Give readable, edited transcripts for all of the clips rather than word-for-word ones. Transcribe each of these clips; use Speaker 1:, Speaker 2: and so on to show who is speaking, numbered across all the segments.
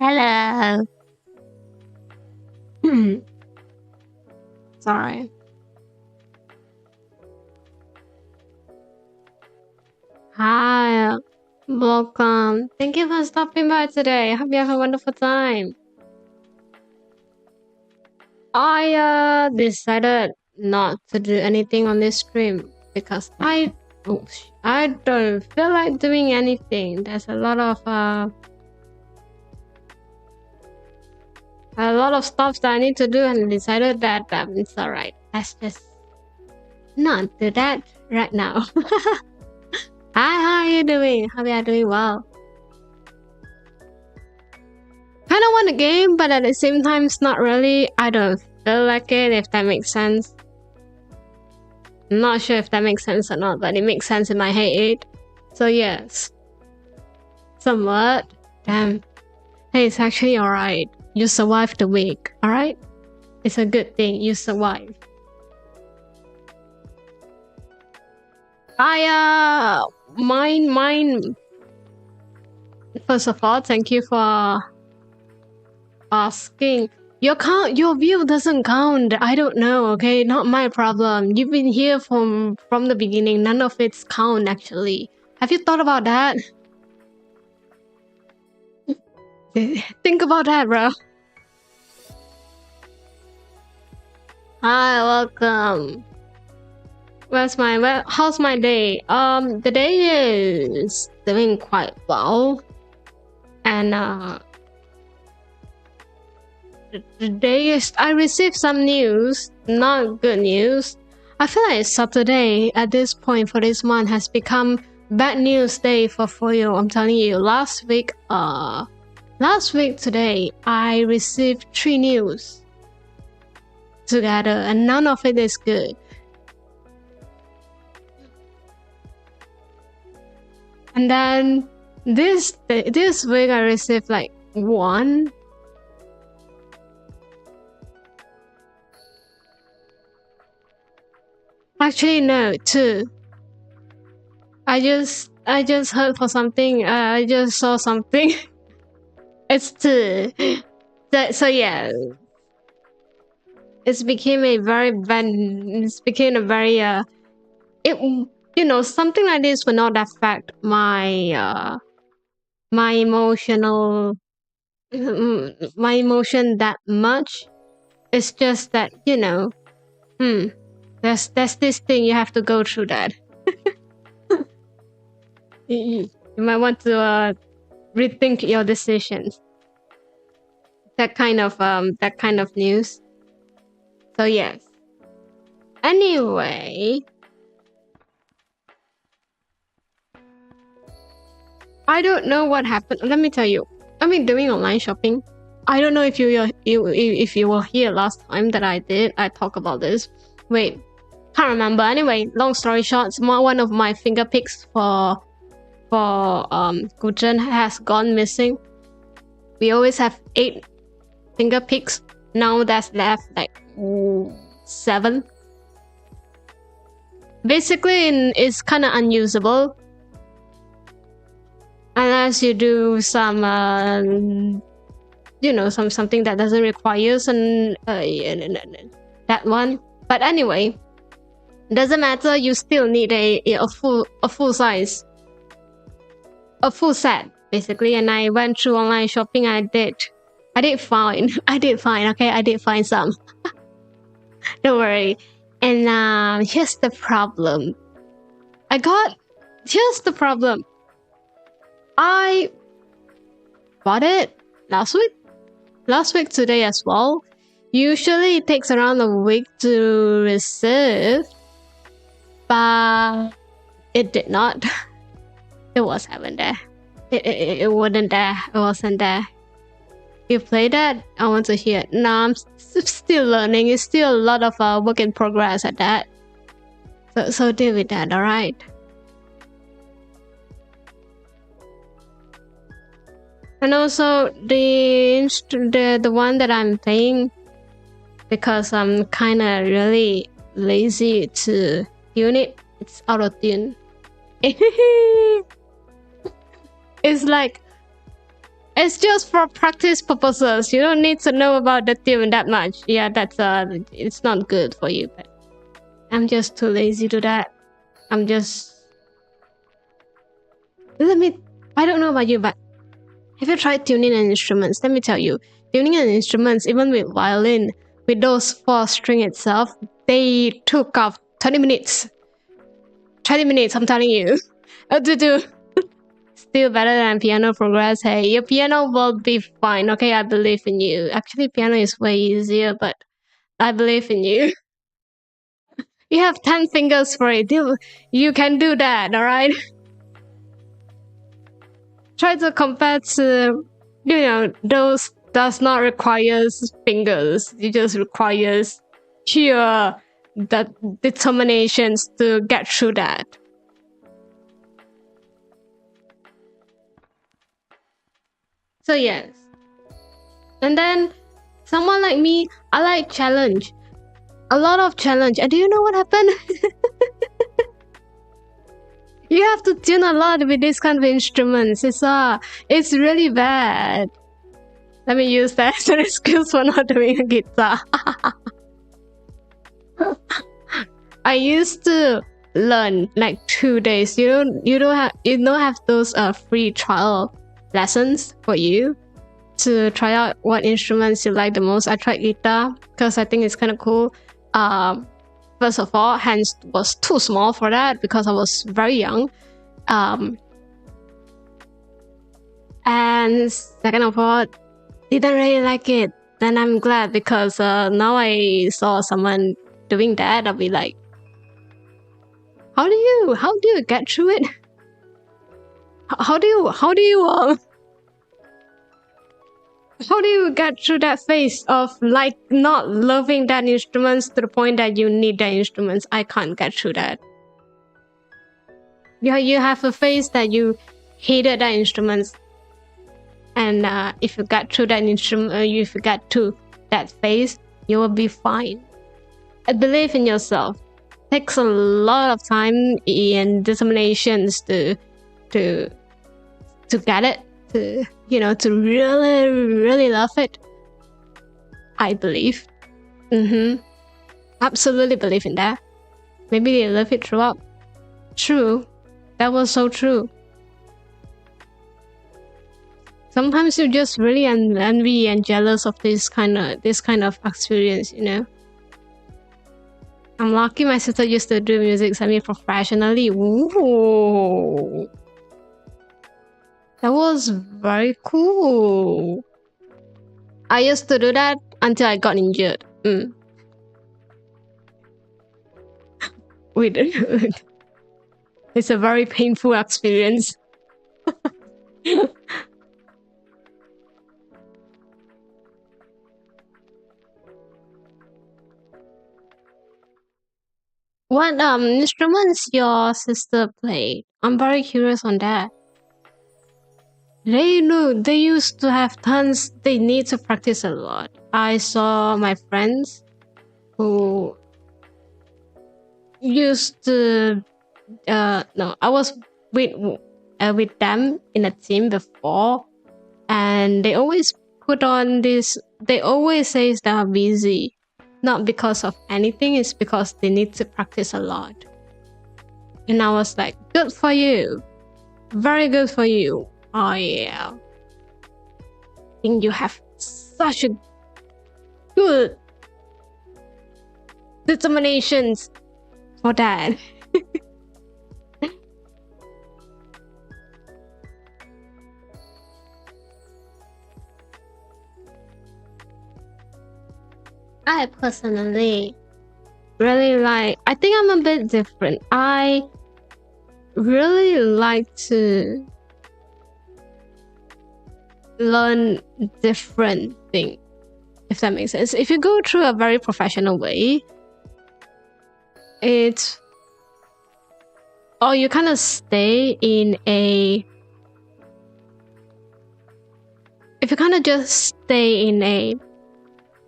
Speaker 1: Hello. Sorry. Hi. Welcome. Thank you for stopping by today. I hope you have a wonderful time. I decided not to do anything on this stream because I don't feel like doing anything. There's a lot of stuff that I need to do, and I decided that it's alright. Let's just not do that right now. Hi, how are you doing? Hope you are doing well. Kind of want a game, but at the same time, it's not really. I don't feel like it, if that makes sense. I'm not sure if that makes sense or not, but it makes sense in my head. So yes. Somewhat. Damn. Hey, it's actually alright. You survived the week, alright? It's a good thing. You survived. Mine. First of all, thank you for asking. Your view doesn't count. I don't know, okay? Not my problem. You've been here from the beginning. None of it's count, actually. Have you thought about that? Think about that, bro. Hi, welcome. How's my day? The day is doing quite well. And the day is, I received some news, not good news. I feel like Saturday at this point for this month has become bad news day for Fuyo. I'm telling you, last week today, I received 3 news together, and none of it is good. And then this week I received like 1. Actually no, 2. I just heard for something. I just saw something. It's 2. So yeah. It became a very you know, something like this will not affect my emotion that much. It's just that, you know, there's this thing you have to go through that. You might want to rethink your decisions. That kind of news. So yes. Anyway, I don't know what happened. Let me tell you. I've been doing online shopping. I don't know if you were here last time that I talked about this. Wait, can't remember. Anyway, long story short, one of my finger picks for Guzhen has gone missing. We always have 8 finger picks. Now that's left like 7. Basically, it's kind of unusable unless you do some you know, something that doesn't require some that one. But anyway, doesn't matter. You still need a full size, a full set basically. And I went through online shopping. I did find okay, I did find some. Don't worry. And here's the problem. Here's the problem. I bought it last week today as well. Usually it takes around a week to receive, but it did not. It wasn't there. It wasn't there. It wasn't there. You play that? I want to hear it. No, I'm still learning. It's still a lot of work in progress at that. So deal with that, alright? And also the one that I'm playing, because I'm kind of really lazy to tune it. It's out of tune. It's like It's just for practice purposes. You don't need to know about the tune that much. Yeah, that's it's not good for you. But I'm just too lazy to do that. I'm just. I don't know about you, but have you tried tuning an instruments? Let me tell you, tuning an instruments, even with violin, with those 4-string itself, they took off 20 minutes. 20 minutes, I'm telling you. To do. Still better than piano progress. Hey, your piano will be fine. Okay, I believe in you. Actually, piano is way easier, but I believe in you. You have 10 fingers for it. You can do that, alright? Try to compare to, those does not require fingers. It just requires pure determinations to get through that. So yes. And then someone like me, I like challenge. A lot of challenge. And do you know what happened? You have to tune a lot with this kind of instruments. It's really bad. Let me use that as an excuse for not doing a guitar. I used to learn like 2 days. You don't have those free trial lessons for you to try out what instruments you like the most. I tried guitar because I think it's kind of cool. First of all, hands was too small for that because I was very young. And second of all, didn't really like it. Then I'm glad because now I saw someone doing that. I'll be like, how do you get through it? How do you get through that phase of like not loving that instruments to the point that you need that instruments? I can't get through that. You have a phase that you hated that instruments, and if you get through that instrument, if you get to that phase, you will be fine. I believe in yourself. It takes a lot of time and determinations to get it, to really love it. I believe. Absolutely believe in that. Maybe they love it throughout. True. That was so true. Sometimes you just really envy and jealous of this kind of experience, I'm lucky my sister used to do music semi-professionally. Ooh. That was very cool. I used to do that until I got injured. It's a very painful experience. What instruments your sister played? I'm very curious on that. They used to have tons. They need to practice a lot. I saw my friends who used to I was with them in a team before, and they always put on this. They always say they are busy, not because of anything. It's because they need to practice a lot. And I was like, good for you, very good for you. Oh yeah, I think you have such a good determinations for that. I personally really like, I think I'm a bit different. I really like to learn different things, if that makes sense. If you go through a very professional way, you kind of stay in if you kind of just stay in a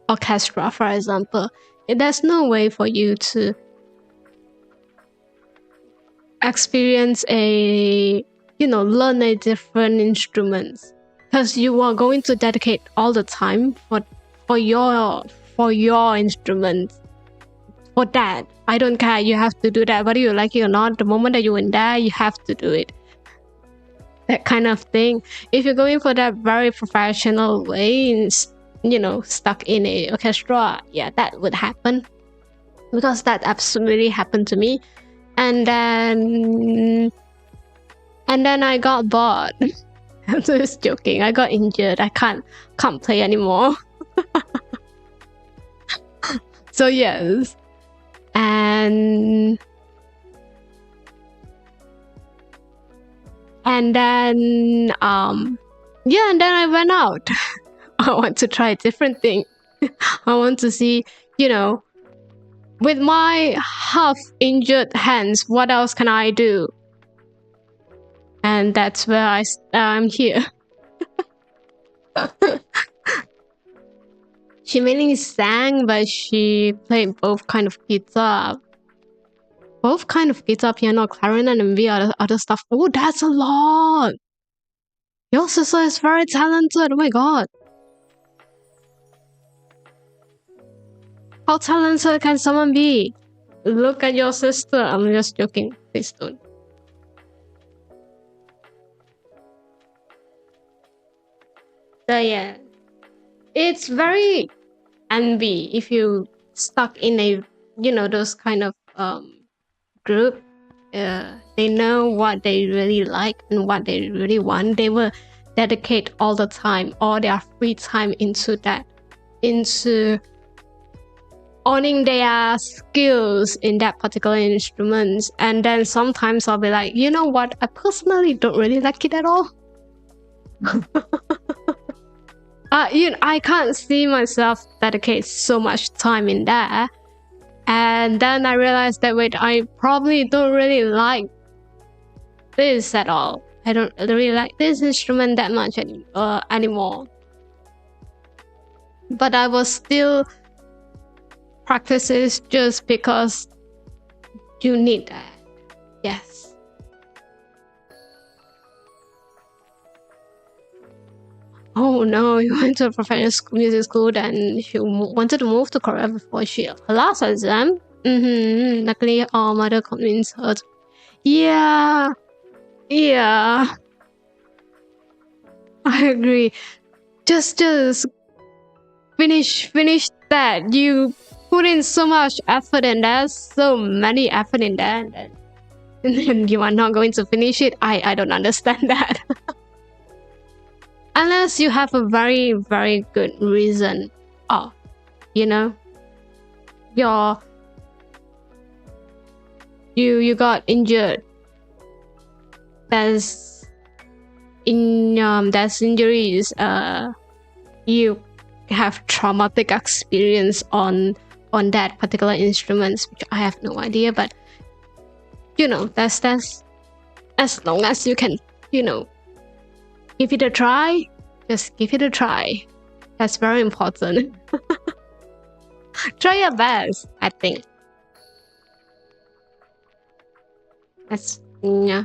Speaker 1: orchestra, for example, there's no way for you to experience learn a different instruments. because you are going to dedicate all the time for your instrument. For that, I don't care. You have to do that, whether you like it or not. The moment that you're in there, you have to do it. That kind of thing. If you're going for that very professional way, stuck in a orchestra, yeah, that would happen, because that absolutely happened to me. And then I got bored. I'm just joking. I got injured. I can't play anymore. So yes. And then I went out. I want to try a different thing. I want to see, with my half injured hands, what else can I do? And that's where I'm here. She mainly sang, but she played both kind of guitar. Both kind of guitar, piano, clarinet, and other stuff. Oh, that's a lot! Your sister is very talented, oh my god. How talented can someone be? Look at your sister. I'm just joking, please don't. So yeah, it's very envy if you stuck in a those kind of group. They know what they really like and what they really want. They will dedicate all the time, all their free time into that, into owning their skills in that particular instrument. And then sometimes I'll be like, you know what, I personally don't really like it at all. I can't see myself dedicate so much time in there. And then I realized that, wait, I probably don't really like this at all. I don't really like this instrument that much anymore. But I will still practice it just because you need that. Yes. Oh no, you went to a professional music school, then she wanted to move to Korea before her last exam. Luckily, our mother convinced her. Yeah. I agree. Just finish that. You put in so much effort, and there's so many effort in that, and then you are not going to finish it. I don't understand that. Unless you have a very, very good reason. You got injured. There's injuries. You have traumatic experience on that particular instruments, which I have no idea. But that's as long as you can, give it a try. Just give it a try. That's very important. Try your best, I think. Yeah.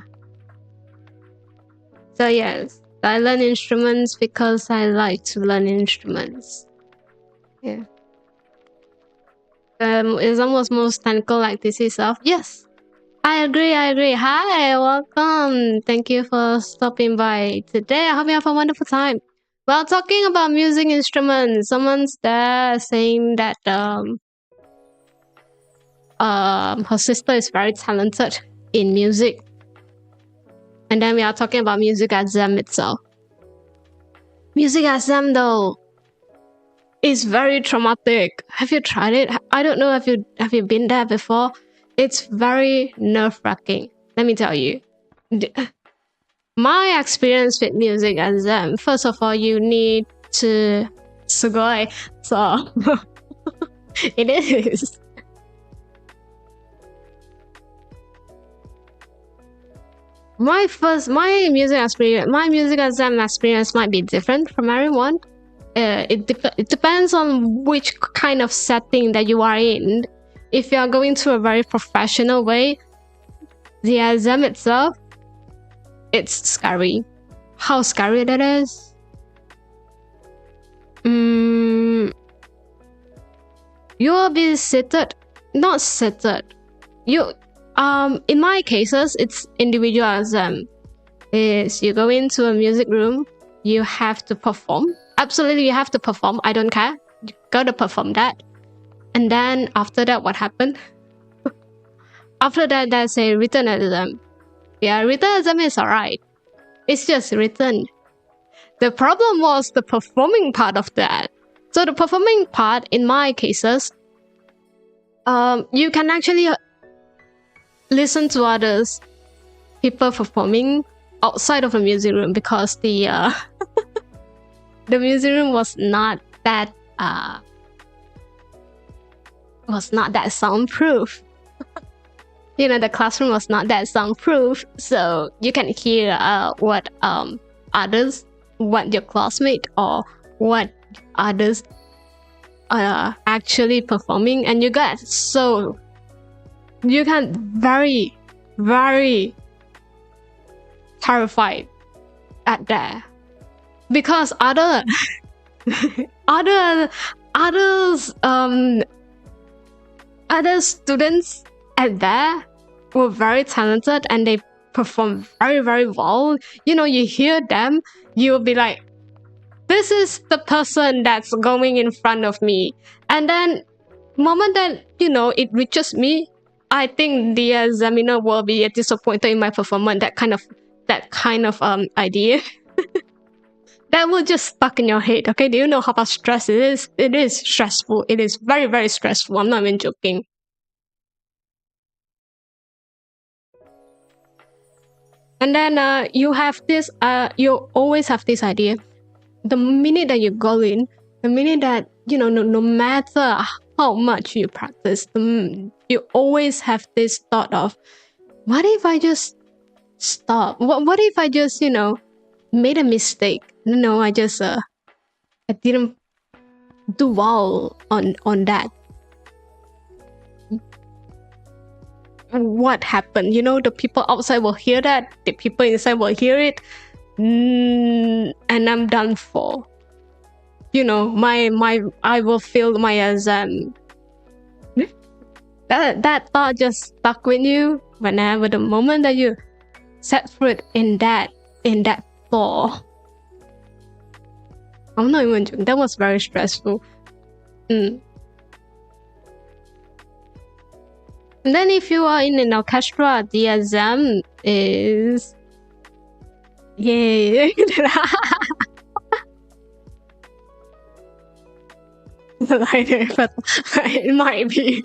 Speaker 1: So yes, I learn instruments because I like to learn instruments. Yeah. Is almost most technical like this itself. Yes. I agree. Hi, welcome. Thank you for stopping by today. I hope you have a wonderful time. Well, talking about music instruments, someone's there saying that her sister is very talented in music. And then we are talking about music exam itself. Music exam though is very traumatic. Have you tried it? I don't know if have you been there before. It's very nerve-wracking, let me tell you. My experience with music exam, first of all, you need to sugoi. So it is. My music exam experience might be different from everyone. It depends on which kind of setting that you are in. If you are going to a very professional way, the exam itself, it's scary. How scary that is, You will be seated, not seated. You, in my cases, it's individualism. Is you go into a music room, you have to perform. Absolutely, you have to perform. I don't care. You gotta perform that. And then after that, what happened? After that, there's a written exam. Yeah, written exam is alright. It's just written. The problem was the performing part of that. So the performing part, in my cases, you can actually listen to others, people performing outside of the music room, because the the music room was not that soundproof. You know, the classroom was not that soundproof, so you can hear what others, what your classmate or what others are actually performing, and you get very, very terrified at that, because other students at there were very talented and they perform very, very well. You know, you hear them, you'll be like, this is the person that's going in front of me. And then moment that, you know, it reaches me, I think the examiner will be disappointed in my performance. That kind of idea. That will just stuck in your head. Okay, do you know how much stress it is? It is stressful. It is very, very stressful. I'm not even joking. And then you have this, you always have this idea. The minute that you go in, the minute that, you know, no matter how much you practice, you always have this thought of, what if I just stop? What if I just, you know, made a mistake? No, I just, I didn't do well on that. What happened? You know, the people outside will hear that, the people inside will hear it, and I'm done for. You know, I will fail my exam. That thought just stuck with you whenever the moment that you set foot in that floor. I'm not even joking. That was very stressful. And then if you are in an orchestra, the exam is... Yeah. But it might be.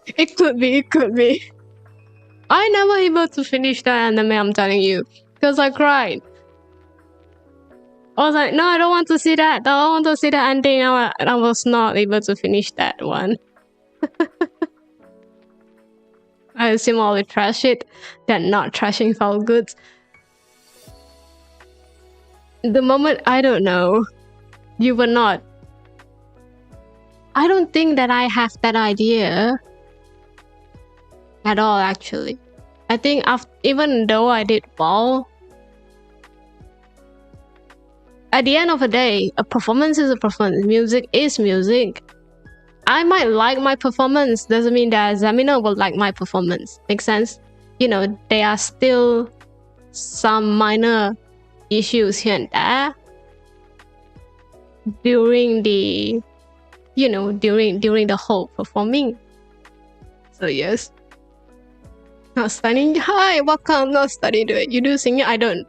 Speaker 1: It could be. I never able to finish that anime, I'm telling you. Because I cried. I was like, no, I don't want to see that. I don't want to see that ending. I was not able to finish that one. I assume I will trash it. Then not trashing felt good. The moment, I don't know. You were not. I don't think that I have that idea at all, actually. I think even though I did well, at the end of the day, a performance is a performance. Music is music. I might like my performance, doesn't mean the examiner will like my performance. Make sense? You know, there are still some minor issues here and there during the, you know, during the whole performing. So yes. Not studying. Hi, welcome. Not studying. Do it. You do singing? I don't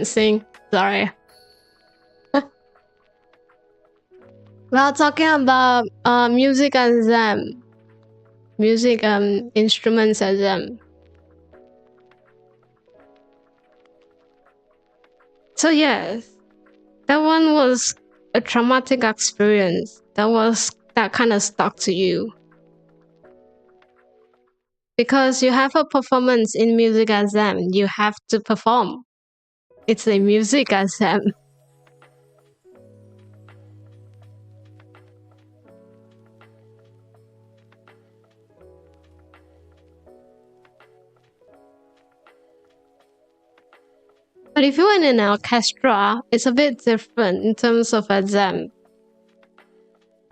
Speaker 1: sing. Sorry. We are talking about music exam. Music instruments exam. So yes, that one was a traumatic experience. That kind of stuck to you. Because you have a performance in music exam, you have to perform. It's a music exam. But if you're in an orchestra, it's a bit different in terms of exam.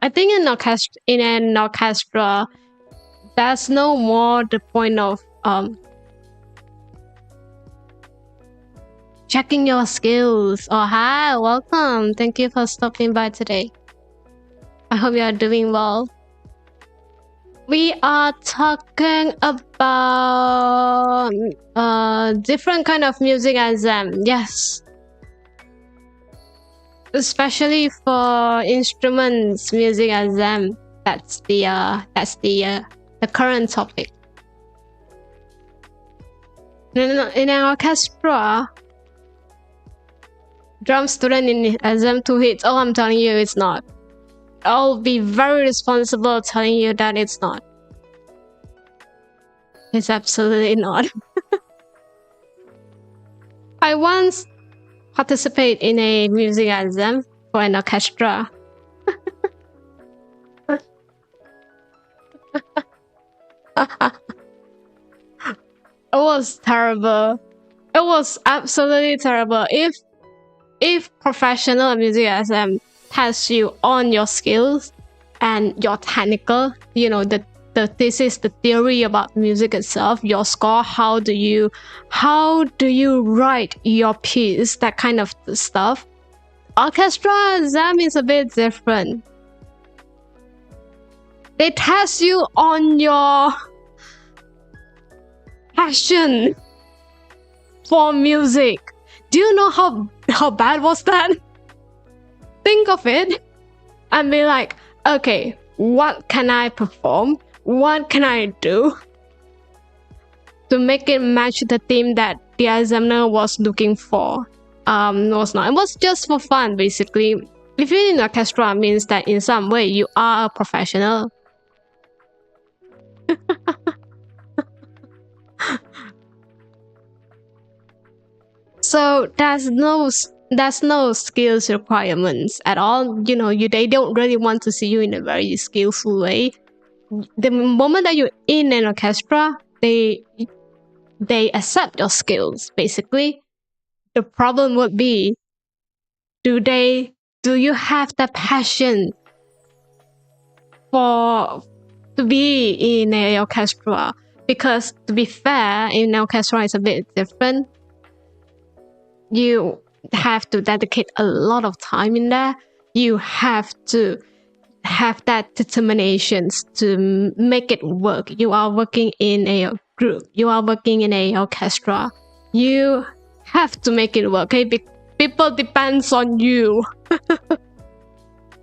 Speaker 1: I think in an orchestra, that's no more the point of checking your skills. Oh, hi, welcome. Thank you for stopping by today. I hope you are doing well. We are talking about different kind of music exam. Yes, especially for instruments music exam. That's the current topic. In an orchestra, drum student in exam 2 hits. Oh, I'm telling you, it's not. I'll be very responsible telling you that it's not. It's absolutely not. I once participated in a music exam for an orchestra. It was terrible. It was absolutely terrible. If professional music exam tests you on your skills and your technical, you know, the thesis, the theory about music itself, your score, how do you write your piece, that kind of stuff. Orchestra exam is a bit different. They test you on your passion for music. Do you know how bad was that? Think of it and be like, okay, what can I perform? What can I do to make it match the theme that the examiner was looking for? Was not. It was just for fun, basically. If you're in orchestra, it means that in some way you are a professional. So there's no skills requirements at all. You know, they don't really want to see you in a very skillful way. The moment that you're in an orchestra, they accept your skills, basically. The problem would be, do you have the passion to be in an orchestra? Because to be fair, in an orchestra it's a bit different. You have to dedicate a lot of time in there. You have to have that determination to make it work. You are working in a group. You are working in an orchestra. You have to make it work. Okay? People depends on you.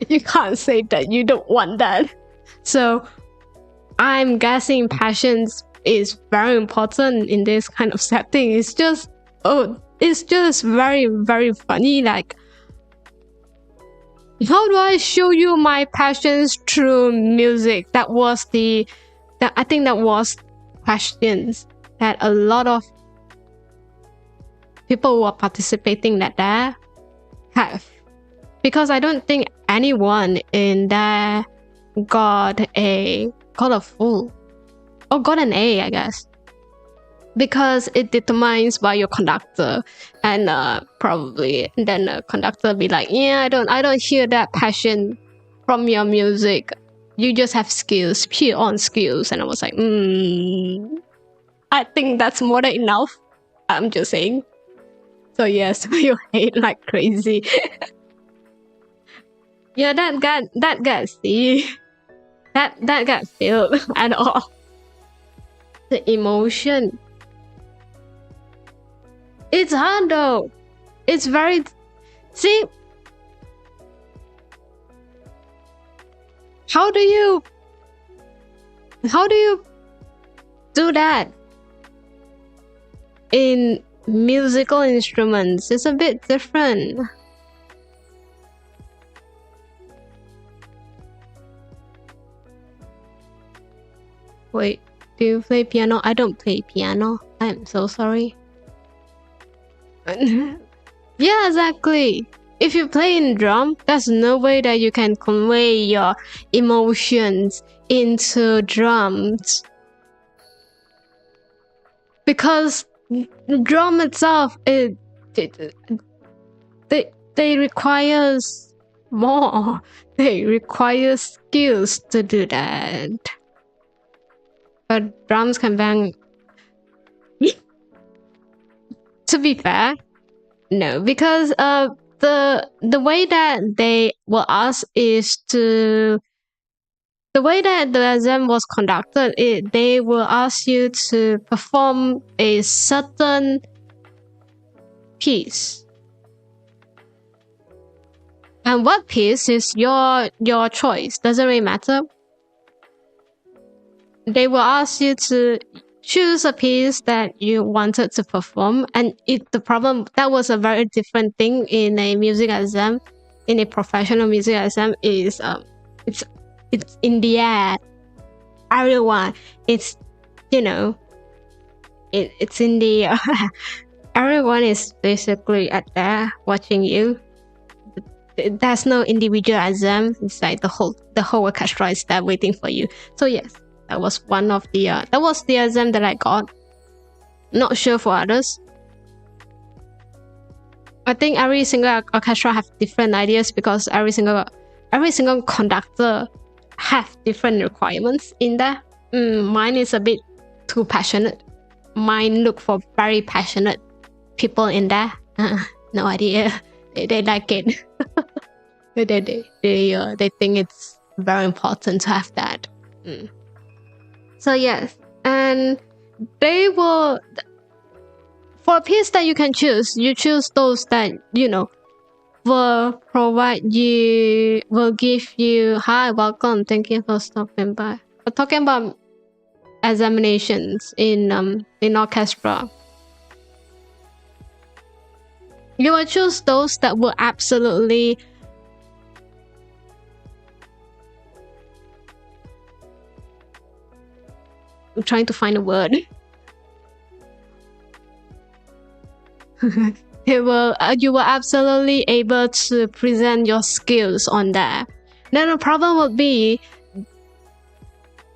Speaker 1: You can't say that you don't want that. So I'm guessing passions is very important in this kind of setting. It's just very, very funny. Like, how do I show you my passions through music? I think that was questions that a lot of people who are participating there have. Because I don't think anyone in there got a full or got an A, I guess. Because it determines by your conductor, and probably then the conductor be like, yeah, I don't hear that passion from your music. You just have skills, pure on skills. And I was like, I think that's more than enough. I'm just saying. So yes, you hate like crazy. Yeah, that got see, that got failed at all. The emotion. It's hard though. It's very... See? How do you do that? In musical instruments, it's a bit different. Wait, do you play piano? I don't play piano. I'm so sorry. Yeah, exactly. If you play in drum, there's no way that you can convey your emotions into drums. Because drum itself, they requires more. They require skills to do that. But drums can bang. To be fair, no, because the way that they will ask is to the way that the exam was conducted. They will ask you to perform a certain piece, and what piece is your choice. Doesn't really matter. They will ask you to choose a piece that you wanted to perform, and the problem that was a very different thing in a music exam, in a professional music exam, is it's in the air. Everyone, it's it's in the everyone is basically at there watching you. There's no individual exam. It's like the whole orchestra is there waiting for you. So yes, that was one of the that was the exam that I got. Not sure for others. I think every single orchestra have different ideas because every single conductor have different requirements in there. Mine is a bit too passionate. Mine look for very passionate people in there. No idea. They like it. They think it's very important to have that. So yes, and they will, for a piece that you can choose, you choose those that will give you hi, welcome, thank you for stopping by. We're talking about examinations in orchestra. You will choose those that will absolutely I'm trying to find a word. You will absolutely able to present your skills on that. Then the problem would be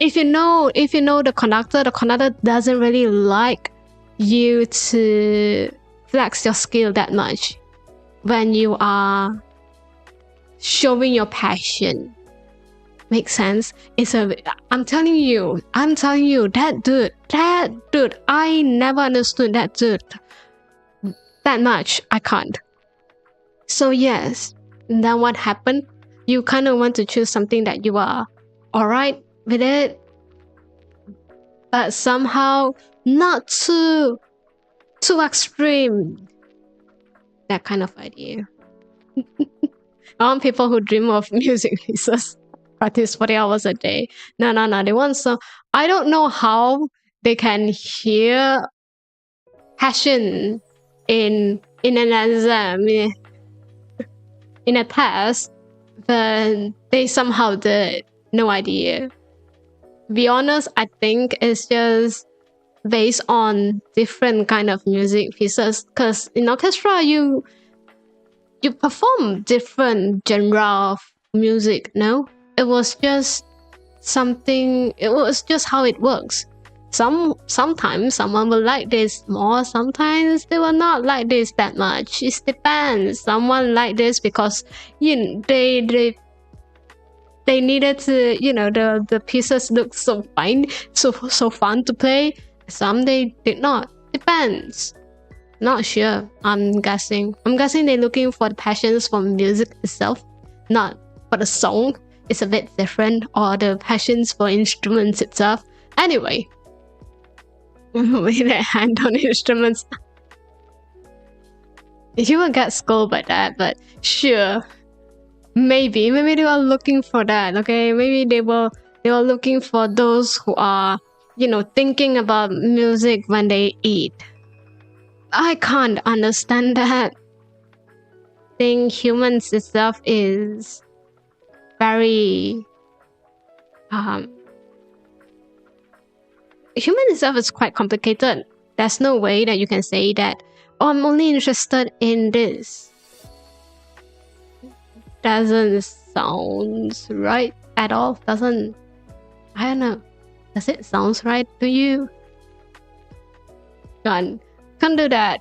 Speaker 1: if you know the conductor doesn't really like you to flex your skill that much when you are showing your passion. Makes sense? I'm telling you, that dude, I never understood that dude that much. I can't. So yes, then what happened? You kind of want to choose something that you are alright with it, but somehow not too extreme. That kind of idea. I want people who dream of music pieces practice 40 hours a day. No. They want so I don't know how they can hear passion in an exam, in a test, but they somehow did. No idea. To be honest, I think it's just based on different kind of music pieces. Because in orchestra, you perform different genre of music. No, it was just something. It was just how it works. Sometimes someone will like this more. Sometimes they will not like this that much. It depends. Someone like this because they needed to, the pieces look so fine, so fun to play. Some they did not. Depends. Not sure. I'm guessing they're looking for the passions for music itself, not for the song. It's a bit different, or the passions for instruments itself. Anyway, with their hand on instruments. You will get scolded by that, but sure. Maybe they were looking for that. Okay, maybe they were looking for those who are, thinking about music when they eat. I can't understand that. I think humans itself is very human itself is quite complicated. There's no way that you can say that, oh, I'm only interested in this. Doesn't sound right at all. I don't know. Does it sound right to you? Can't do that.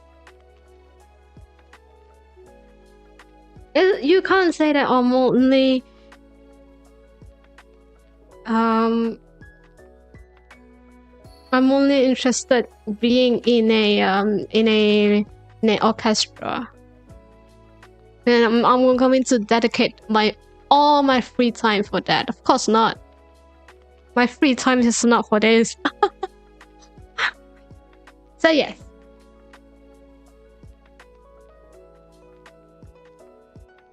Speaker 1: you can't say that I'm only interested being in an orchestra. And I'm going to dedicate all my free time for that. Of course not. My free time is not for this. So yes.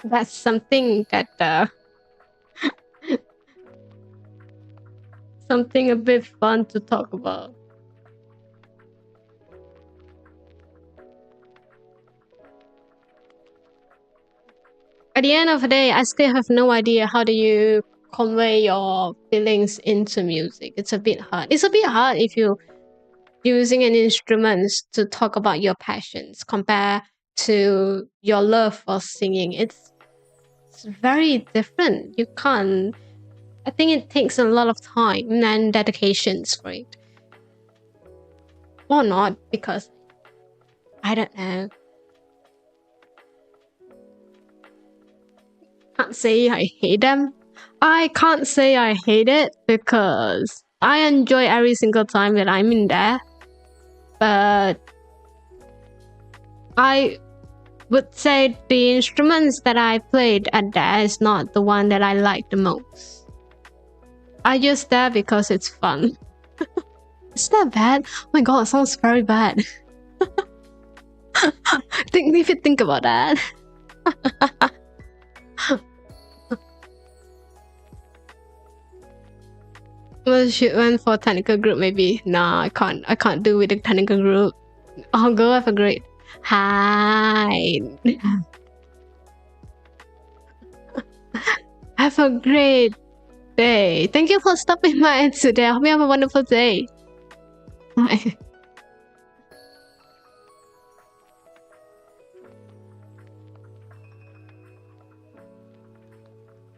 Speaker 1: That's something that something a bit fun to talk about. At the end of the day, I still have no idea how do you convey your feelings into music. It's a bit hard. It's a bit hard if you're using an instrument to talk about your passions compared to your love for singing. It's very different. You can't. I think it takes a lot of time and dedications for it. Or not, because I don't know. Can't say I hate them. I can't say I hate it because I enjoy every single time that I'm in there. But I would say the instruments that I played at there is not the one that I like the most. I use that because it's fun. Is that bad? Oh my god, it sounds very bad. If you think about that. Well, she went for technical group maybe. Nah, I can't do with the technical group. I'll go have a great hi. Have a great day. Thank you for stopping by today. I hope you have a wonderful day. Bye.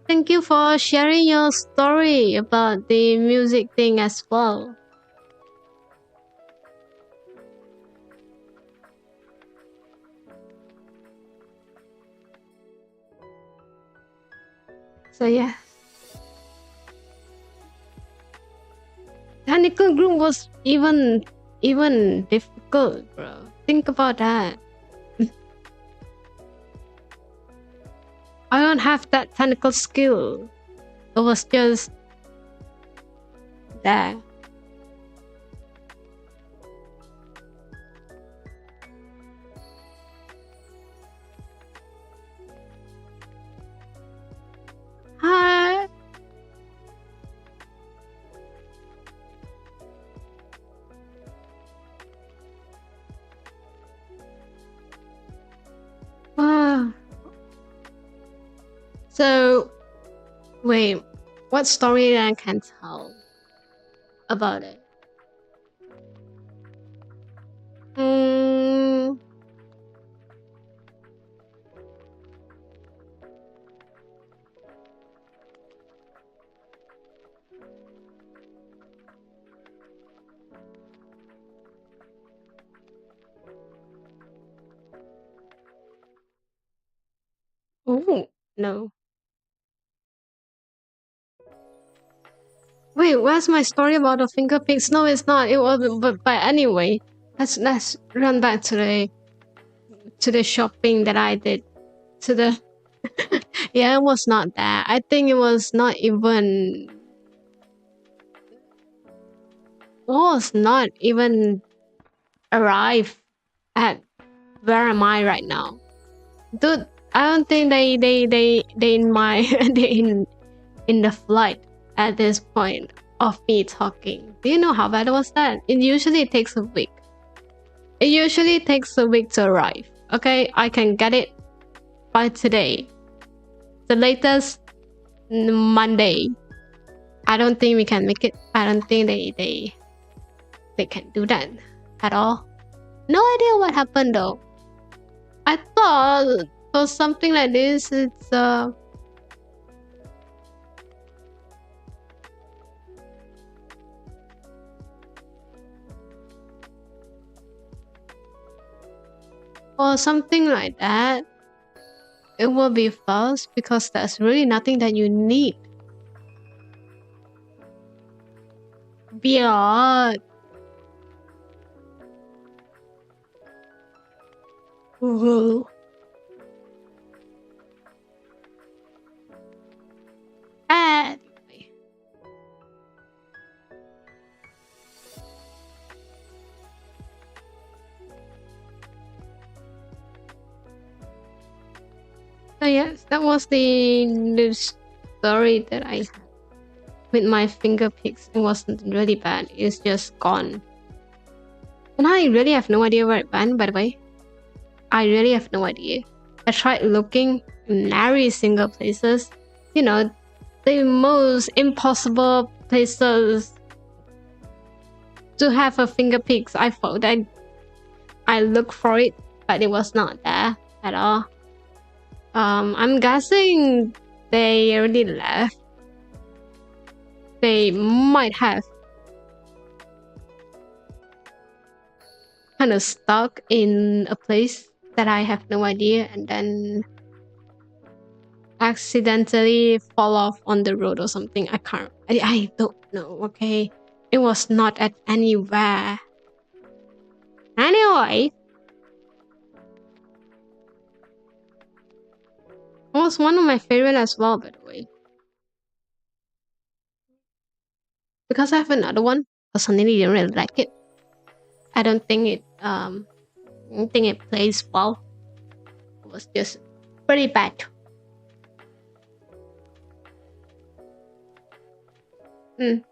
Speaker 1: Thank you for sharing your story about the music thing as well. So yeah. Technical group was even difficult, bro. Think about that. I don't have that technical skill. It was just there. Hi. So, wait, what story I can tell about it? Oh, no. Wait, where's my story about the finger pics? No, it's not. It was, but anyway, let's run back to the shopping that I did. To the yeah, it was not that. I think it was not even arrive at where am I right now, dude. I don't think they in my they in the flight at this point of me talking. Do you know how bad was that? It usually takes a week. It usually takes a week to arrive. Okay, I can get it by today. The latest Monday. I don't think we can make it. I don't think they can do that at all. No idea what happened though. I thought for something like this, it's or something like that. it will be false because there's really nothing that you need. Beard. Ooh. Anyway. So yes, that was the story that I had with my finger pics. It wasn't really bad. It's just gone. And I really have no idea where it went, by the way. I really have no idea. I tried looking in every single places. You know, the most impossible places to have a finger pics. I thought that I looked for it, but it was not there at all. I'm guessing they already left. They might have kind of stuck in a place that I have no idea, and then accidentally fall off on the road or something. I don't know, okay? It was not at anywhere. Anyway, it was one of my favorite as well, by the way. Because I have another one, personally didn't really like it. I don't think it plays well. It was just pretty bad. I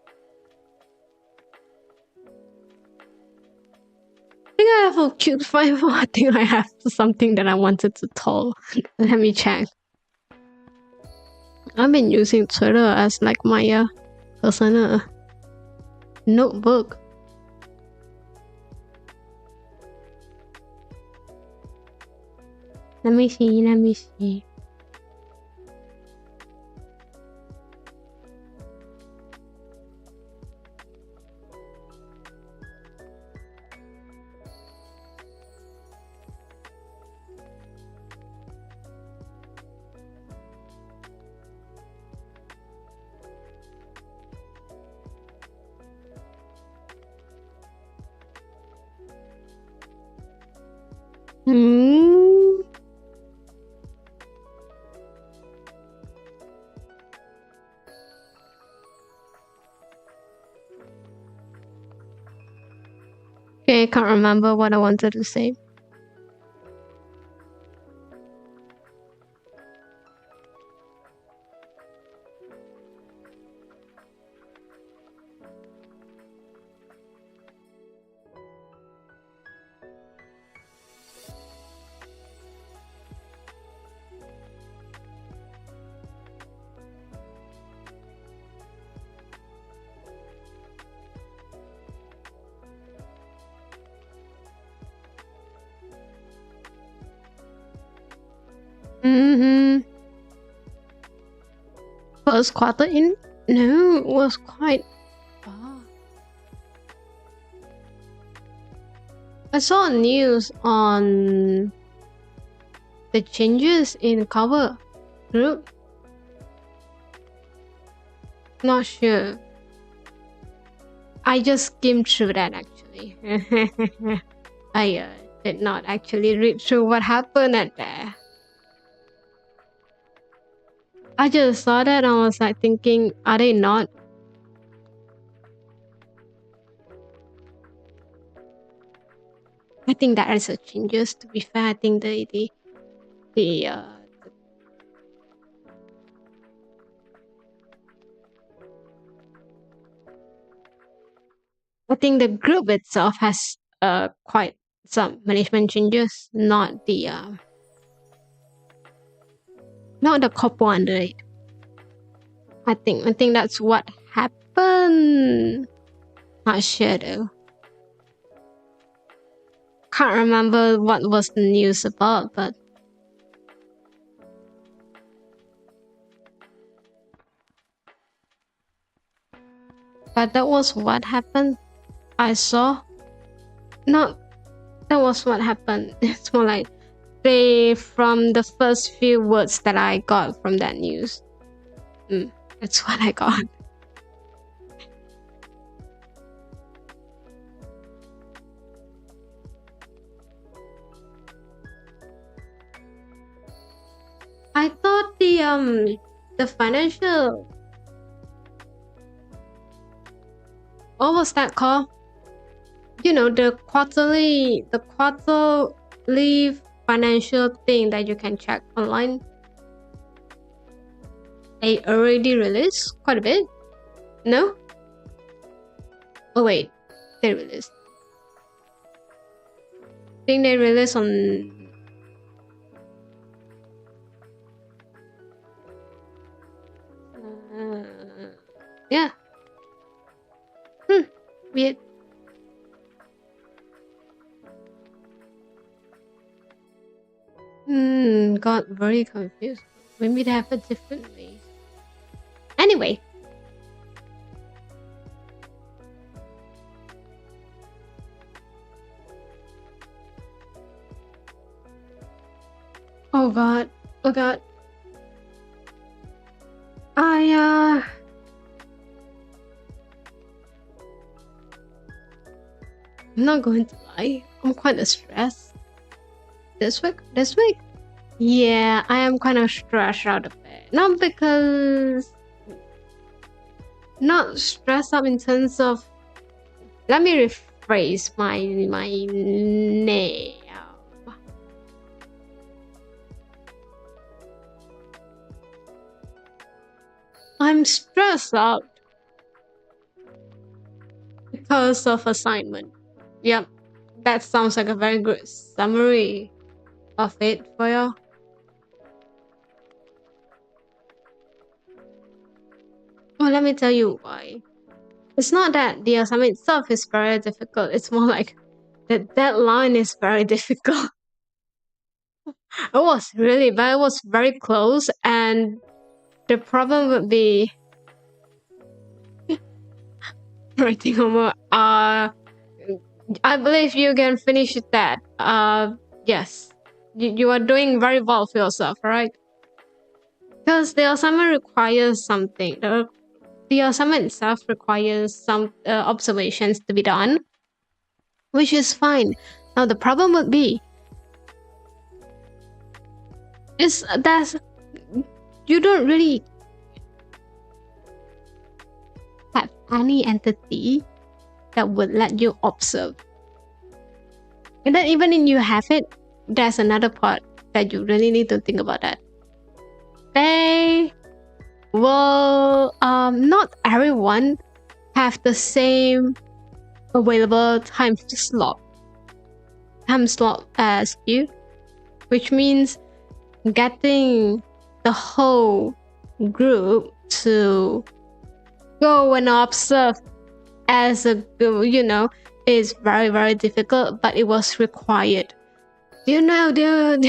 Speaker 1: think I have a cute five. I think I have something that I wanted to tell. Let me check. I've been using Twitter as like my personal notebook. Let me see. Okay, I can't remember what I wanted to say. First quarter in? No, it was quite far. I saw news on the changes in cover group. Not sure. I just skimmed through that actually. I did not actually read through what happened at there. I just saw that and I was like thinking, are they not? I think that is a changes. To be fair, I think I think the group itself has quite some management changes, not the couple under it. I think that's what happened. Not sure though. Can't remember what was the news about, but that was what happened. I saw. No, that was what happened. It's more like from the first few words that I got from that news. That's what I got. I thought the financial, what was that called? You know, the quarterly financial thing that you can check online. They already released quite a bit. No? Oh wait, they released. I think they released on yeah. Weird. Got very confused. Maybe they have a different way. Anyway. Oh god. Oh god. I'm not going to lie. I'm quite stressed. This week? Yeah, I am kind of stressed out of it. Not stressed up in terms of. Let me rephrase my name. I'm stressed out because of assignment. Yep, that sounds like a very good summary of it for you. Well, let me tell you why. It's not that the assignment itself is very difficult. It's more like the deadline is very difficult. It was really bad. It was very close, and the problem would be writing homework. I believe you can finish that. Yes, you are doing very well for yourself, right? Because the assignment requires something. The assignment itself requires some observations to be done, which is fine. Now the problem would be is that you don't really have any entity that would let you observe. And then even if you have it, there's another part that you really need to think about that. They will not everyone have the same available time slot as you, which means getting the whole group to go and observe as a is very, very difficult, but it was required. Do you know, dude?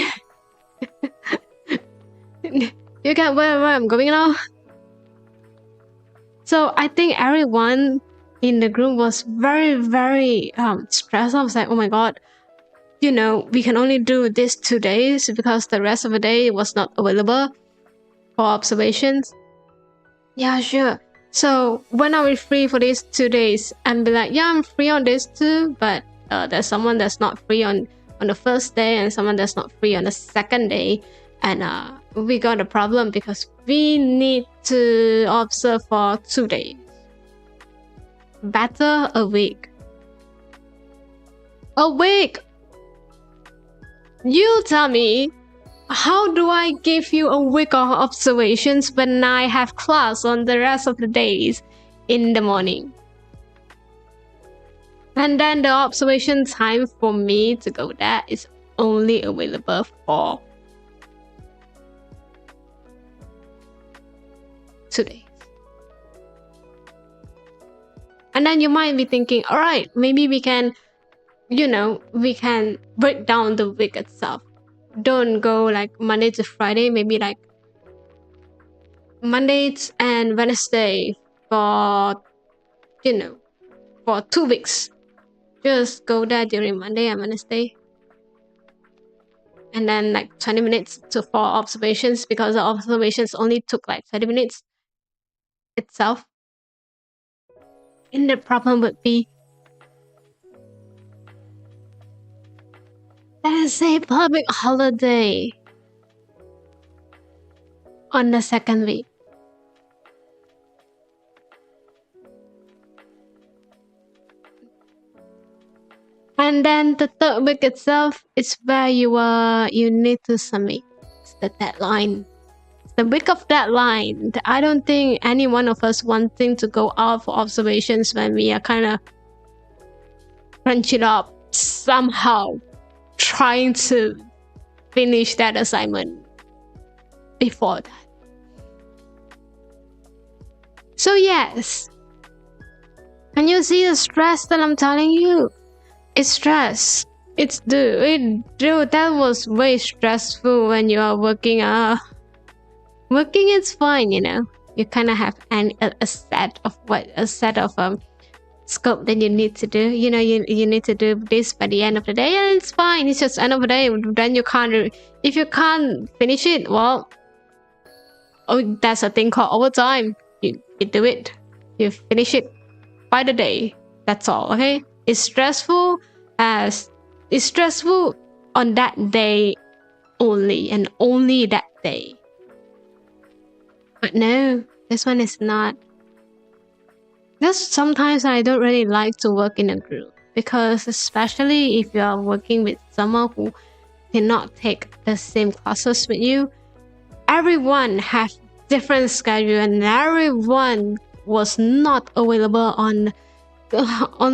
Speaker 1: You get where I'm going now? So I think everyone in the group was very, very stressed. I was like, oh my god, we can only do this 2 days because the rest of the day was not available for observations. Yeah, sure. So when are we free for these 2 days? And be like, yeah, I'm free on this too, but there's someone that's not free on the first day and someone that's not free on the second day. And we got a problem because we need to observe for 2 days. Better a week. A week! You tell me, how do I give you a week of observations when I have class on the rest of the days in the morning? And then the observation time for me to go there is only available for 2 days. And then you might be thinking, all right, maybe we can break down the week itself. Don't go like Monday to Friday, maybe like Monday and Wednesday for 2 weeks. Just go there during Monday and Wednesday. and then like 20 minutes for observations, because the observations only took like 30 minutes itself. And the problem would be, there's a public holiday on the second week. And then the third week itself is where you need to submit. It's the deadline. It's the week of deadline. I don't think any one of us wanting to go out for observations when we are kind of crunch it up somehow, trying to finish that assignment before that. So yes, can you see the stress that I'm telling you? It's stress. Dude, that was way stressful when you are working. Working is fine, you know. You kind of have a set of scope that you need to do. You know, you need to do this by the end of the day, and it's fine. It's just end of the day. Then you can't. If you can't finish it, well, that's a thing called overtime. You do it. You finish it by the day. That's all. Okay. It's stressful on that day only, and only that day. But no, this one is not. Because sometimes I don't really like to work in a group, because especially if you are working with someone who did not take the same classes with you, everyone has different schedule, and everyone was not available on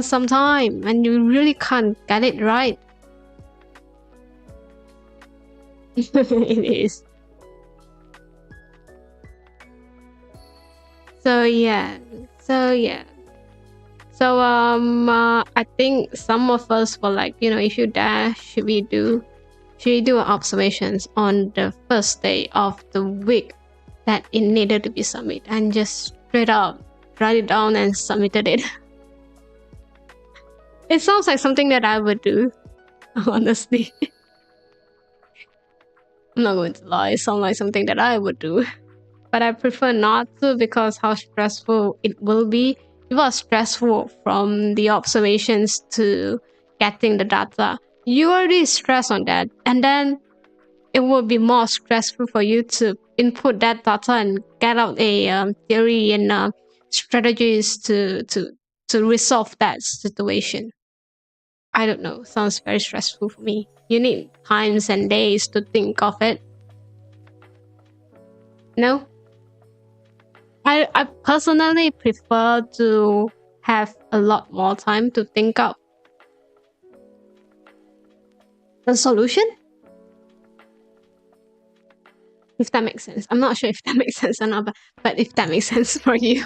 Speaker 1: some time, and you really can't get it right. It is. So yeah. So I think some of us were like, you know, if you dare, should we do observations on the first day of the week that it needed to be submitted, and just straight up write it down and submitted it. It sounds like something that I would do, honestly. I'm not going to lie, it sounds like something that I would do. But I prefer not to, because how stressful it will be. It was stressful from the observations to getting the data. You already stressed on that, and then it will be more stressful for you to input that data and get out a theory and strategies to resolve that situation. I don't know. Sounds very stressful for me. You need times and days to think of it. No? I personally prefer to have a lot more time to think of the solution. If that makes sense. I'm not sure if that makes sense or not, but if that makes sense for you.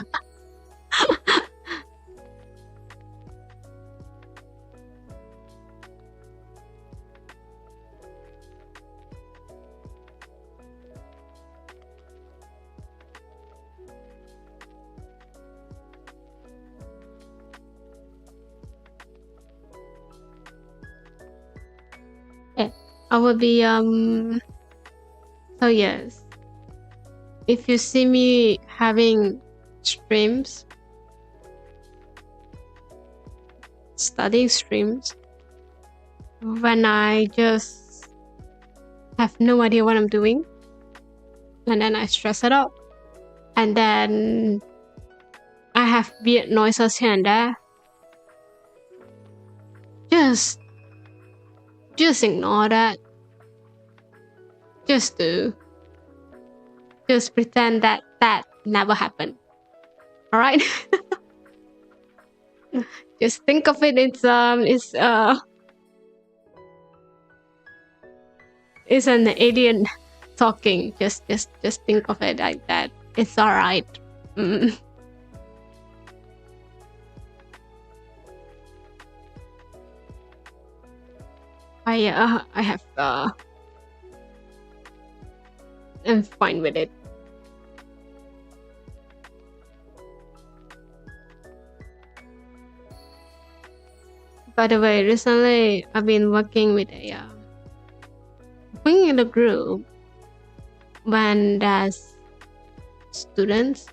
Speaker 1: I will be so yes, if you see me having streams, studying streams, when I just have no idea what I'm doing, and then I stress it out, and then I have weird noises here and there, just ignore that. Just pretend that never happened. All right. Just think of it. It's an alien talking. Just think of it like that. It's all right. I have I'm fine with it. By the way, recently I've been working with a Being in a group when there's students,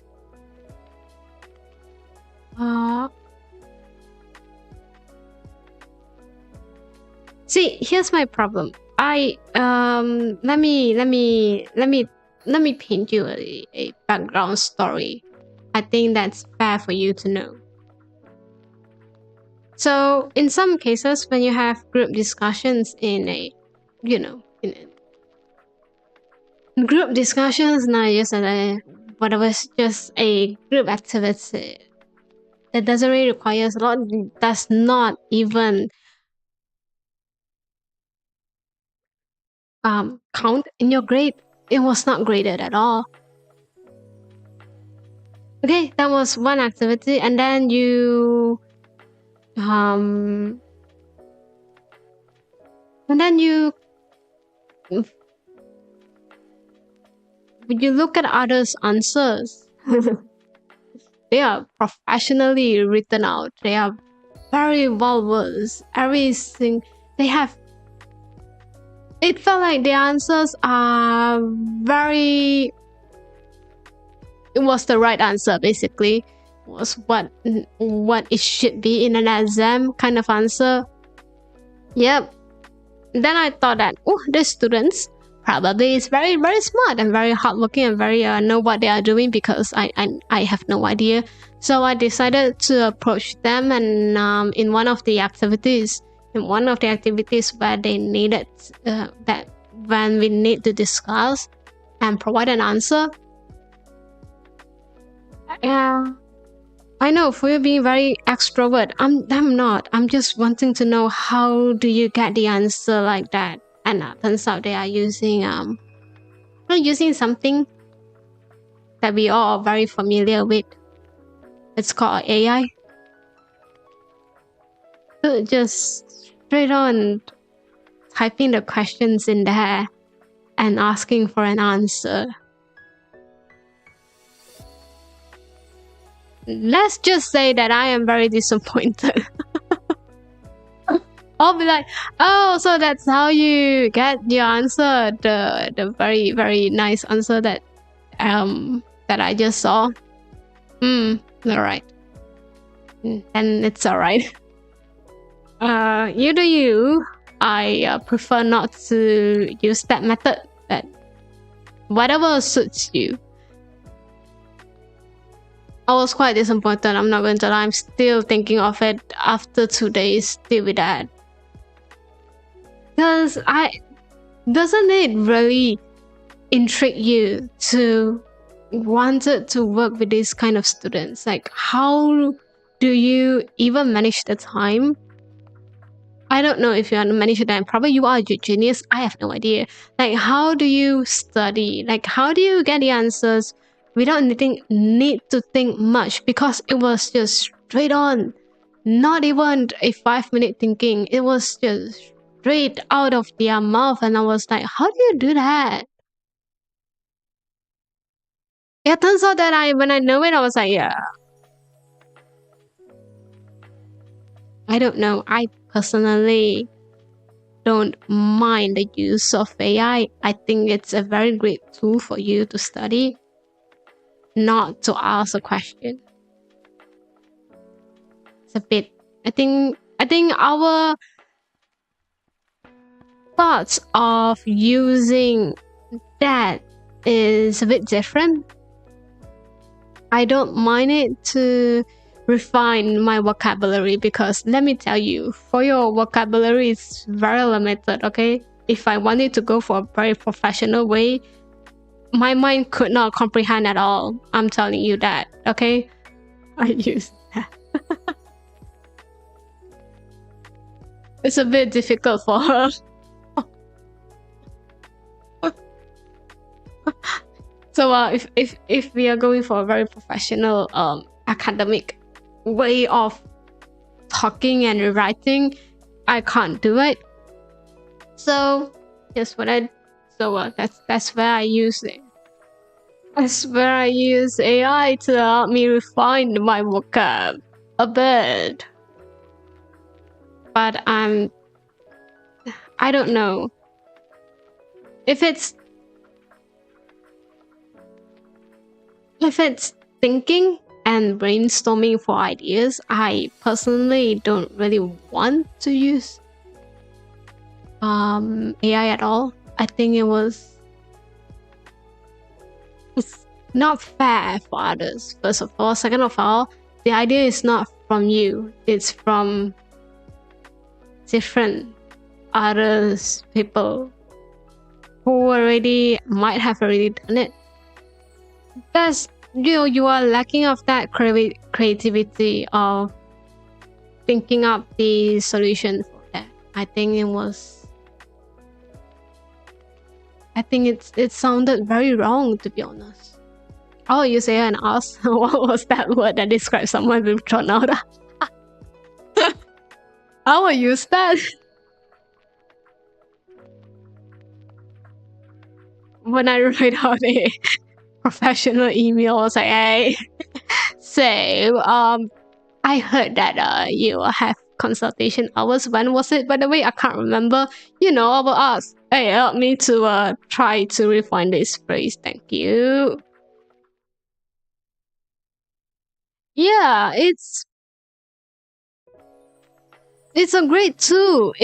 Speaker 1: see, here's my problem. Let me paint you a background story. I think that's fair for you to know. So in some cases, when you have group discussions in a, group discussions, not just whatever, just a group activity that doesn't really require a lot, does not even count in your grade. It was not graded at all. Okay, that was one activity, and then you look at others' answers. They are professionally written out. They are very well versed. Everything they have. It felt like the answers are very. It was the right answer, basically. Was what it should be in an exam kind of answer. Yep. Then I thought that, oh, these students probably is very, very smart and very hardworking and very know what they are doing, because I have no idea. So I decided to approach them, and in one of the activities where they needed that when we need to discuss and provide an answer. Yeah, I know, for you being very extrovert, I'm not. I'm just wanting to know, how do you get the answer like that? And turns out they are using something that we all are very familiar with. It's called AI. So just straight on typing the questions in there and asking for an answer. Let's just say that I am very disappointed. I'll be like, oh, so that's how you get your answer, the very, very nice answer that I just saw. Alright. And it's alright. You do you. I prefer not to use that method. That whatever suits you. I was quite disappointed, I'm not going to lie. I'm still thinking of it after 2 days, still with that. Because doesn't it really intrigue you to wanted to work with these kind of students? Like, how do you even manage the time? I don't know if you want to manage the time. Probably you are a genius. I have no idea. Like, how do you study? Like, how do you get the answers without need to think much? Because it was just straight on. Not even a 5-minute thinking. It was just straight out of their mouth. And I was like, how do you do that? It turns out that when I know it, I was like, yeah. I don't know. I personally don't mind the use of AI. I think it's a very great tool for you to study, not to ask a question. It's a bit. I think our thoughts of using that is a bit different. I don't mind it to refine my vocabulary, because let me tell you, for your vocabulary is very limited, okay? If I wanted to go for a very professional way, my mind could not comprehend at all. I'm telling you that, okay? I use that. It's a bit difficult for her. So if we are going for a very professional academic way of talking and writing, I can't do it. So that's where I use it. That's where I use AI to help me refine my vocab a bit. But I don't know. If it's thinking and brainstorming for ideas, I personally don't really want to use AI at all. I think it's not fair for others, first of all. Second of all, the idea is not from you, it's from different others, people who might have already done it. That's, you are lacking of that creativity of thinking up the solution for that. I think it sounded very wrong, to be honest. I'll use AI and ask what was that word that describes someone with thrown out. I will use that. When I write out a professional email, I was like, hey, so I heard that you have consultation hours. When was it? By the way, I can't remember. I will ask. Hey, help me to try to refine this phrase. Thank you. Yeah, it's a great tool.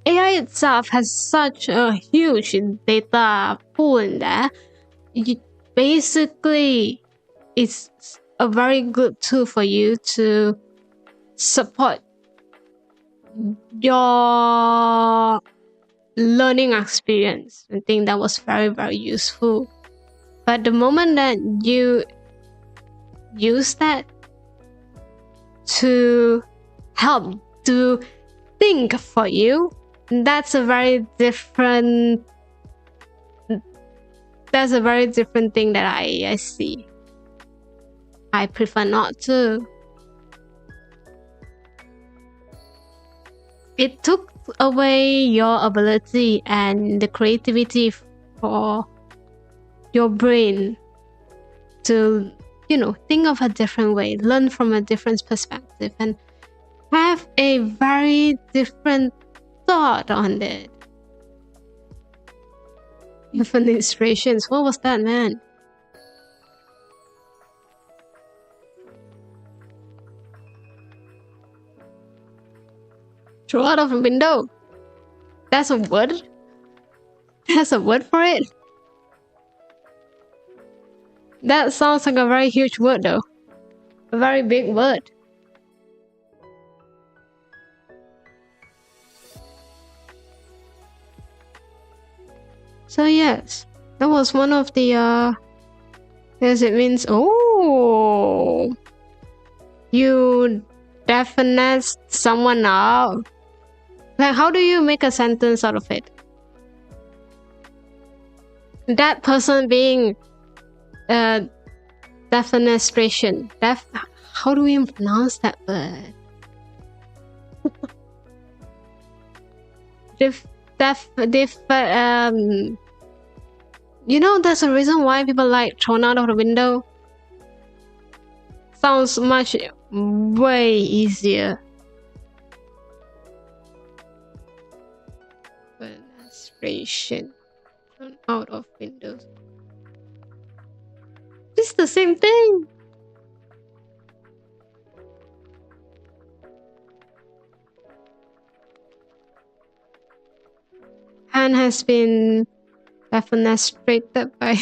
Speaker 1: AI itself has such a huge data pool in there. Basically, it's a very good tool for you to support your learning experience. I think that was very, very useful. But the moment that you use that to help to think for you, that's a very different thing that I see. I prefer not to. It took away your ability and the creativity for your brain to, think of a different way, learn from a different perspective, and have a very different thought on it. Different inspirations. What was that, man? Throw out of a window. That's a word? That's a word for it? That sounds like a very huge word though. A very big word. So yes, that was one of the yes, it means, oh, you definite someone out. Like, how do you make a sentence out of it? That person being defenestration. How do we pronounce that word? There's a reason why people like thrown out of the window. Sounds much way easier. Defenestration. Thrown out of windows. It's the same thing. Han has been defenestrated by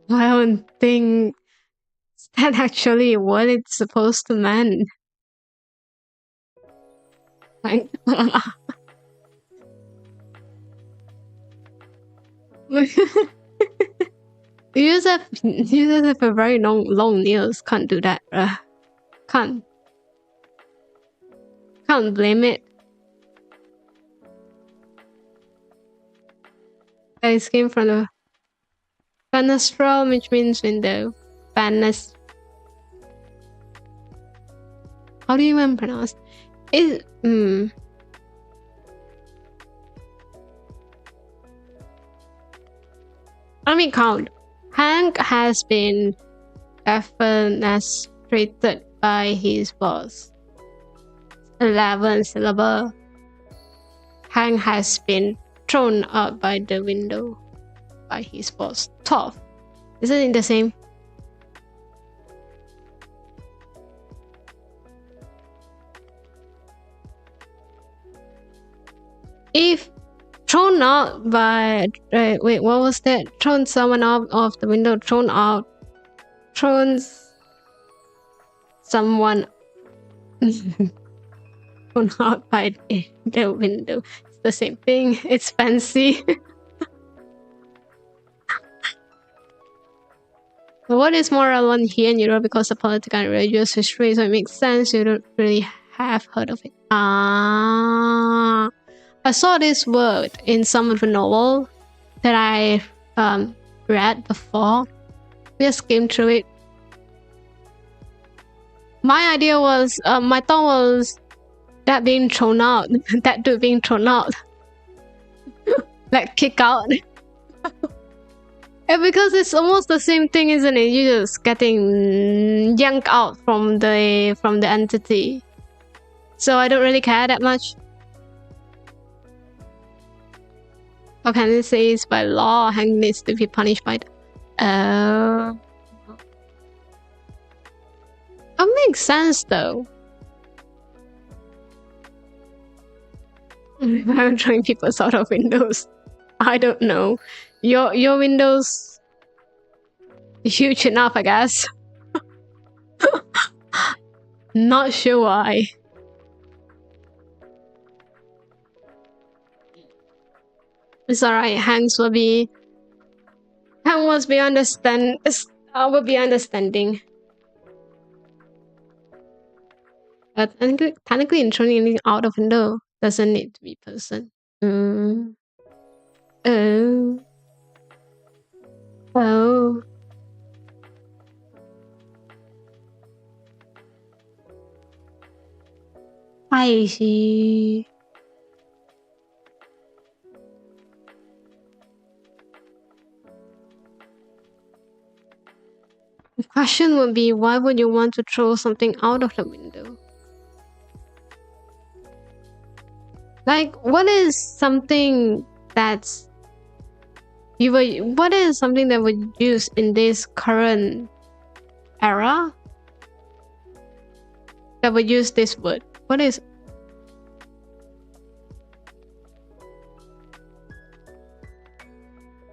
Speaker 1: I don't think that actually what it's supposed to mean. Like users have a very long nails. Can't do that, bruh. Can't blame it. Guys came from the fenestral, which means window. How do you even pronounce it? Let me count. Hank has been defenestrated by his boss. 11 syllable. Hank has been thrown out by the window by his boss, Toph. Isn't it the same? If thrown out by... wait, what was that? Thrown someone out of the window, thrown out... Thrown... someone... thrown out by the window. It's the same thing. It's fancy. What is more relevant here in Europe because of political and religious history, so it makes sense you don't really have heard of it. I saw this word in some of the novel that I read before. Just skimmed through it. My idea was, my thought was that being thrown out, that dude being thrown out, like kick out. And because it's almost the same thing, isn't it? You're just getting yanked out from the entity. So I don't really care that much. How can it say it's by law? Hank needs to be punished by that makes sense though. I'm throwing people out of windows. I don't know. Your windows huge enough, I guess. Not sure why. It's alright. Hank must be will be understanding. But technically, in throwing anything out of window doesn't need to be person. Oh. I see. The question would be, why would you want to throw something out of the window? Like, what is something that's what is something that would use in this current era that would use this word? What is...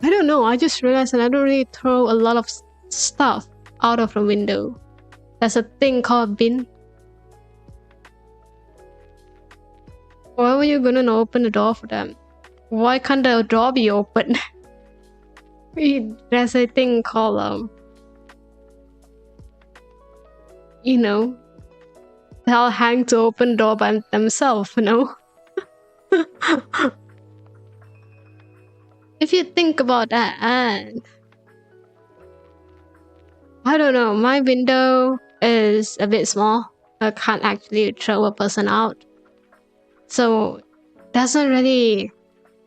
Speaker 1: I don't know. I just realized that I don't really throw a lot of stuff out of the window. There's a thing called bin. Why were you gonna open the door for them? Why can't the door be open? There's a thing called you know, they'll hang to open the door by themselves, you know. If you think about that, I don't know, my window is a bit small. I can't actually throw a person out. So doesn't really,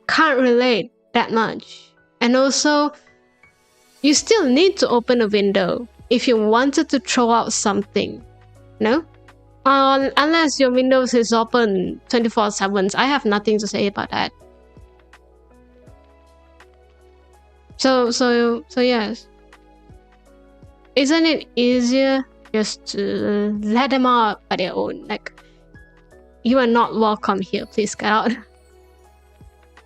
Speaker 1: can't relate that much. And also, you still need to open a window if you wanted to throw out something, no? Unless your windows is open 24/7. I have nothing to say about that. So yes. Isn't it easier just to let them out by their own? Like, you are not welcome here, please get out.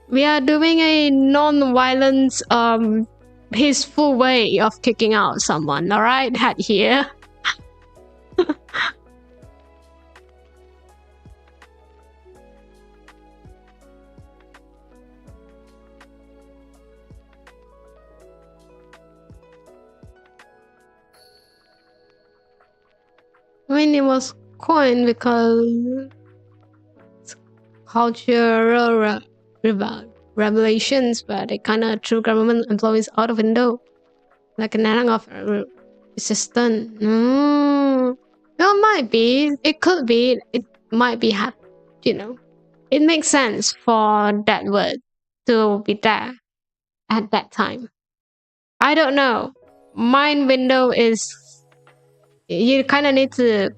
Speaker 1: We are doing a non-violent, peaceful way of kicking out someone, alright? Head here. I mean, it was coined because cultural revelations, but they kind of threw government employees out of window, like an act of resistance. Well, it might be. It could be. It might be. You know, it makes sense for that word to be there at that time. I don't know. Mine window is. You kind of need to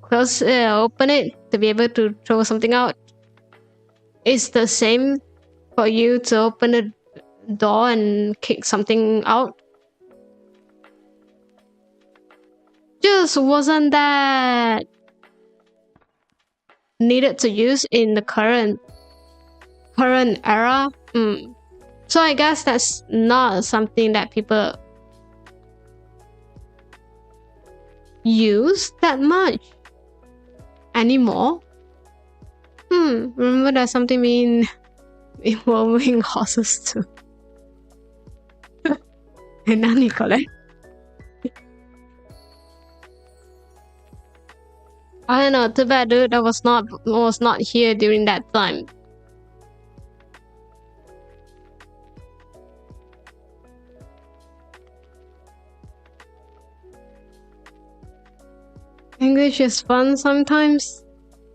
Speaker 1: open it to be able to throw something out. It's the same for you to open a door and kick something out. Just wasn't that needed to use in the current era. So I guess that's not something that people use that much anymore. Remember there's something involving horses too. I don't know, too bad dude, I was not here during that time. English is fun sometimes.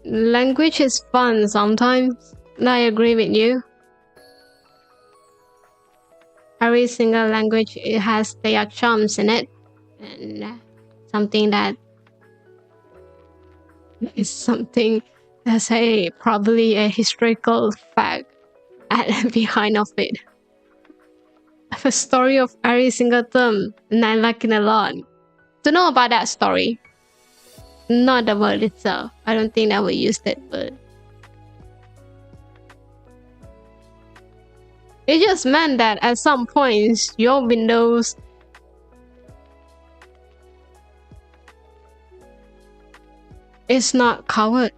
Speaker 1: Language is fun sometimes. I agree with you. Every single language, it has their charms in it. And something that is something that's probably a historical fact behind of it. I have a story of every single term, and I like it a lot. To know about that story, not the word itself. I don't think I will use that word. It just meant that at some points, your windows is not covered.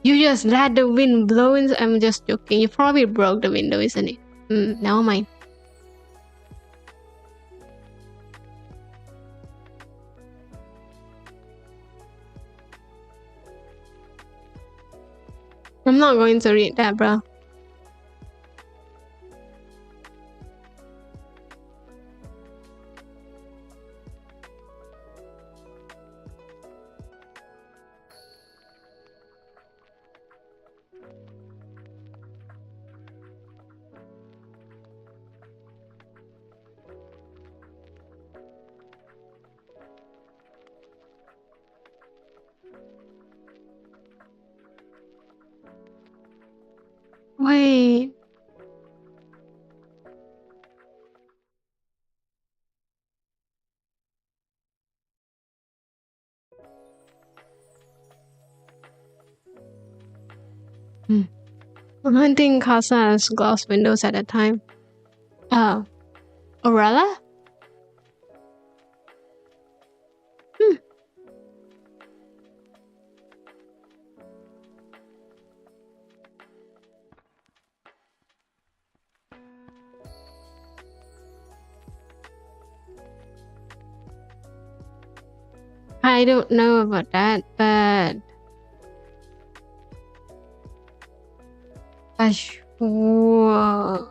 Speaker 1: You just let the wind blow in. I'm just joking. You probably broke the window, isn't it? Never mind. I'm not going to read that, bro. Wait. I think Casa has glass windows at that time. Orella? I don't know about that, but sure.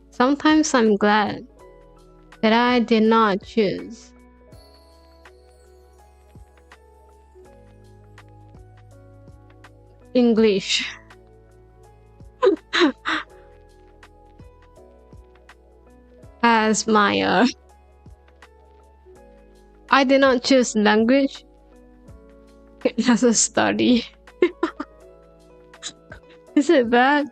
Speaker 1: Sometimes I'm glad that I did not choose English. As my I did not choose language as a study. Is it bad?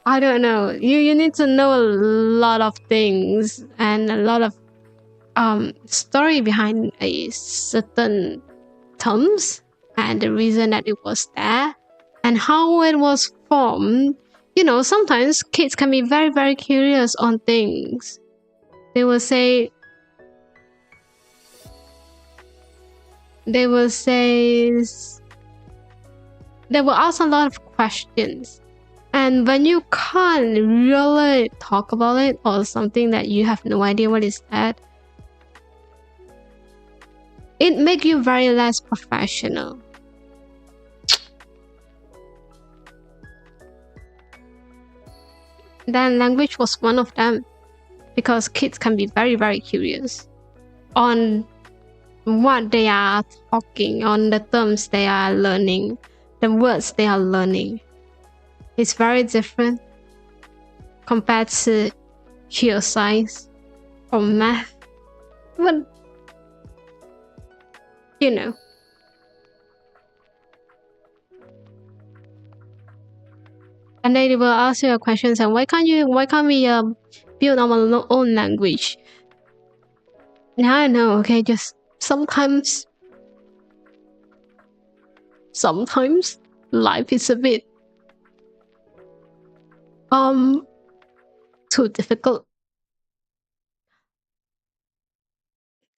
Speaker 1: I don't know. You need to know a lot of things and a lot of story behind a certain terms and the reason that it was there and how it was formed. You know, sometimes kids can be very, very curious on things. They will ask a lot of questions. And when you can't really talk about it or something that you have no idea what is that, it makes you very less professional. Then language was one of them, because kids can be very, very curious on what they are talking, on the terms they are learning, the words they are learning. It's very different compared to pure science or math. But You know. And they will ask you questions and why can't we build our own language? Now I know, okay, just sometimes life is a bit too difficult.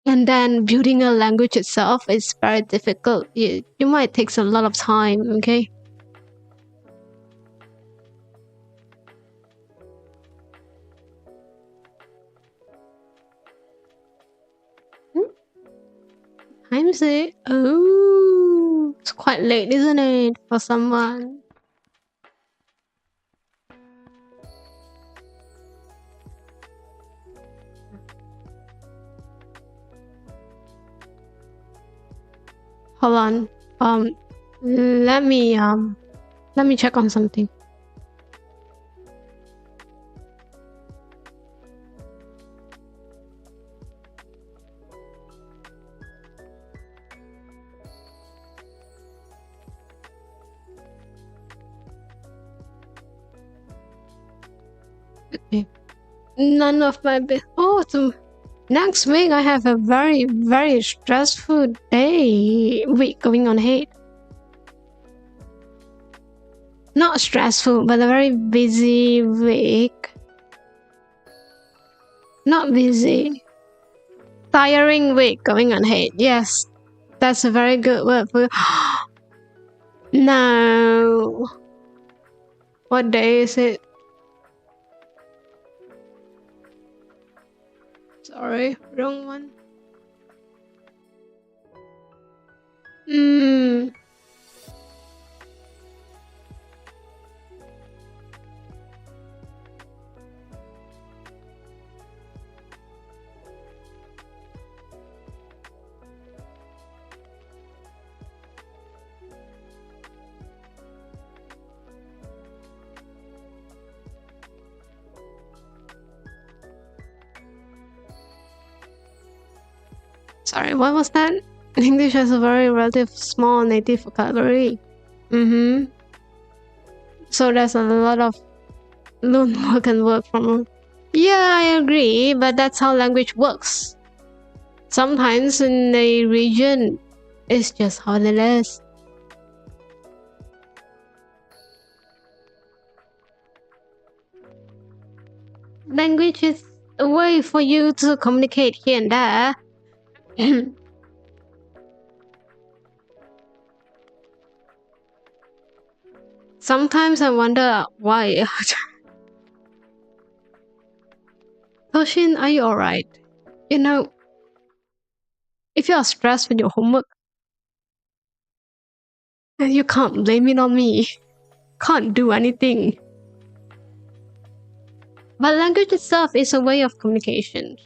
Speaker 1: And then building a language itself is very difficult. You might take a lot of time, okay? I'm saying, oh, it's quite late, isn't it, for someone? Hold on. Let me check on something. Okay. None of my next week I have a very, very stressful week going on ahead. Not stressful, but a very busy week. Not busy. Tiring week going on ahead. Yes, that's a very good word for No. What day is it? Sorry, wrong one. Sorry, what was that? English has a very relative small native vocabulary. So there's a lot of loan work and work from. Yeah, I agree, but that's how language works. Sometimes in a region, it's just how it is. Language is a way for you to communicate here and there. Sometimes I wonder why. Toshin, are you alright? You know, if you are stressed with your homework, you can't blame it on me. Can't do anything. But language itself is a way of communication.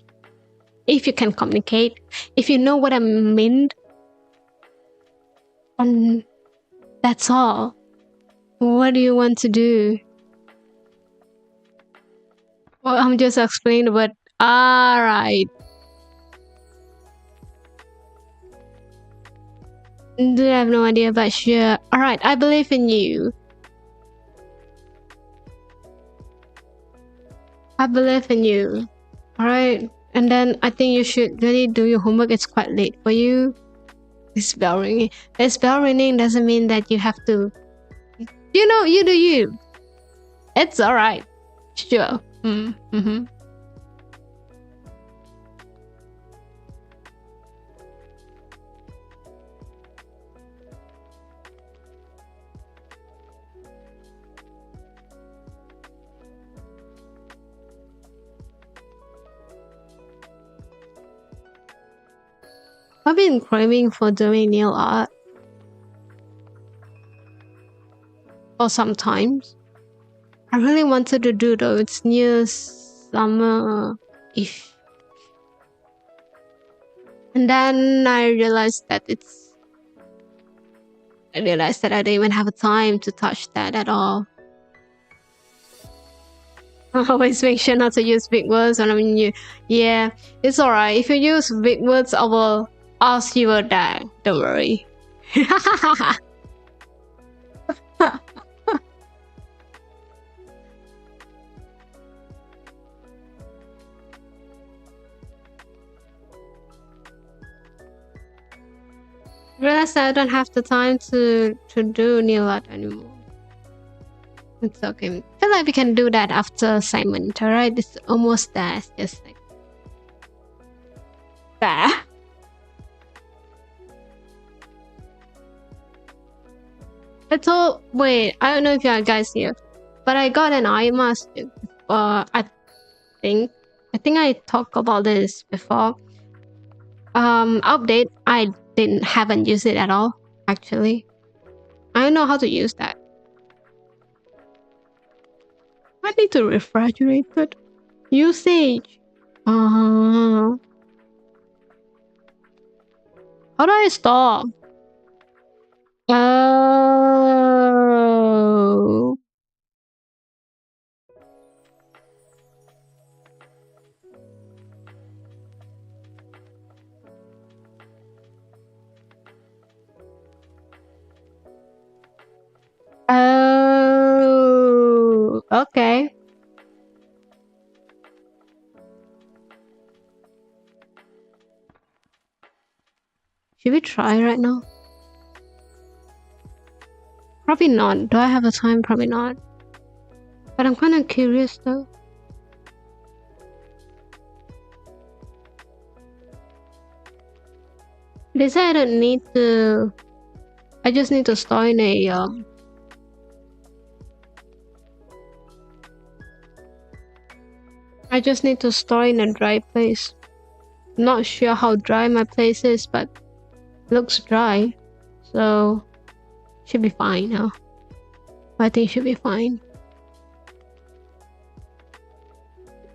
Speaker 1: If you can communicate, if you know what I mean, and that's all. What do you want to do? Well, I'm just explaining the word. Alright. I have no idea, but sure. Alright, I believe in you. I believe in you. Alright. And then I think you should really do your homework. It's quite late for you. It's bell ringing. It's bell ringing doesn't mean that you have to. You know, you do you. It's alright. Sure. I've been craving for doing nail art. Or sometimes. I really wanted to do though. It's near summer-ish. And then I realized that I didn't even have a time to touch that at all. I always make sure not to use big words when I'm in you. Yeah, it's alright. If you use big words, I will I'll see you there. Don't worry. Realize I don't have the time to do nail art anymore. It's okay. I feel like we can do that after assignment, alright? It's almost there. It's just like there. Wait, I don't know if you guys here, but I got an eye mask. I think I talked about this before. Update. I haven't used it at all. Actually, I don't know how to use that. I need to refrigerate it. Usage. How do I stop? Oh. Oh. Okay. Should we try right now? Probably not. Do I have the time? Probably not. But I'm kind of curious though. They say I don't need to. I just need to store in a I just need to store in a dry place. Not sure how dry my place is, but it looks dry, so should be fine now. I think should be fine.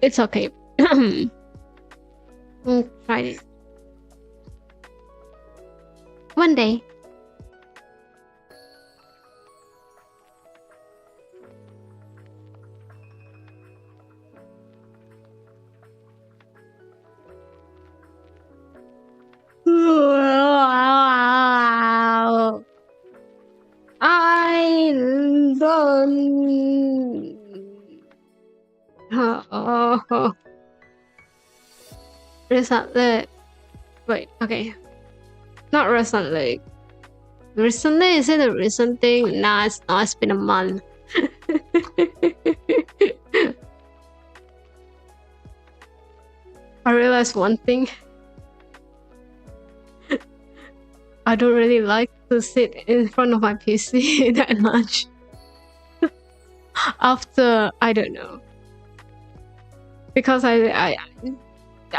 Speaker 1: It's okay. We'll try it one day. I don't. Oh. Recently. Wait, okay. Not recently. Recently? Is it a recent thing? Nah, it's not. It's been a month. I realized one thing. I don't really like to sit in front of my PC that much. After, I don't know. Because I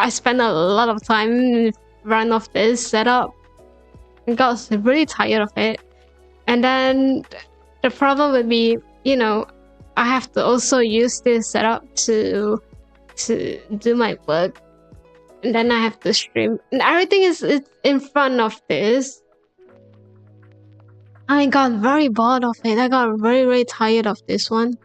Speaker 1: spent a lot of time in front of this setup. I got really tired of it. And then the problem would be, you know, I have to also use this setup to do my work. And then I have to stream. And everything is in front of this. I got very bored of it. I got very, very tired of this one.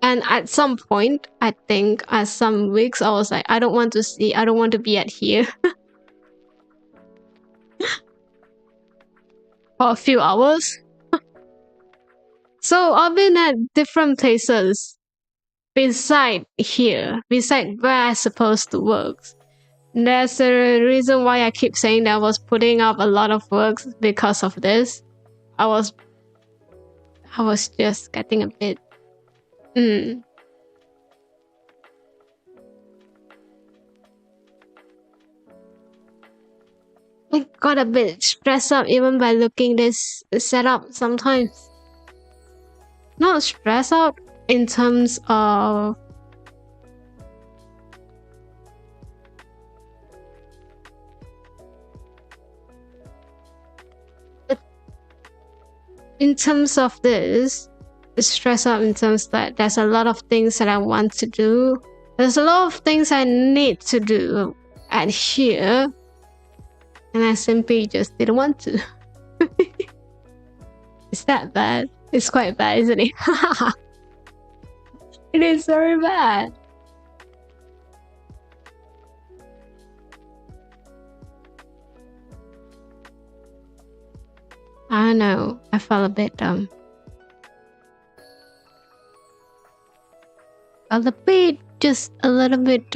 Speaker 1: And at some point, I think at some weeks, I was like, I don't want to be at here. For a few hours. So I've been at different places beside here, beside where I'm supposed to work. There's a reason why I keep saying that I was putting up a lot of work because of this. I was just getting a bit I got a bit stressed out even by looking this setup sometimes. Not stressed out in terms of this, stress out in terms that there's a lot of things that I want to do. There's a lot of things I need to do at here. And I simply just didn't want to. Is that bad? It's quite bad, isn't it? It is very bad. I know, I felt a bit just a little bit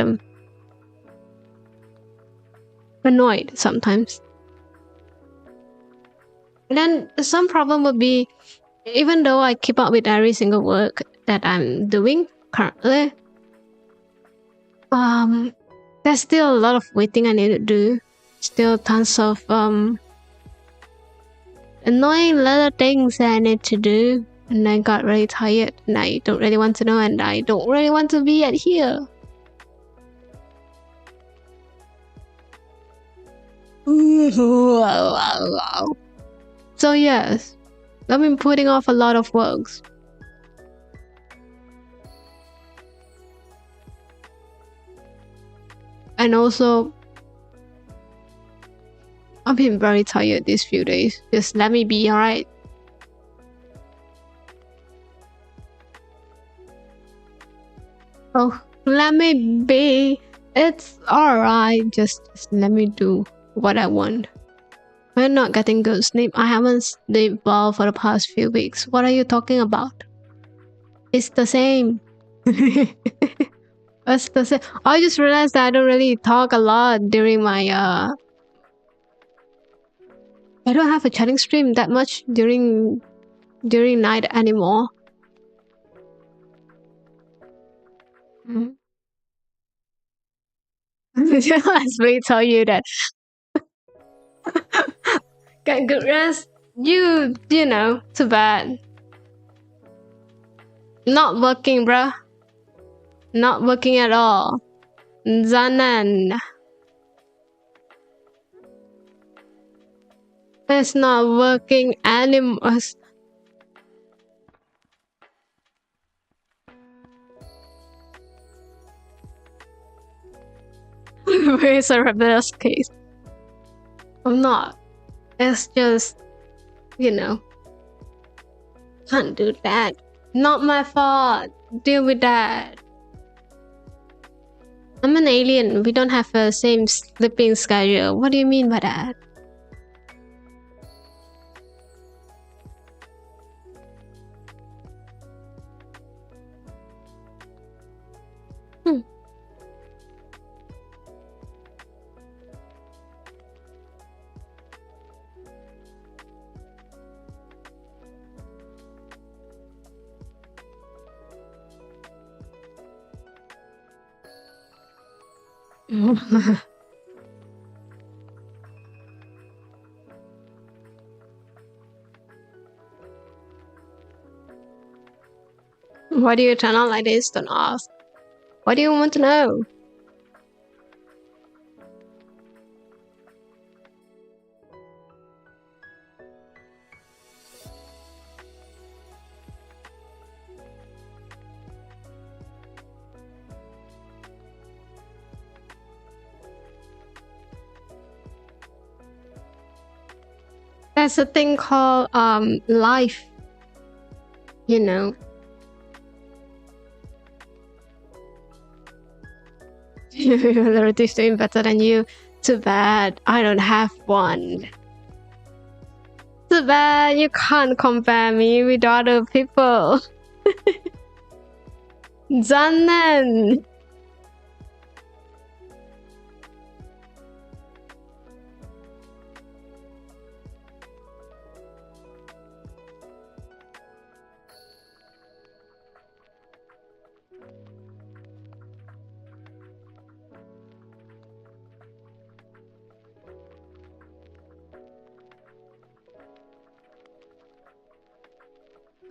Speaker 1: annoyed sometimes. And then some problem would be, even though I keep up with every single work that I'm doing currently, there's still a lot of waiting I need to do. Still tons of annoying little things I need to do. And I got really tired and I don't really want to know and I don't really want to be at here. So yes, I've been putting off a lot of works. And also, I've been very tired these few days. Just let me be, alright? Oh, let me be. It's alright. Just let me do what I want. We're not getting good sleep. I haven't slept well for the past few weeks. What are you talking about? It's the same. It's the same. I just realized that I don't really talk a lot during my I don't have a chatting stream that much during night anymore. Let me tell you that. Get good rest. You know, too bad. Not working, bruh. Not working at all. Zanan. It's not working anymore. Where's a reverse case? I'm not. It's just, you know, can't do that. Not my fault. Deal with that. I'm an alien. We don't have the same sleeping schedule. What do you mean by that? Why do you turn on like this? Don't ask. What do you want to know? There's a thing called life. You know. Relatives doing better than you. Too bad. I don't have one. Too bad you can't compare me with other people. Zanen.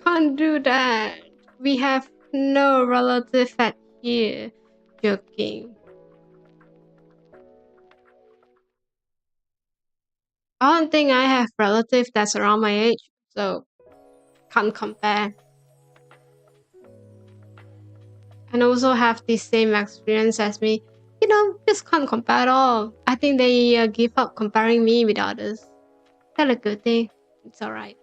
Speaker 1: Can't do that. We have no relative at here. Joking. I don't think I have relative that's around my age, so can't compare. And also have the same experience as me. You know, just can't compare at all. I think they give up comparing me with others. That's a good thing. It's alright.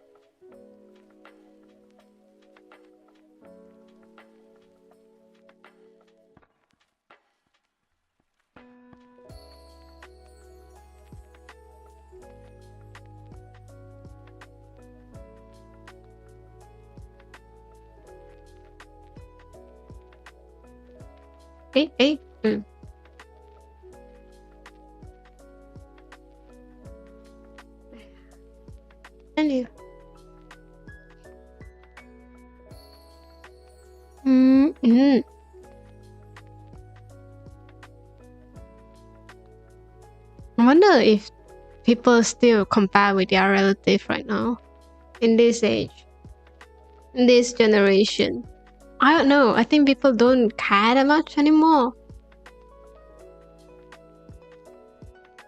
Speaker 1: Hey. And you. Mm-hmm. I wonder if people still compare with their relative right now, in this age, in this generation. I don't know. I think people don't care that much anymore.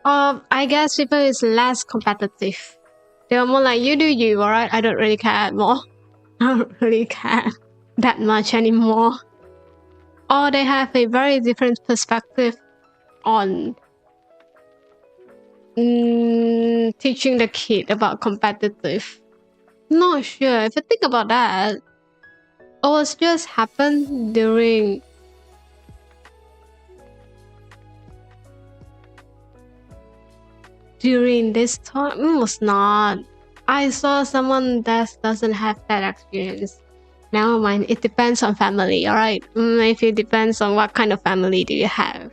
Speaker 1: I guess people is less competitive. They're more like, you do you, alright? I don't really care more. I don't really care that much anymore. Or they have a very different perspective on teaching the kid about competitive. Not sure. If you think about that, it was just happened during this time. It was not. I saw someone that doesn't have that experience. Never mind. It depends on family. All right. If it depends on what kind of family do you have.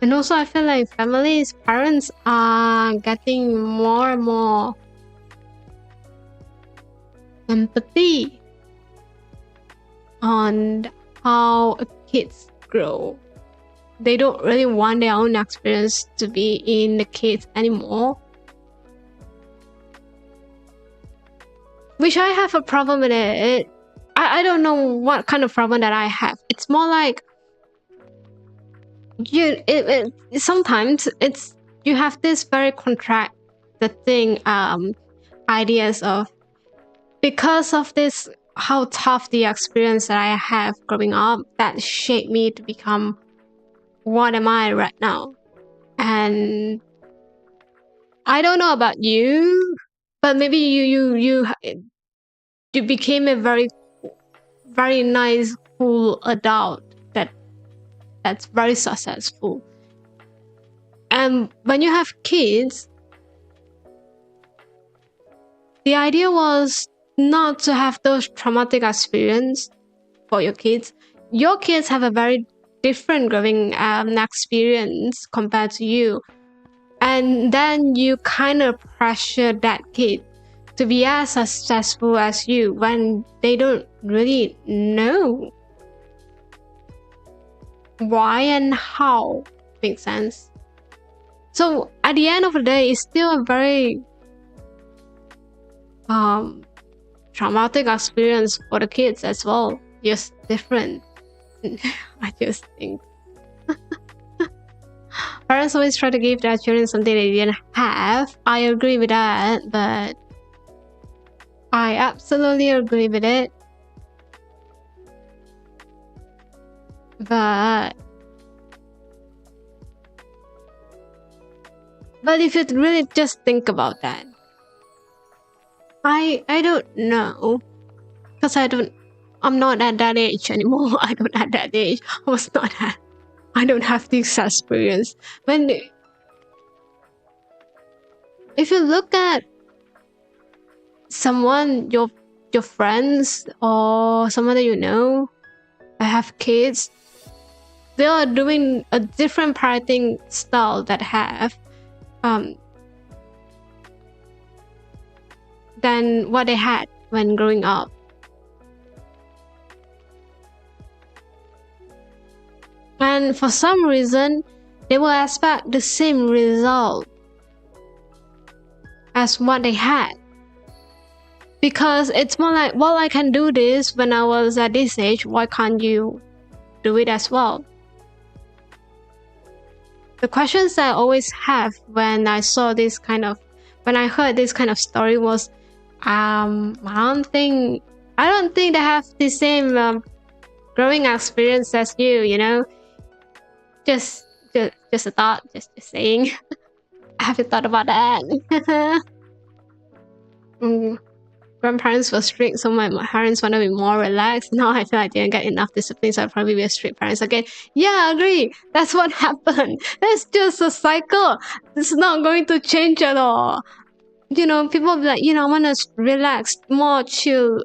Speaker 1: And also, I feel like families, parents are getting more and more empathy on how kids grow. They don't really want their own experience to be in the kids anymore. Which I have a problem with it. I don't know what kind of problem that I have. It's more like sometimes it's you have this very contradicting ideas of, because of this, how tough the experience that I have growing up that shaped me to become what am I right now. And I don't know about you, but maybe you became a very very nice cool adult that's very successful. And when you have kids, the idea was not to have those traumatic experience for your kids. Your kids have a very different growing experience compared to you. And then you kind of pressure that kid to be as successful as you when they don't really know why and how. Makes sense. So at the end of the day, it's still a very traumatic experience for the kids as well. Just different. I just think parents always try to give their children something they didn't have. I agree with that, but I absolutely agree with it. But if you really just think about that, I don't know, because I'm not at that age anymore. I don't at that age. I don't have this experience. When if you look at someone, your friends or someone that you know that have kids, they are doing a different parenting style that have than what they had when growing up. And for some reason, they will expect the same result as what they had. Because it's more like, well, I can do this when I was at this age, why can't you do it as well? The questions that I always have when I heard this kind of story was, I don't think they have the same growing experience as you know. Just a thought, just saying. I haven't thought about that. Grandparents were strict, so my parents want to be more relaxed. Now I feel I didn't get enough discipline, so I'll probably be a strict parents again. Yeah, I agree. That's what happened. It's just a cycle. It's not going to change at all. People be like, I want to relax, more chill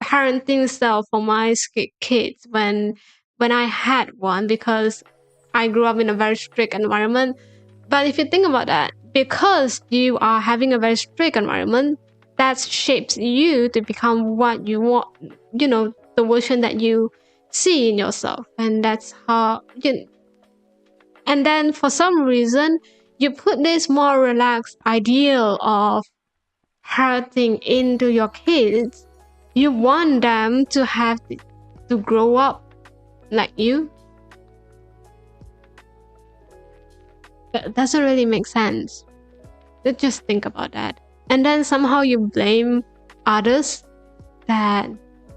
Speaker 1: parenting style for my kids when I had one, because I grew up in a very strict environment. But if you think about that, because you are having a very strict environment, that shapes you to become what you want, the version that you see in yourself. And that's how and then for some reason you put this more relaxed ideal of parenting into your kids. You want them to have to grow up like you. That doesn't really make sense. Just think about that. And then somehow you blame others that,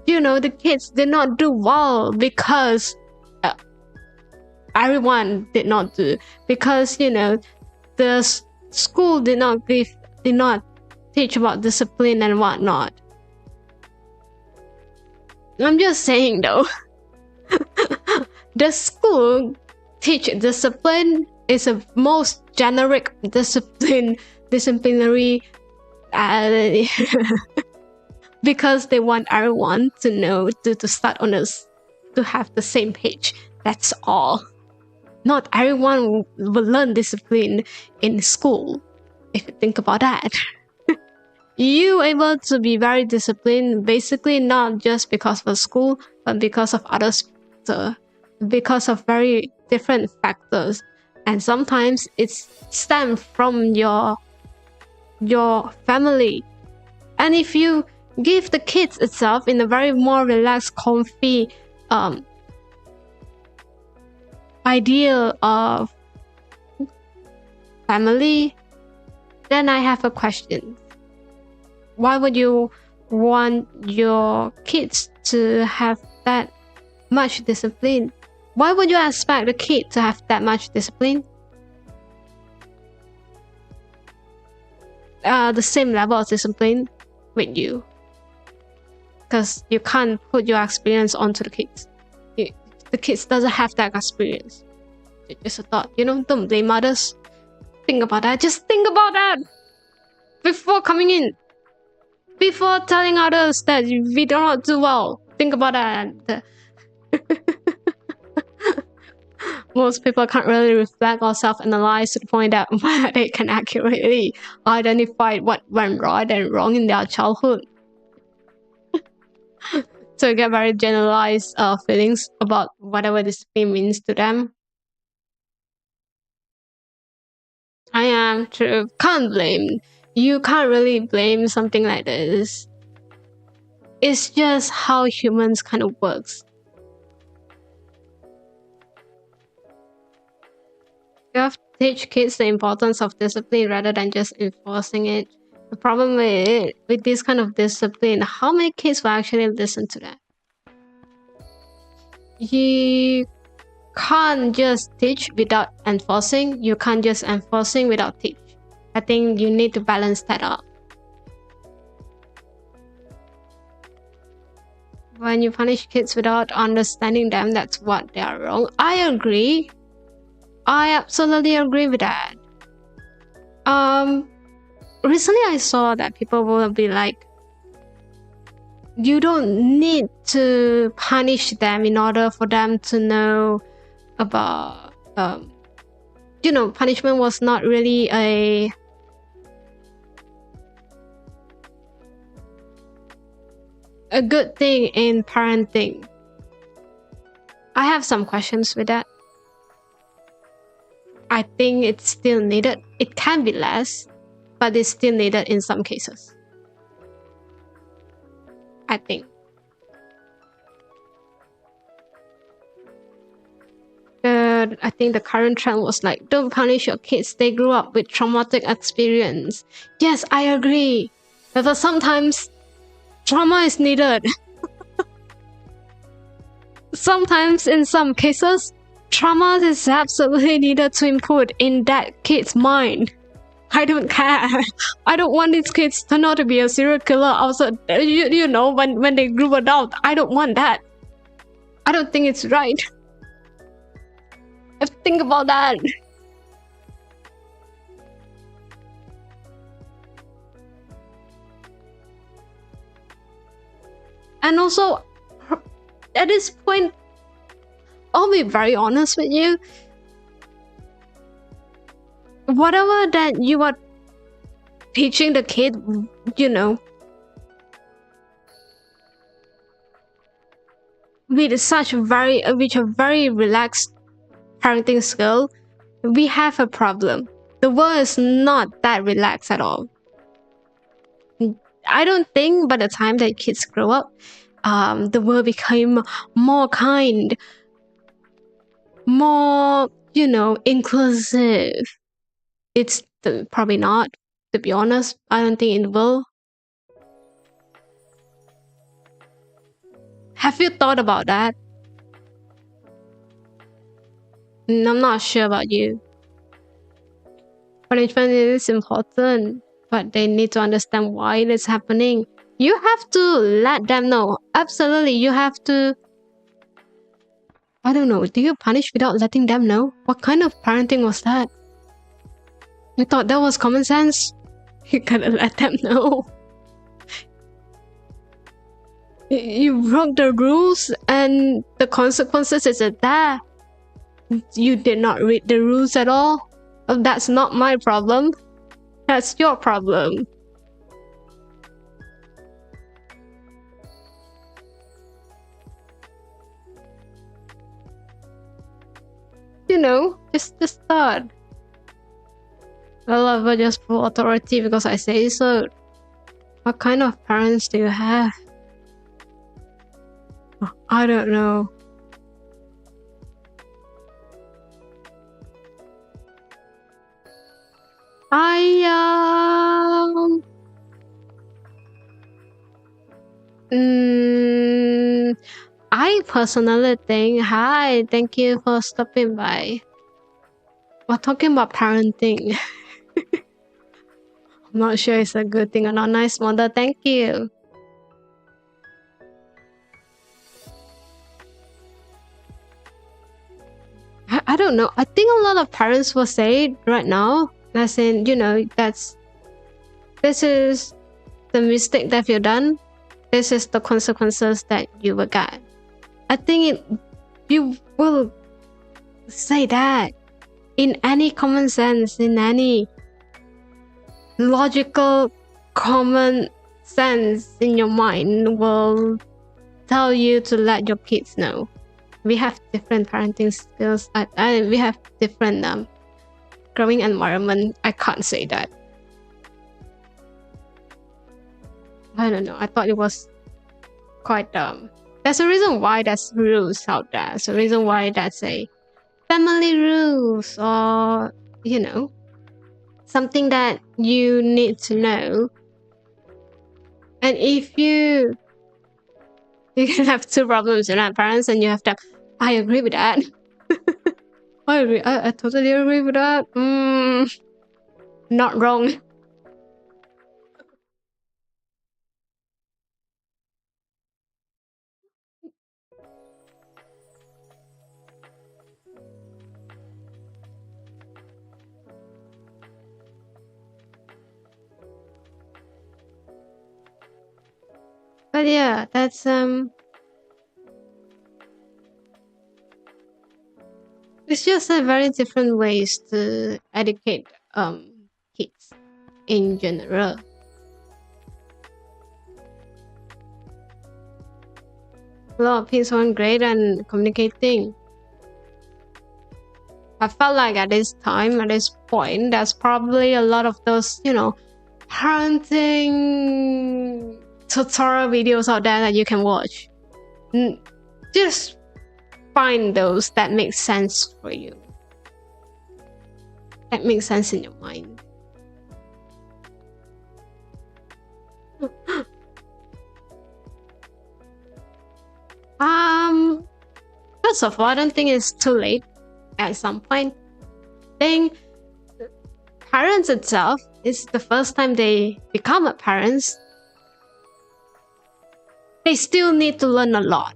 Speaker 1: the kids did not do well because everyone did not do. Because, the school did not teach about discipline and whatnot. I'm just saying though, the school teach discipline is a most generic disciplinary because they want everyone to know to start on us, to have the same page. That's all. Not everyone will learn discipline in school, if you think about that. You able to be very disciplined, basically not just because of school, but because of others, because of very different factors. And sometimes it's stems from your family. And if you give the kids itself in a very more relaxed, comfy idea of family, then I have a question. Why would you want your kids to have that much discipline? Why would you expect the kid to have that much discipline? The same level of discipline with you. Because you can't put your experience onto the kids. The kids doesn't have that experience. It's just a thought, don't blame others. Think about that. Just think about that before coming in. Before telling others that we do not do well. Think about that. Most people can't really reflect or self-analyze to the point that they can accurately identify what went right and wrong in their childhood. So you get very generalized feelings about whatever discipline means to them. I am true. Can't blame. You can't really blame something like this. It's just how humans kind of works. You have to teach kids the importance of discipline rather than just enforcing it. The problem with this kind of discipline, how many kids will actually listen to that? You can't just teach without enforcing. You can't just enforcing without teach. I think you need to balance that out. When you punish kids without understanding them, that's what they are wrong. I agree. I absolutely agree with that. Recently I saw that people will be like, you don't need to punish them in order for them to know about, punishment was not really a good thing in parenting. I have some questions with that. I think it's still needed. It can be less, but it's still needed in some cases. I think. I think the current trend was like, don't punish your kids. They grew up with traumatic experience. Yes, I agree. But sometimes trauma is needed. Sometimes in some cases, trauma is absolutely needed to input in that kid's mind. I don't care. I don't want these kids to know to be a serial killer also, when they grew adult. I don't want that. I don't think it's right. Think about that. And also, at this point, I'll be very honest with you. Whatever that you are teaching the kid, you know, with a very relaxed parenting skill, we have a problem. The world is not that relaxed at all. I don't think by the time that kids grow up, the world became more kind, more, inclusive. It's probably not, to be honest. I don't think it will. Have you thought about that? I'm not sure about you. Punishment is important, but they need to understand why it is happening. You have to let them know. Absolutely, you have to. I don't know. Do you punish without letting them know? What kind of parenting was that? You thought that was common sense? You gotta let them know. You broke the rules and the consequences is that you did not read the rules at all. That's not my problem. That's your problem. Just start. I love it just for authority because I say so. What kind of parents do you have? I don't know. I personally think, hi, thank you for stopping by. We're talking about parenting. I'm not sure it's a good thing or not. Nice mother, thank you. I don't know. I think a lot of parents will say right now, as in, this is the mistake that you've done. This is the consequences that you will get. I think you will say that in any common sense, in any logical common sense in your mind will tell you to let your kids know. We have different parenting skills. We have different growing environment. I can't say that. I don't know. I thought it was quite there's a reason why there's rules out there. There's a reason why that's a family rules or something that you need to know. And if you can have two problems with parents and you have to, I agree with that. I agree. I totally agree with that. Not wrong. But yeah, that's it's just a very different ways to educate kids in general. A lot of kids aren't great at communicating. I felt like at this time, at this point, there's probably a lot of those, parenting tutorial videos out there that you can watch. Just find those that make sense for you. That makes sense in your mind. First of all, I don't think it's too late at some point. I think parents itself is the first time they become a parents. They still need to learn a lot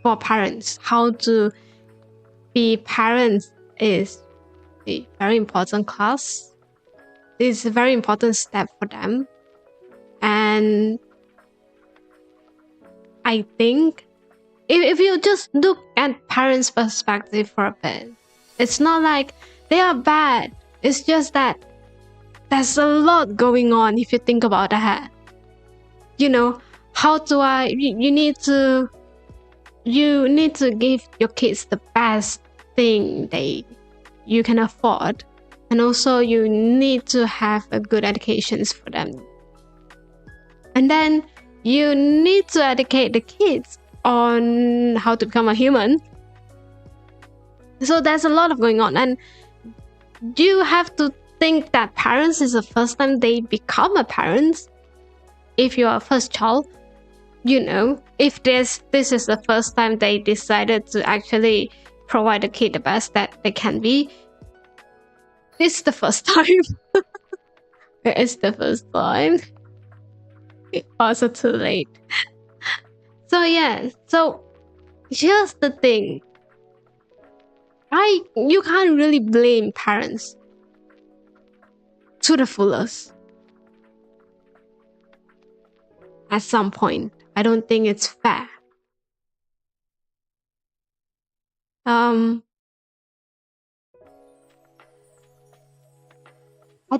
Speaker 1: for parents. How to be parents is a very important class. It's a very important step for them. And I think if you just look at parents' perspective for a bit, it's not like they are bad. It's just that there's a lot going on if you think about that. You know, how do you need to give your kids the best thing you can afford, and also you need to have a good educations for them, and then you need to educate the kids on how to become a human. So there's a lot of going on, and you have to think that parents is the first time they become a parent. If you are a first child, if this is the first time they decided to actually provide the kid the best that they can be, this is the first time. It's the first time. It's also too late. So yeah, so here's the thing. You can't really blame parents to the fullest. At some point, I don't think it's fair. I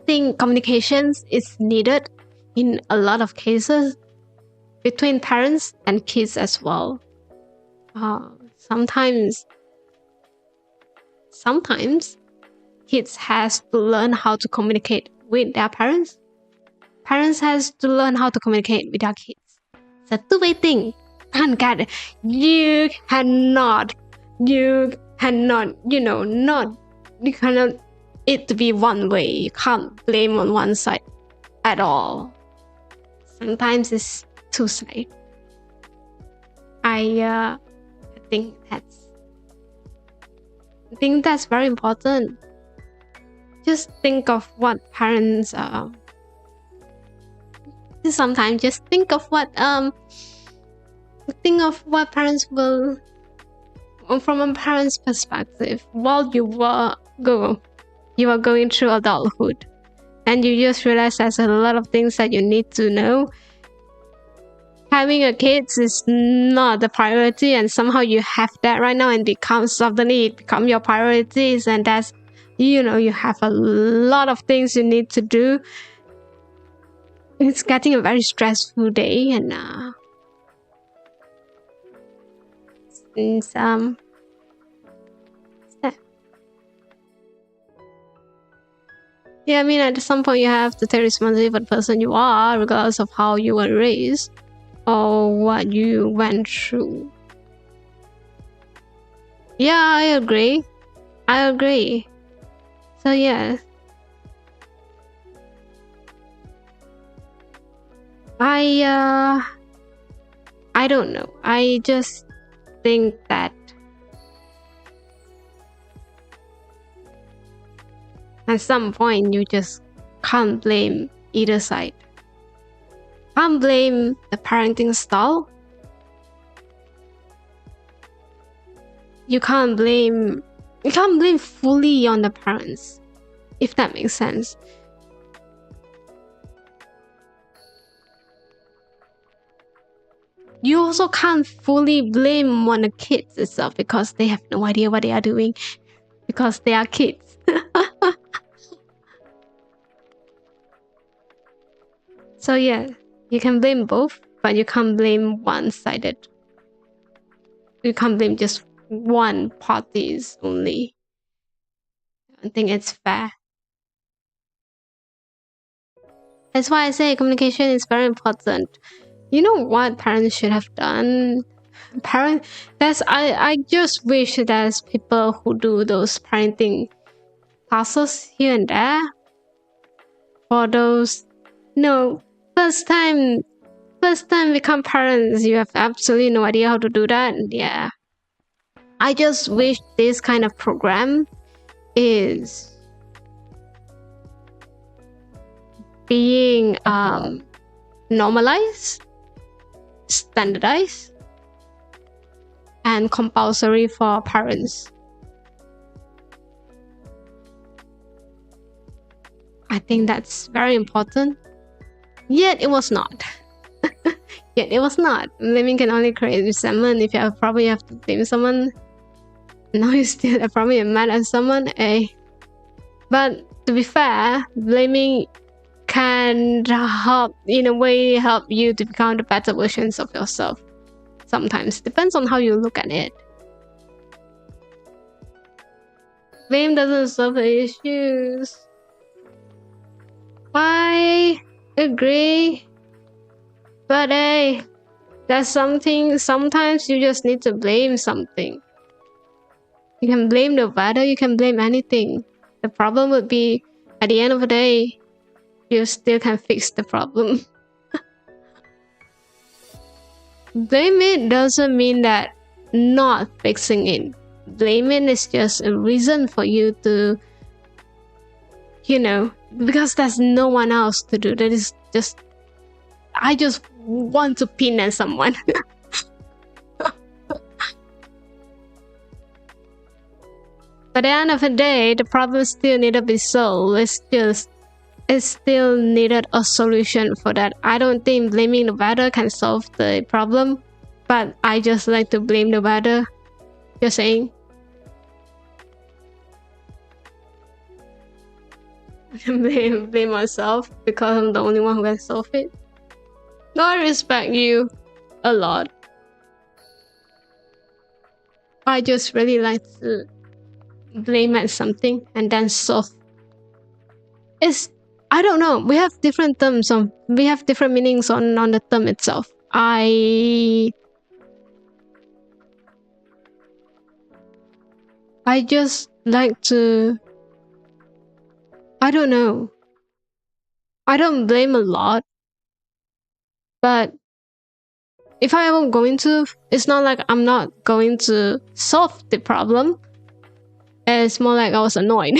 Speaker 1: think communications is needed in a lot of cases between parents and kids as well. Sometimes kids has to learn how to communicate with their parents. Parents has to learn how to communicate with their kids. It's a two-way thing. Can't get it. You cannot it to be one way. You can't blame on one side at all. Sometimes it's two sides. I think that's very important. Just think of what parents sometimes just think of what parents will, from a parent's perspective, while you are going through adulthood, and you just realize there's a lot of things that you need to know. Having a kid is not the priority, and somehow you have that right now, and suddenly it become your priorities, and that's, you have a lot of things you need to do. It's getting a very stressful day, and yeah, I mean, at some point you have to take responsibility for the person you are, regardless of how you were raised or what you went through. Yeah, I agree. So yeah, I don't know. I just think that at some point you just can't blame either side. Can't blame the parenting style. You can't blame fully on the parents, if that makes sense. You also can't fully blame on the kids itself, because they have no idea what they are doing, because they are kids. So yeah, you can blame both, but you can't blame one-sided. You can't blame just one parties only. I don't think it's fair. That's why I say communication is very important. You know what parents should have done? I just wish there's people who do those parenting classes here and there. For those, first time become parents, you have absolutely no idea how to do that. Yeah, I just wish this kind of program is being normalized, standardized, and compulsory for parents. I think that's very important. Yet it was not. Yet it was not. Blaming can only create resentment. If you probably have to blame someone, now you still are probably mad at someone. But to be fair, blaming can help, in a way, help you to become the better versions of yourself. Sometimes depends on how you look at it. Blame doesn't solve the issues. I agree, but hey, that's something. Sometimes you just need to blame something. You can blame the weather, you can blame anything. The problem would be, at the end of the day, you still can fix the problem. Blame it doesn't mean that not fixing it. Blaming is just a reason for you to, because there's no one else to do. That is just, I just want to pin at someone. But at the end of the day, the problem still need to be solved. It still needed a solution for that. I don't think blaming the weather can solve the problem, but I just like to blame the weather. Just saying. blame myself because I'm the only one who can solve it. No, I respect you a lot. I just really like to blame at something and then solve. I don't know. We have different terms we have different meanings on the term itself. I just like to, I don't know. I don't blame a lot, but if I am going to, it's not like I'm not going to solve the problem. It's more like I was annoyed.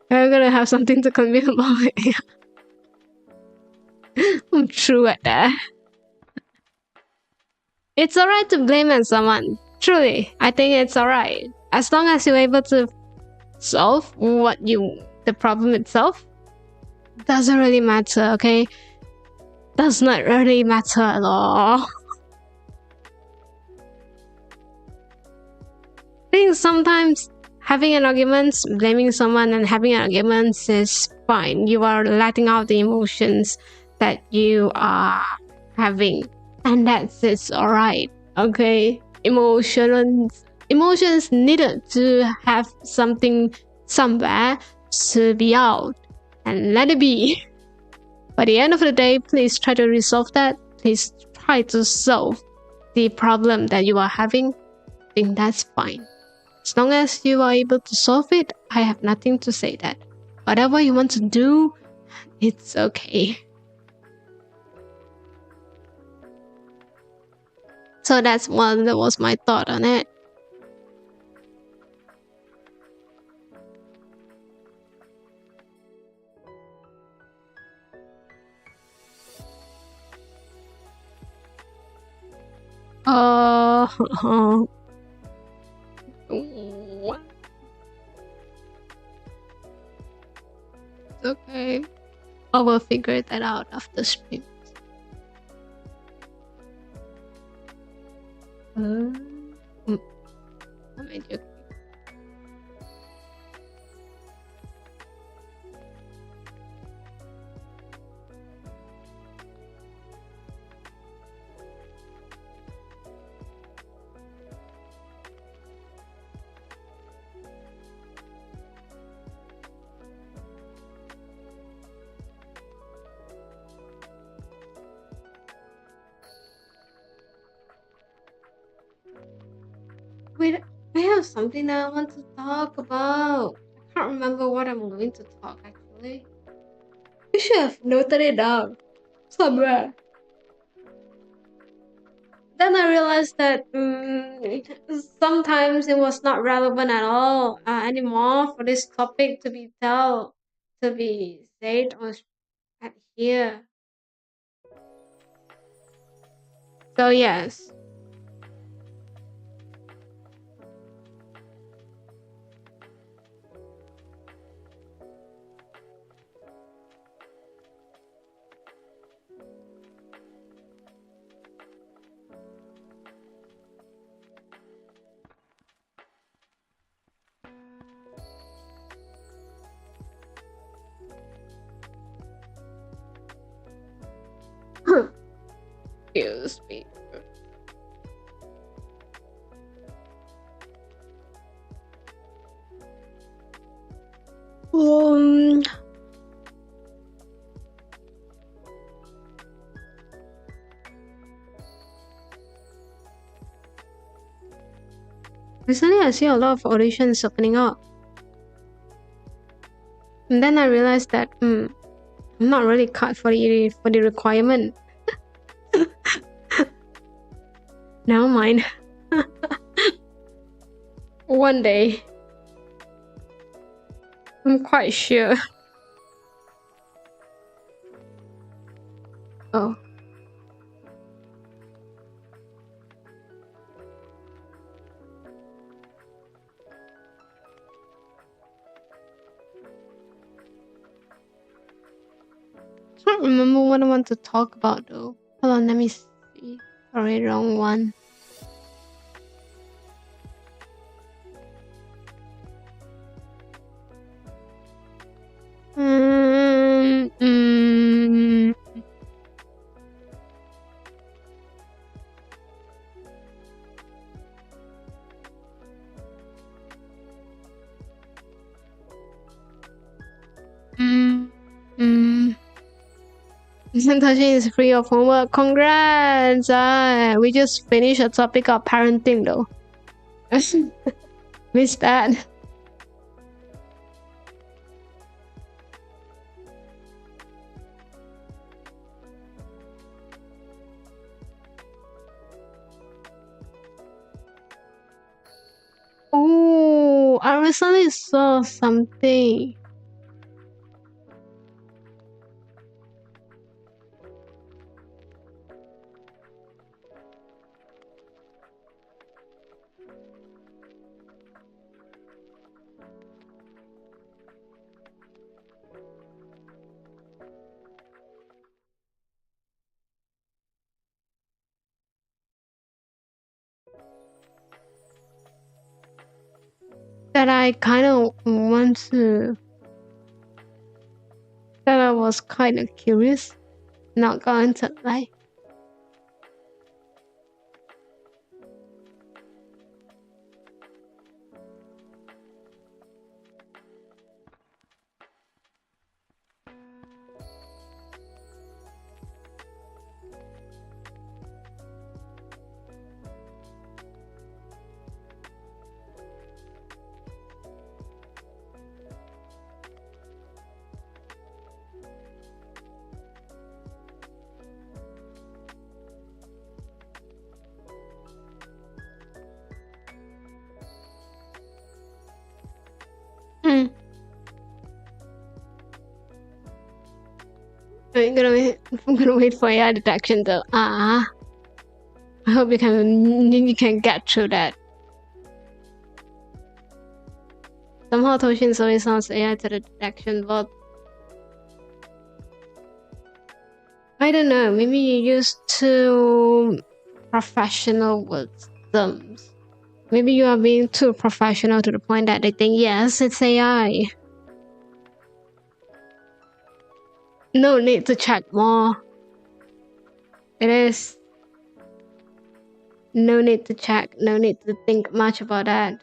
Speaker 1: I'm gonna have something to complain about. I'm true at that. It's alright to blame at someone. Truly, I think it's alright. As long as you're able to solve the problem itself, doesn't really matter, okay? Does not really matter at all. I think sometimes having an argument, blaming someone and having an argument is fine. You are letting out the emotions that you are having, and it's alright, okay? Emotions needed to have something somewhere to be out, and let it be. By the end of the day, please try to resolve that. Please try to solve the problem that you are having. I think that's fine. As long as you are able to solve it, I have nothing to say that. Whatever you want to do, it's okay. So that was my thought on it. Okay. I will figure that out after stream. I'm joking. Wait, I have something that I want to talk about. I can't remember what I'm going to talk actually. You should have noted it down somewhere. Then I realized that sometimes it was not relevant at all anymore for this topic to be said or at here. So yes. speak. Recently I see a lot of auditions opening up. And then I realized that I'm not really cut for the requirement. Never mind. One day. I'm quite sure. Oh. I can't remember what I want to talk about though. Hold on, let me see. Sorry, wrong one. Natasha is free of homework. Congrats! We just finished a topic of parenting though. Missed that. Oh, I recently saw something. That I kind of want to. That I was kind of curious. Not going to lie. I'm gonna wait for AI detection though. I hope you can get through that. Somehow Toshin always sounds AI to the detection, but I don't know. Maybe you use too professional wisdoms. Maybe you are being too professional to the point that they think yes, it's AI. No need to check more. It is. No need to check. No need to think much about that.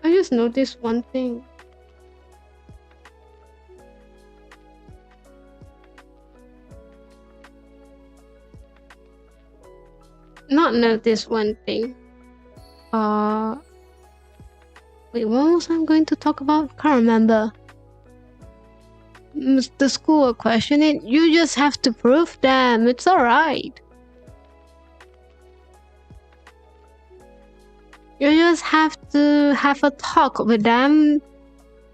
Speaker 1: I just noticed one thing. Not notice one thing. Wait, what was I going to talk about? Can't remember. The school will question it. You just have to prove them. It's alright. You just have to have a talk with them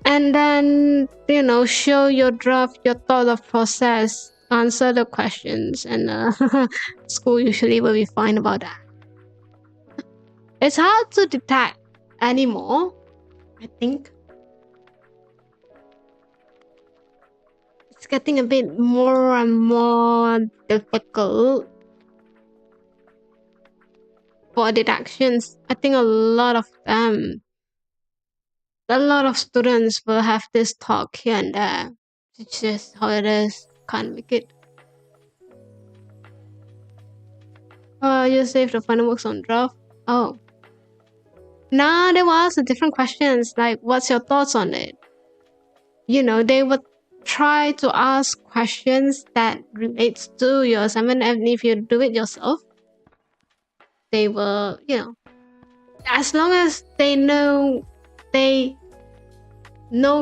Speaker 1: and then, you know, show your draft, your thought process, answer the questions, and school usually will be fine about that. It's hard to detect anymore, I think. It's getting a bit more and more difficult. for deductions, I think a lot of students will have this talk here and there. It's just how it is. Can't make it. You saved the final works on draft. Oh. Nah, they will ask the different questions, like what's your thoughts on it? You know, they would try to ask questions that relates to your assignment, and if you do it yourself, they will, you know, as long as they know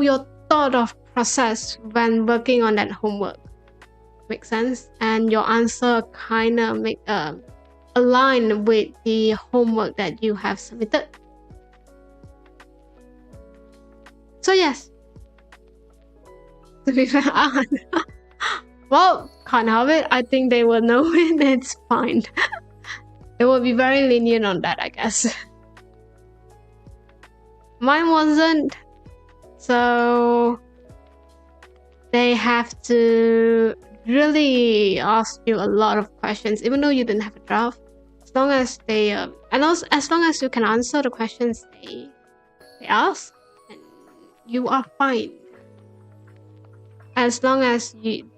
Speaker 1: your thought of process when working on that homework. Makes sense? And your answer kind of make align with the homework that you have submitted. So yes. To be fair, well, can't have it. I think they will know it. It's fine. They will be very lenient on that, I guess. Mine wasn't. So they have to really ask you a lot of questions, even though you didn't have a draft. As long as they and also as long as you can answer the questions they ask, and you are fine. As long as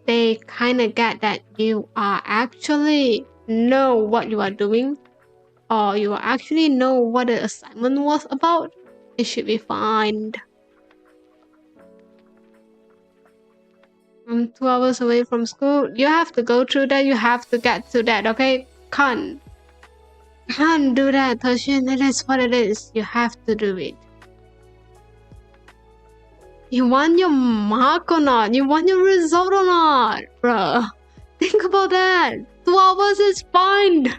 Speaker 1: they kind of get that you are actually know what you are doing, or you actually know what the assignment was about, it should be fine. I'm 2 hours away from school. You have to go through that. You have to get to that, okay? Can't do that, Toshin. It is what it is. You have to do it. You want your mark or not? You want your result or not? Bruh. Think about that. 2 hours is fine.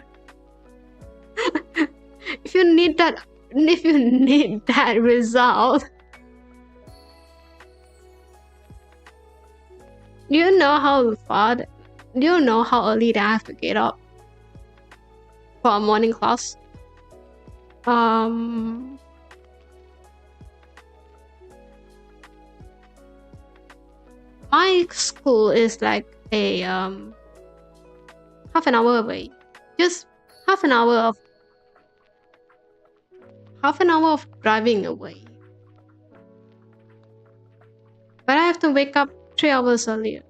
Speaker 1: If you need that result, do you know how early that I have to get up for a morning class? My school is like a half an hour away. Just half an hour of driving away. But I have to wake up 3 hours earlier.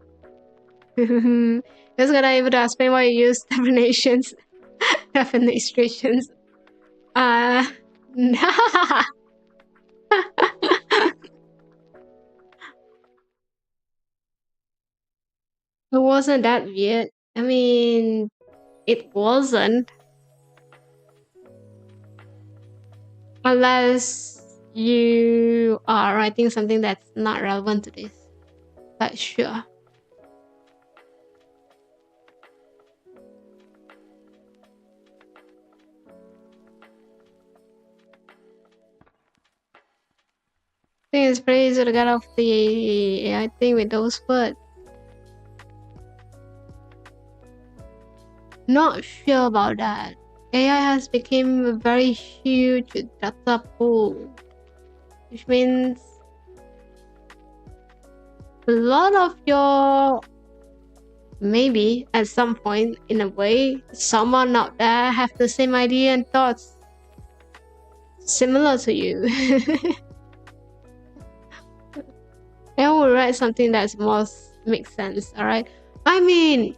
Speaker 1: Just gonna able to explain why you use definitions. Definitions. It wasn't that weird. I mean, it wasn't. Unless you are writing something that's not relevant to this. But sure. I think it's pretty easy to get off the AI thing with those words. Not sure about that. AI has become a very huge data pool, which means a lot of your, maybe at some point in a way, someone out there have the same idea and thoughts similar to you. I will write something that's more makes sense, alright? I mean,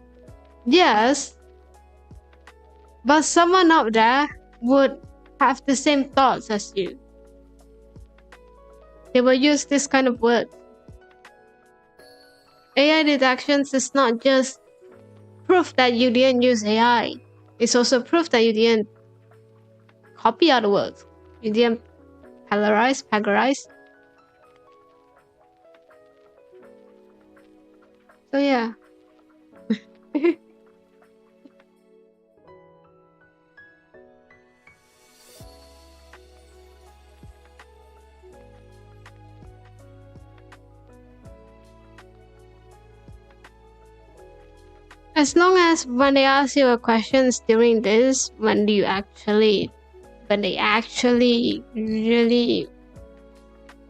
Speaker 1: yes, but someone out there would have the same thoughts as you. They will use this kind of word. AI deductions is not just proof that you didn't use AI. It's also proof that you didn't copy other words. You didn't plagiarize. So yeah. As long as when they ask you questions during this, when they actually really,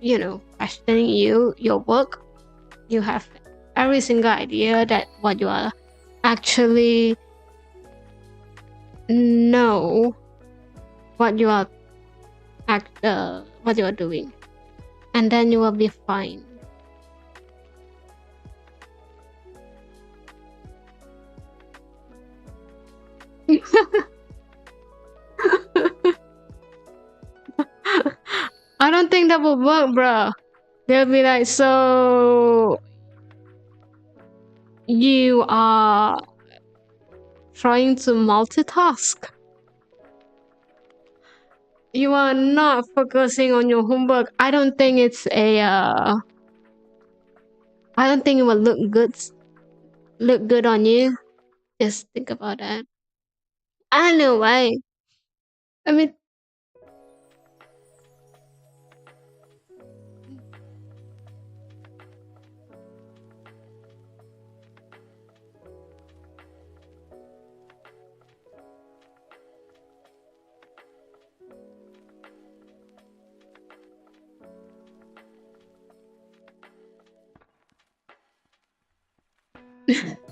Speaker 1: you know, questioning your work, you have every single idea that what you are actually know what you are what you are doing, and then you will be fine. I don't think that will work, bro. They'll be like, so you are trying to multitask. You are not focusing on your homework. I don't think it's a I don't think it will look good on you. Just think about that. Anyway, I mean,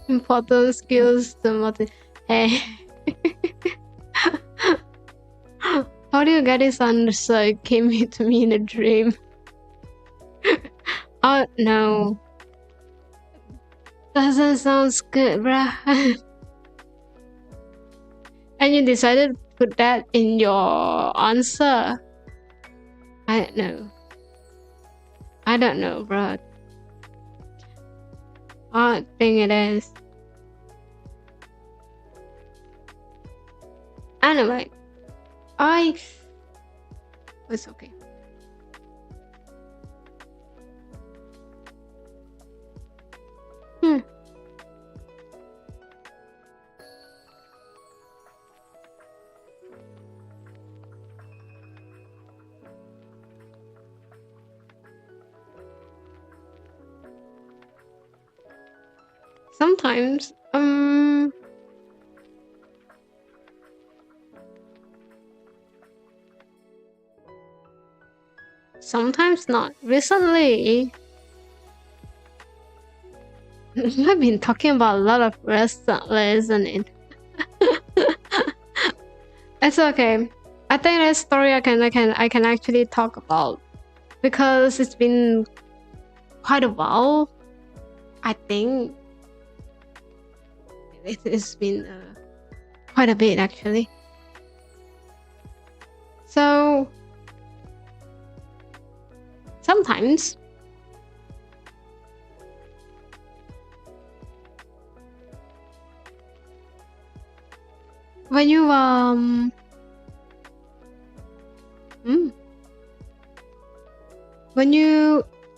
Speaker 1: important skills to Hey, how do you get this answer? It came to me in a dream. Oh no, doesn't sound good, bruh. And you decided to put that in your answer. I don't know, bro. I think it is. Anyway, it's okay. Sometimes, sometimes not. Recently, I've been talking about a lot of recently, isn't it? It's okay. I think that story I can actually talk about because it's been quite a while. I think it's been quite a bit actually. So sometimes when you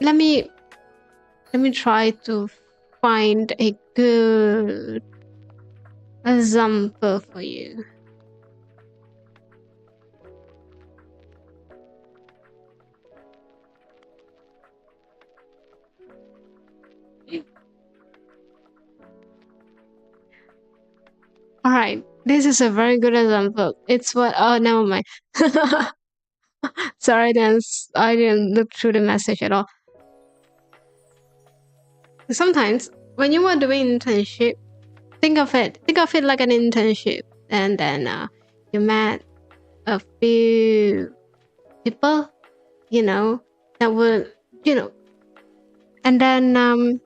Speaker 1: let me try to find a good example for you. Alright, this is a very good example. It's what never mind. Sorry, I didn't look through the message at all. Sometimes when you are doing internship, think of it like an internship, and then you met a few people, that would, and then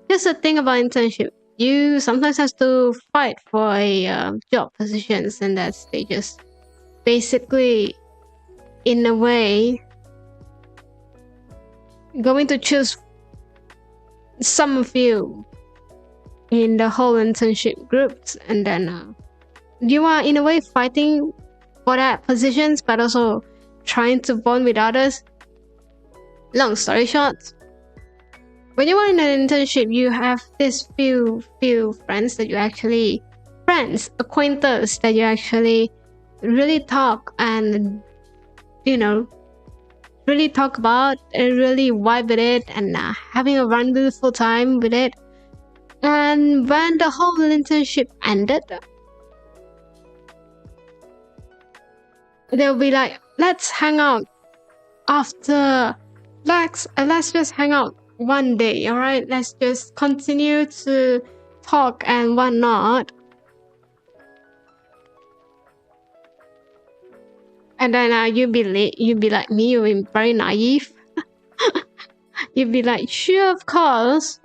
Speaker 1: here's the thing about internship. You sometimes have to fight for a job positions, and that's they just basically, in a way, going to choose some of you in the whole internship groups, and then you are in a way fighting for that positions, but also trying to bond with others. Long story short, when you are in an internship, you have this few friends that you actually acquaintances that you actually really talk and really talk about and really vibe with it, and having a wonderful time with it. And when the whole internship ended, they'll be like, let's hang out after, let's just hang out one day, all right? Let's just continue to talk and whatnot. And then you'd be like me, you'd be very naive. You'd be like, sure, of course,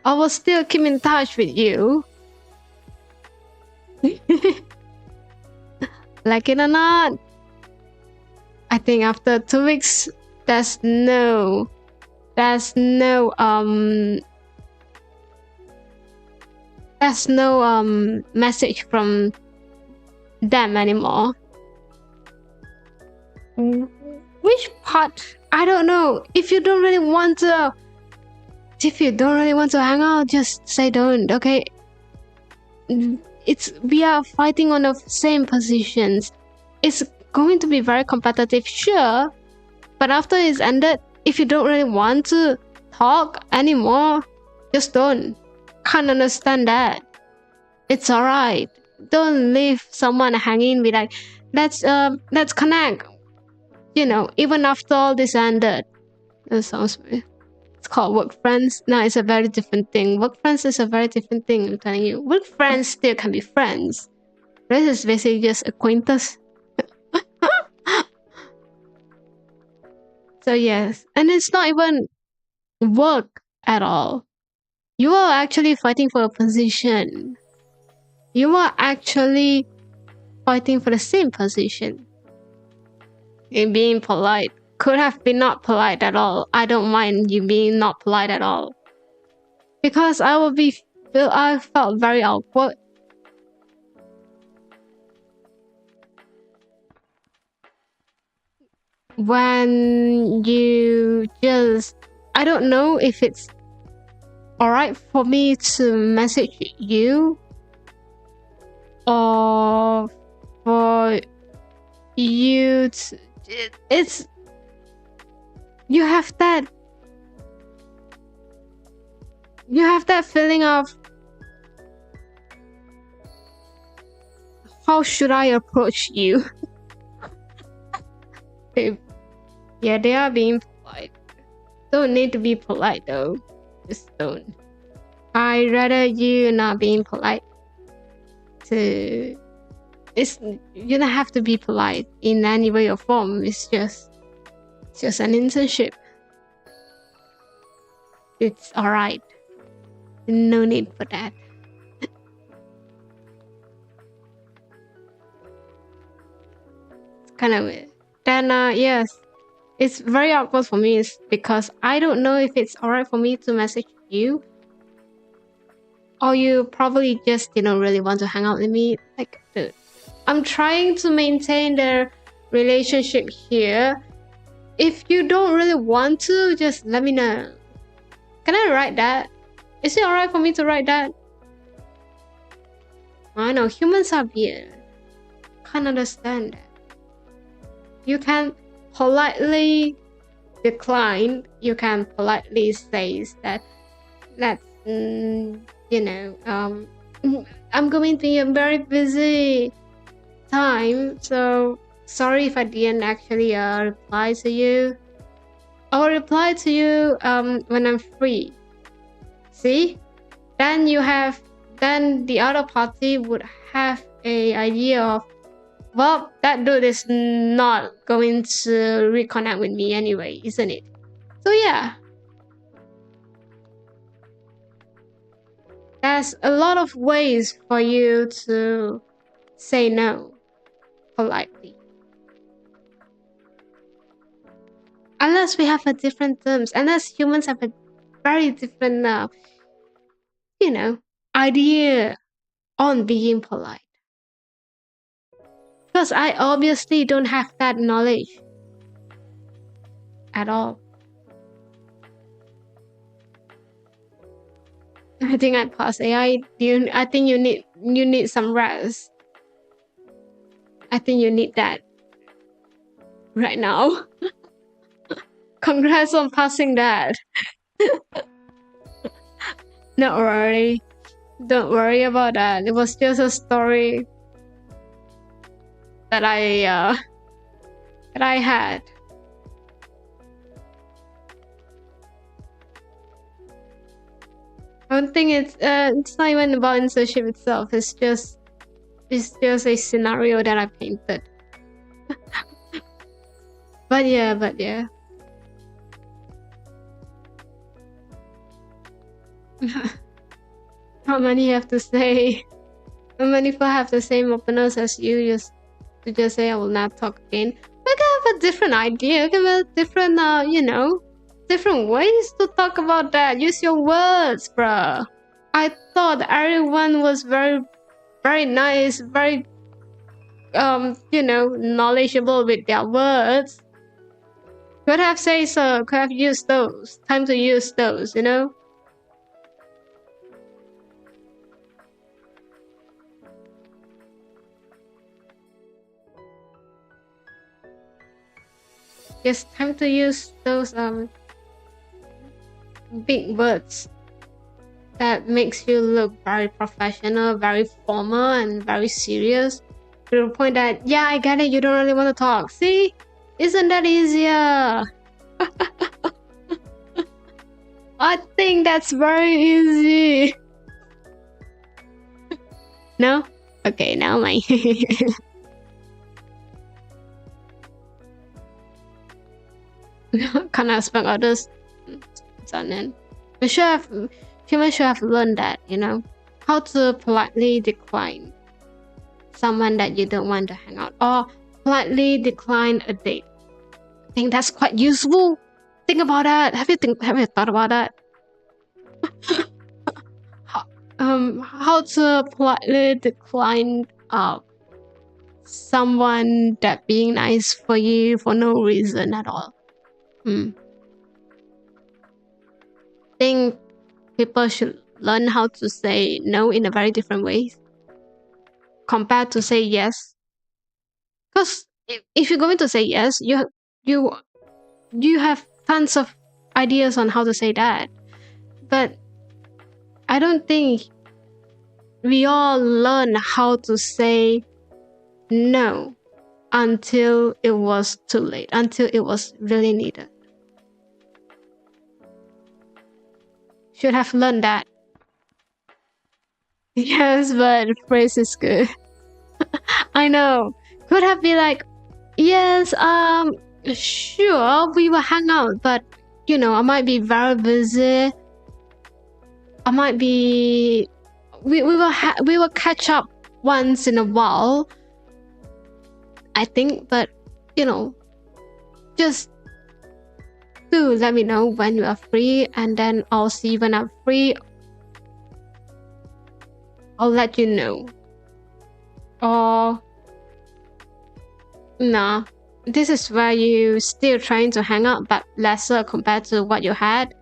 Speaker 1: I will still keep in touch with you. Like it or not, I think after 2 weeks, there's no message from them anymore. Which part? I don't know. If you don't really want to hang out, just say don't, okay? We are fighting on the same positions. It's going to be very competitive, sure, but after it's ended, if you don't really want to talk anymore, just don't. Can't understand that. It's alright. Don't leave someone hanging. Be like, let's connect. You know, even after all this ended. That sounds weird. It's called work friends. No, it's a very different thing. Work friends is a very different thing, I'm telling you. Work friends still can be friends. This is basically just acquaintance. So yes, and it's not even work at all. You are actually fighting for a position. You are actually fighting for the same position. In being polite. Could have been not polite at all. I don't mind you being not polite at all. Because I felt very awkward. When you just, I don't know if it's alright for me to message you or for you to, you have that feeling of how should I approach you? Yeah, they are being polite. Don't need to be polite though. Just don't. I'd rather you not being polite. You don't have to be polite in any way or form. It's just an internship. It's alright. No need for that. It's kind of weird. Then yes, it's very awkward for me. Is because I don't know if it's alright for me to message you, or you probably just really want to hang out with me. Like, dude, I'm trying to maintain the relationship here. If you don't really want to, just let me know. Can I write that? Is it alright for me to write that? I know humans are weird. Can't understand that. You can politely decline. You can politely say that I'm going to be a very busy time, so sorry if I didn't actually reply to you. I'll reply to you when I'm free. See? Then the other party would have a idea of, well, that dude is not going to reconnect with me anyway, isn't it? So yeah. There's a lot of ways for you to say no politely. Unless we have a different terms, unless humans have a very different, idea on being polite. Because I obviously don't have that knowledge at all. I think I passed AI. I think you need some rest. I think you need that right now. Congrats on passing that. Not worry. Don't worry about that. It was just a story that I had. I don't think it's not even about internship itself. It's just a scenario that I painted. But yeah. How many have to say? How many people have the same openness as you? Just say I will not talk again. We can have a different idea. We can have a different, different ways to talk about that. Use your words, bruh. I thought everyone was very, very nice, very, knowledgeable with their words. Could have said so. Could have used those. Time to use those. It's time to use those big words that makes you look very professional, very formal, and very serious. To the point that, yeah, I get it, you don't really want to talk. See? Isn't that easier? I think that's very easy. No? Okay, now my can't expect others. Humans should have learned that, how to politely decline someone that you don't want to hang out, or politely decline a date. I think that's quite useful. Think about that. Have you thought about that? How to politely decline someone that being nice for you for no reason at all. Think people should learn how to say no in a very different way compared to say yes. Because if you're going to say yes, you have tons of ideas on how to say that. But I don't think we all learn how to say no until it was too late, until it was really needed. Should have learned that. Yes, but the phrase is good. I know. Could have been like, yes, sure, we will hang out, but I might be very busy. I might be. We will catch up once in a while. I think, but just do let me know when you are free, and then I'll see when I'm free. I'll let you know. Or nah, this is where you still trying to hang out, but lesser compared to what you had.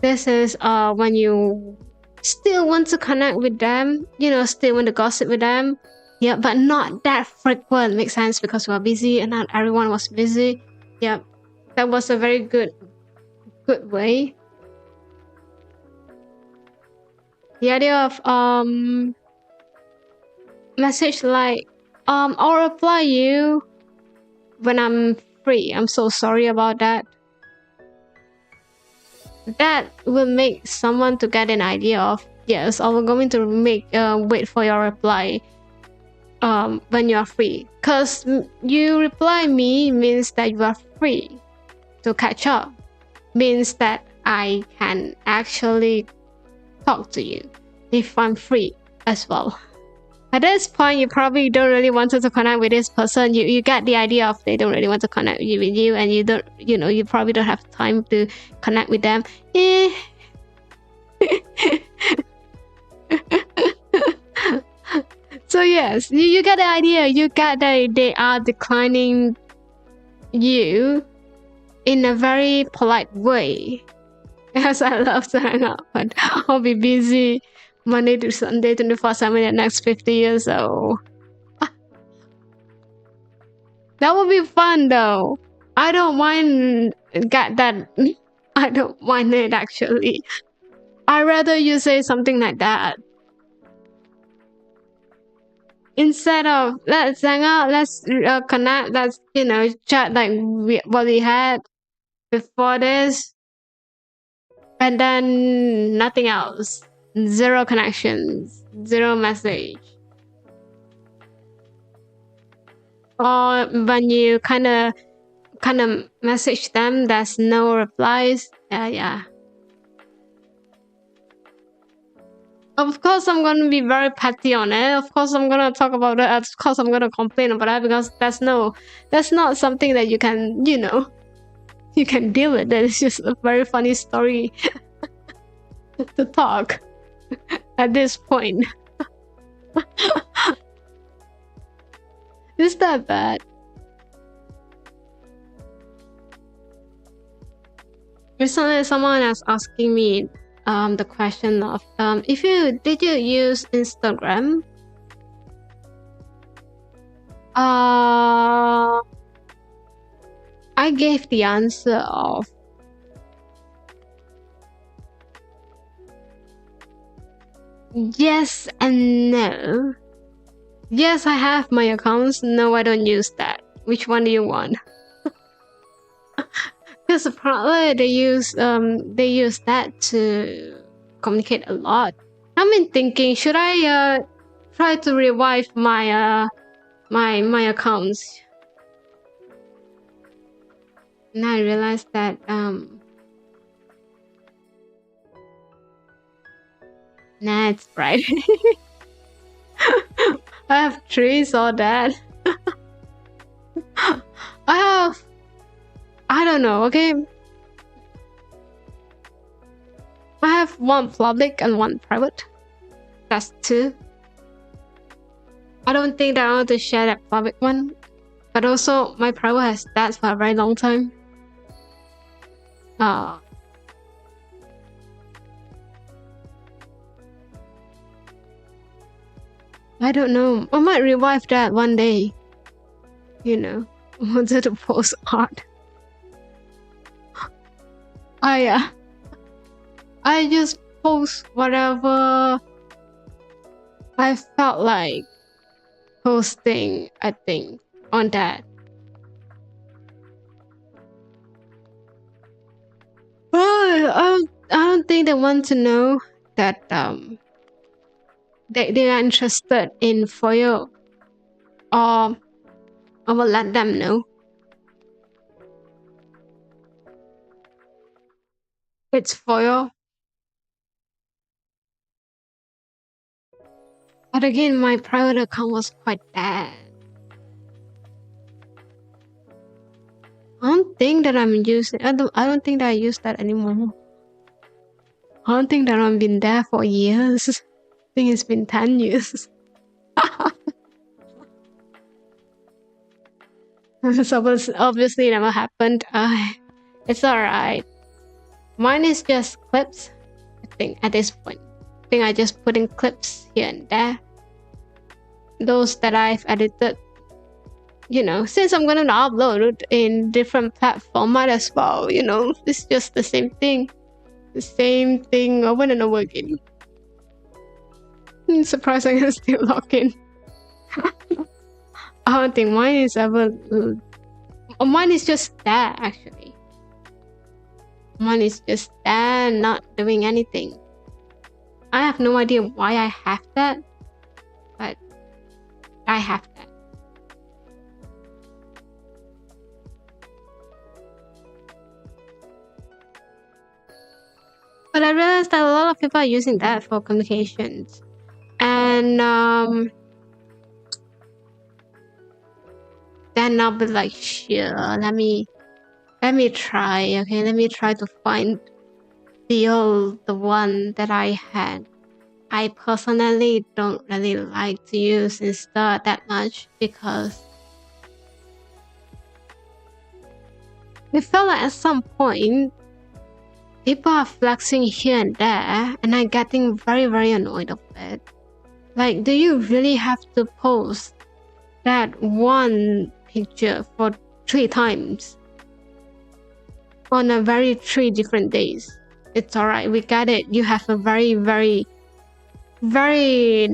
Speaker 1: This is when you still want to connect with them, still want to gossip with them. Yeah, but not that frequent. Makes sense because we are busy and not everyone was busy. Yeah, that was a very good way. The idea of message like I'll reply you when I'm free. I'm so sorry about that. That will make someone to get an idea of, yes, I'm going to wait for your reply when you are free. Because you reply me means that you are free to catch up. Means that I can actually talk to you if I'm free as well. At this point, you probably don't really want to connect with this person. You get the idea of they don't really want to connect with you, and you don't, you probably don't have time to connect with them. So yes, you get the idea. You get that they are declining you in a very polite way. Yes, I love to hang out, but I'll be busy Monday to Sunday, 24/7 the next 50 years. So that would be fun though. I don't mind that. I don't mind it actually. I'd rather you say something like that. Instead of let's hang out, let's connect, let's chat like what we had before this, and then nothing else. Zero connections, zero message. Or when you kind of message them, there's no replies. Yeah. Of course, I'm gonna be very petty on it. Of course, I'm gonna talk about it. Of course, I'm gonna complain about it because that's not something that you can, you can deal with. It's just a very funny story to talk at this point. Is that bad? Recently, someone is asking me the question of did you use Instagram? I gave the answer of yes and no. Yes, I have my accounts. No, I don't use that. Which one do you want? Because apparently they use that to communicate a lot. I've been thinking, should I try to revive my my accounts? And I realized that nah, it's private. I have trees or that. I don't know, okay? I have one public and one private. That's two. I don't think that I want to share that public one. But also, my private has that for a very long time. I don't know. I might revive that one day. I wanted to post art. I just post whatever I felt like posting, I think, on that. Well, I don't think they want to know that they are interested in Fuyo, or I will let them know. It's Fuyo. But again, my private account was quite bad. I don't think that I'm using. I don't think that I use that anymore. I don't think that I've been there for years. I think it's been 10 years. So obviously never happened. It's alright. Mine is just clips, I think, at this point. I think I just put in clips here and there. Those that I've edited. Since I'm gonna upload it in different platform, might as well, it's just the same thing. The same thing over and over again. Surprised I can still log in. I don't think mine is ever... mine is just that, actually. Mine is just that, not doing anything. I have no idea why I have that, but I have that. But I realized that a lot of people are using that for communications. And then I'll be like, sure, let me try, okay? Let me try to find the one that I had. I personally don't really like to use Insta that much because I felt like at some point people are flexing here and there, and I'm getting very, very annoyed of it. Like, do you really have to post that one picture for 3 times on a very 3 different days? It's alright, we get it. You have a very, very, very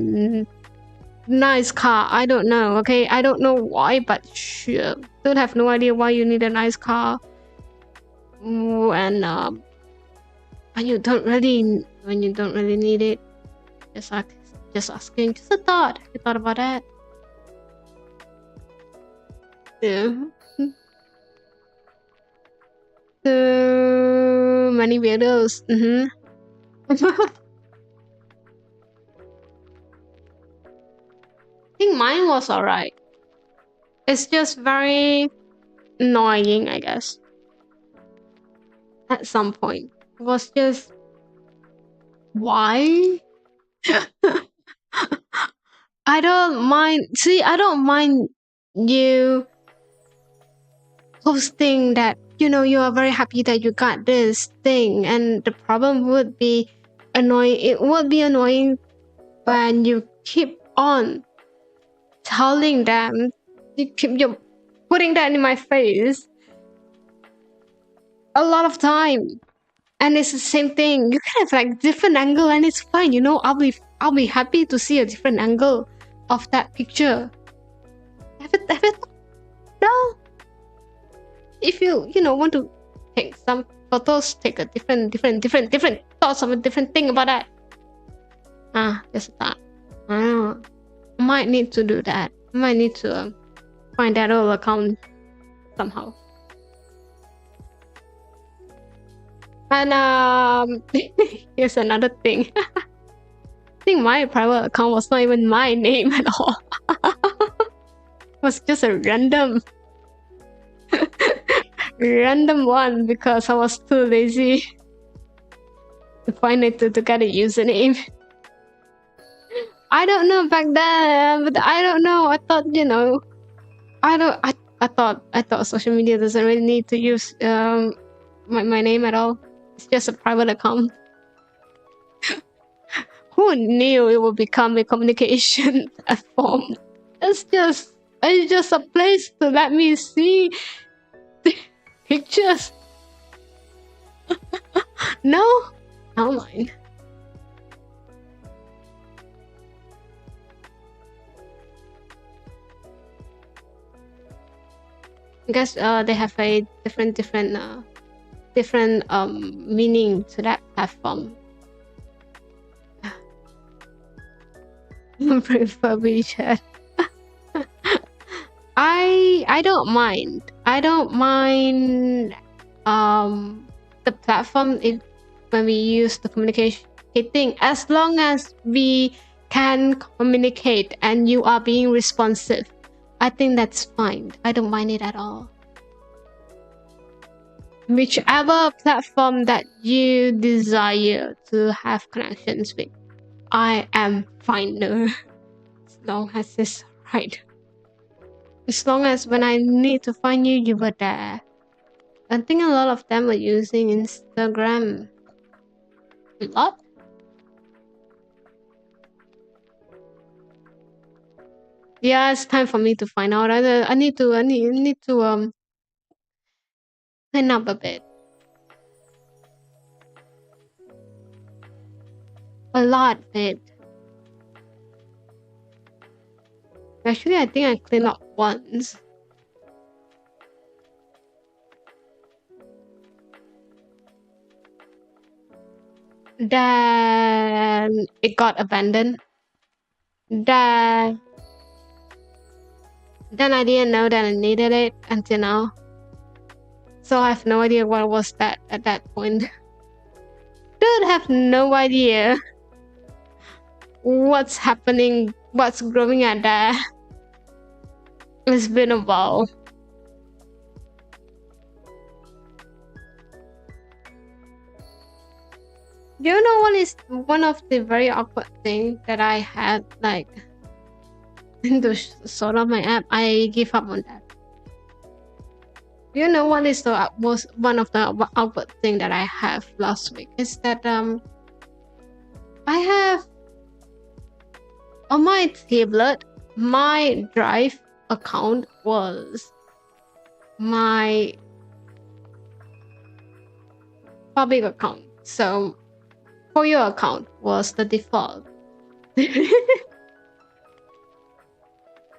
Speaker 1: nice car. I don't know, okay? I don't know why, but sure. Don't have no idea why you need a nice car. And when you don't really need it. Just asking. Just a thought. Have you thought about that? Yeah. Too many weirdos. I think mine was alright. It's just very annoying, I guess. At some point, it was just why. I don't mind. See, I don't mind you posting that, you are very happy that you got this thing, and the problem would be annoying. It would be annoying when you keep on telling them, you're putting that in my face a lot of time, and it's the same thing. You can have like different angle, and it's fine. I'll be happy to see a different angle of that picture. Have it. No. If you want to take some photos, take a different thoughts of a different thing about that. Just that. I don't know. I might need to do that. I might need to find that old account somehow. And here's another thing. I think my private account was not even my name at all. It was just a random one because I was too lazy to find it to get a username. I don't know back then, but I don't know. I thought, I thought social media doesn't really need to use my name at all. It's just a private account. Who knew it would become a communication platform? It's just a place to let me see pictures. No, don't mind. I guess they have a different meaning to that platform. Prefer WeChat. I don't mind. I don't mind the platform when we use the communicating, as long as we can communicate and you are being responsive. I think that's fine. I don't mind it at all. Whichever platform that you desire to have connections with, I am fine there. As long as it's right. As long as when I need to find you, you were there. I think a lot of them are using Instagram. A lot? Yeah, it's time for me to find out. I need to clean up a bit. A lot bit. Actually, I think I cleaned up once. Then it got abandoned. Then I didn't know that I needed it until now. So I have no idea what was that at that point. Dude, have no idea what's happening, what's growing at there. It's been a while. You know what is one of the very awkward things that I had, like, to sort of my app? I give up on that. You know what is was one of the awkward thing that I have last week is that I have on my tablet, my Drive account was my public account, so Fuyo account was the default.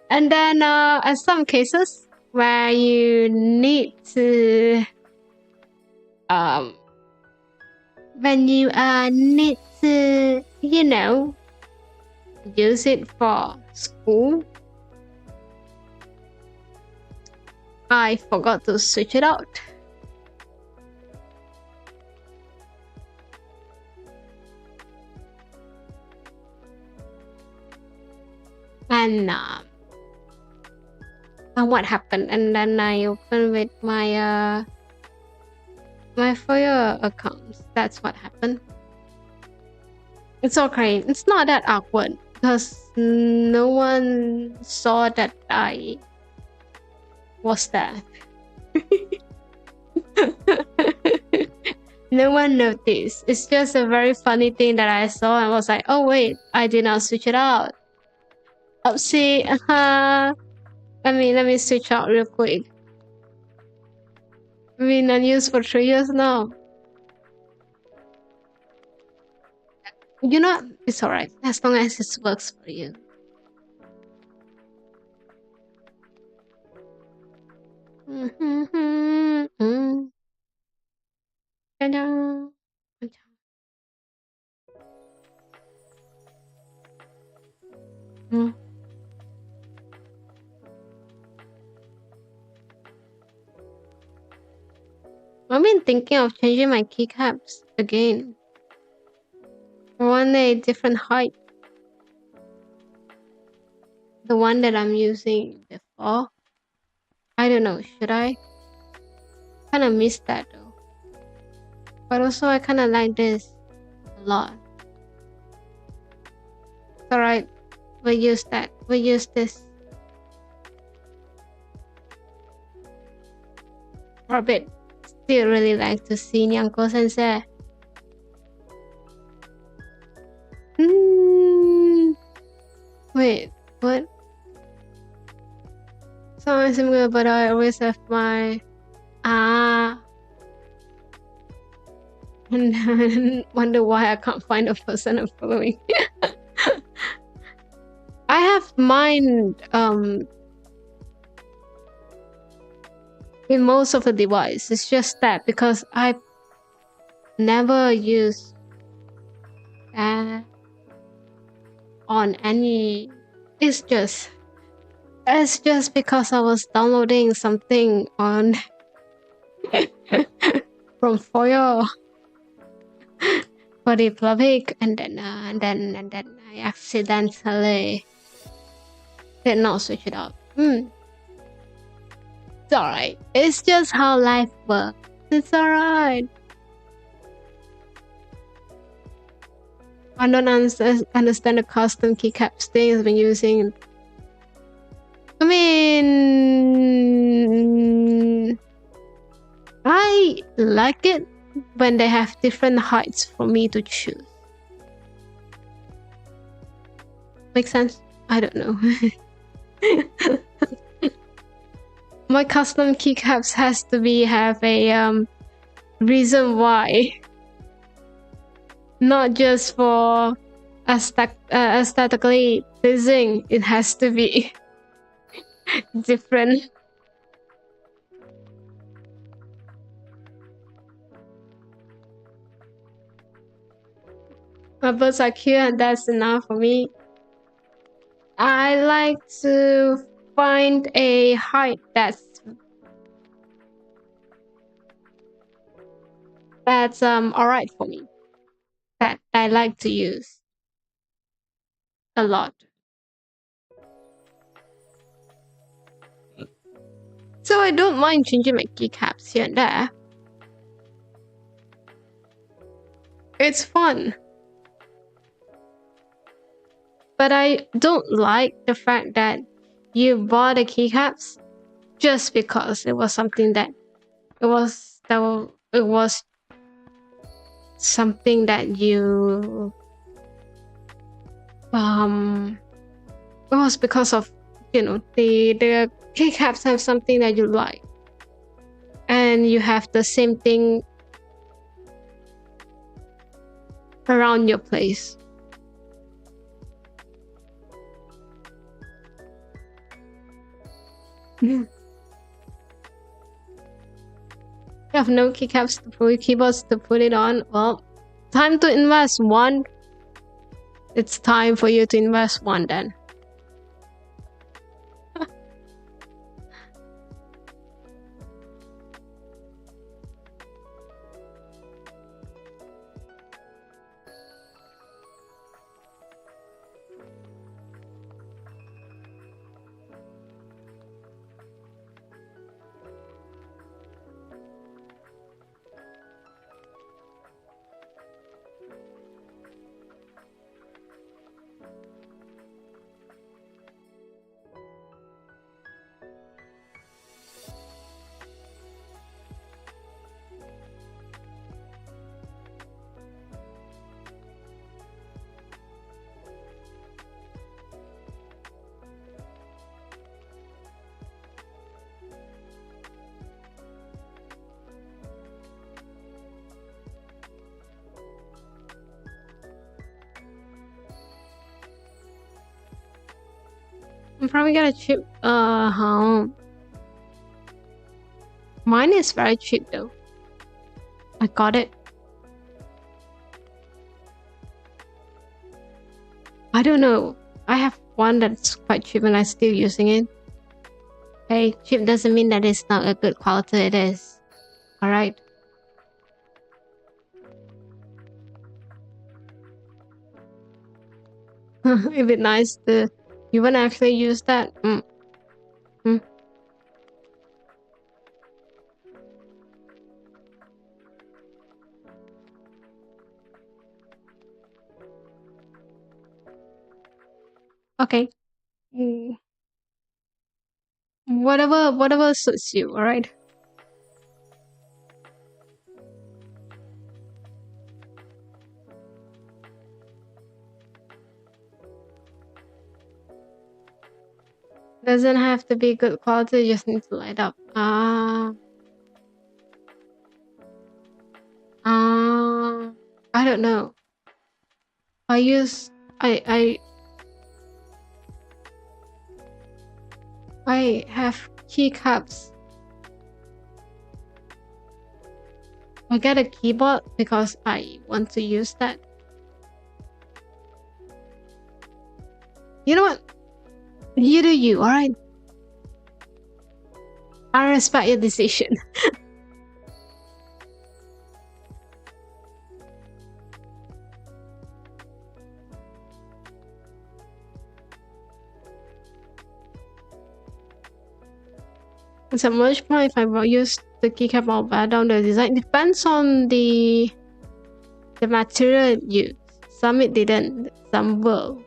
Speaker 1: And then in some cases where you need to when you need to, use it for school, I forgot to switch it out. And what happened? And then I opened with my my Fuyo accounts. That's what happened. It's okay. It's not that awkward because no one saw that I was there. No one noticed. It's just a very funny thing that I saw and was like, oh wait, I did not switch it out. Oopsie. Let me switch out real quick. I've been unused for 3 years now. You know, it's alright as long as it works for you. I've been thinking of changing my keycaps again. I want a different height. The one that I'm using before. I don't know, should I? Kinda miss that though. But also I kinda like this a lot. It's alright. We'll use that. We'll use this. Orbit. Still really like to see Nyanko Sensei. Wait, what? Sounds similar, but I always have my and then wonder why I can't find a person I'm following. I have mine in most of the device. It's just that because I never use on any. It's just because I was downloading something on from Fuyo for the public, and then I accidentally did not switch it out. It's alright. It's just how life works. It's alright. I don't understand the custom keycaps thing I've been using. I mean, I like it when they have different heights for me to choose. Make sense? I don't know. My custom keycaps has to have a reason why. Not just for aesthetically pleasing, it has to be different. My birds are cute and that's enough for me. I like to find a height that's alright for me. That I like to use a lot. So I don't mind changing my keycaps here and there. It's fun. But I don't like the fact that you bought the keycaps just because it was something that it was something that you it was because of, you know, the keycaps have something that you like and you have the same thing around your place. You have no keycaps to put keyboards to put it on. Well, time to invest one. It's time for you to invest one then. I'm probably gonna chip home. Mine is very cheap though. I got it. I don't know. I have one that's quite cheap and I'm still using it. Hey, cheap doesn't mean that it's not a good quality. It is. Alright. It'd be nice to... You wanna actually use that? Okay. Whatever suits you, alright? Doesn't have to be good quality, just need to light up. I don't know. I have keycaps. I get a keyboard because I want to use that. You know what? You do you, alright? I respect your decision. It's a much more if I will use the keycap or bad down the design. Depends on the material used. Some it didn't, some will.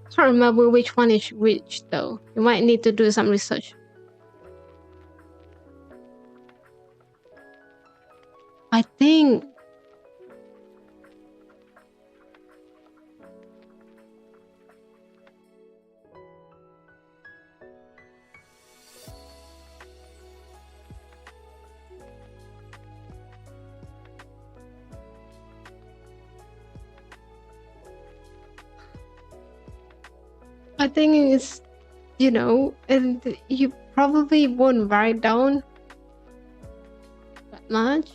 Speaker 1: I can't remember which one is which though. You might need to do some research. I think it's, you know, and you probably won't write down that much.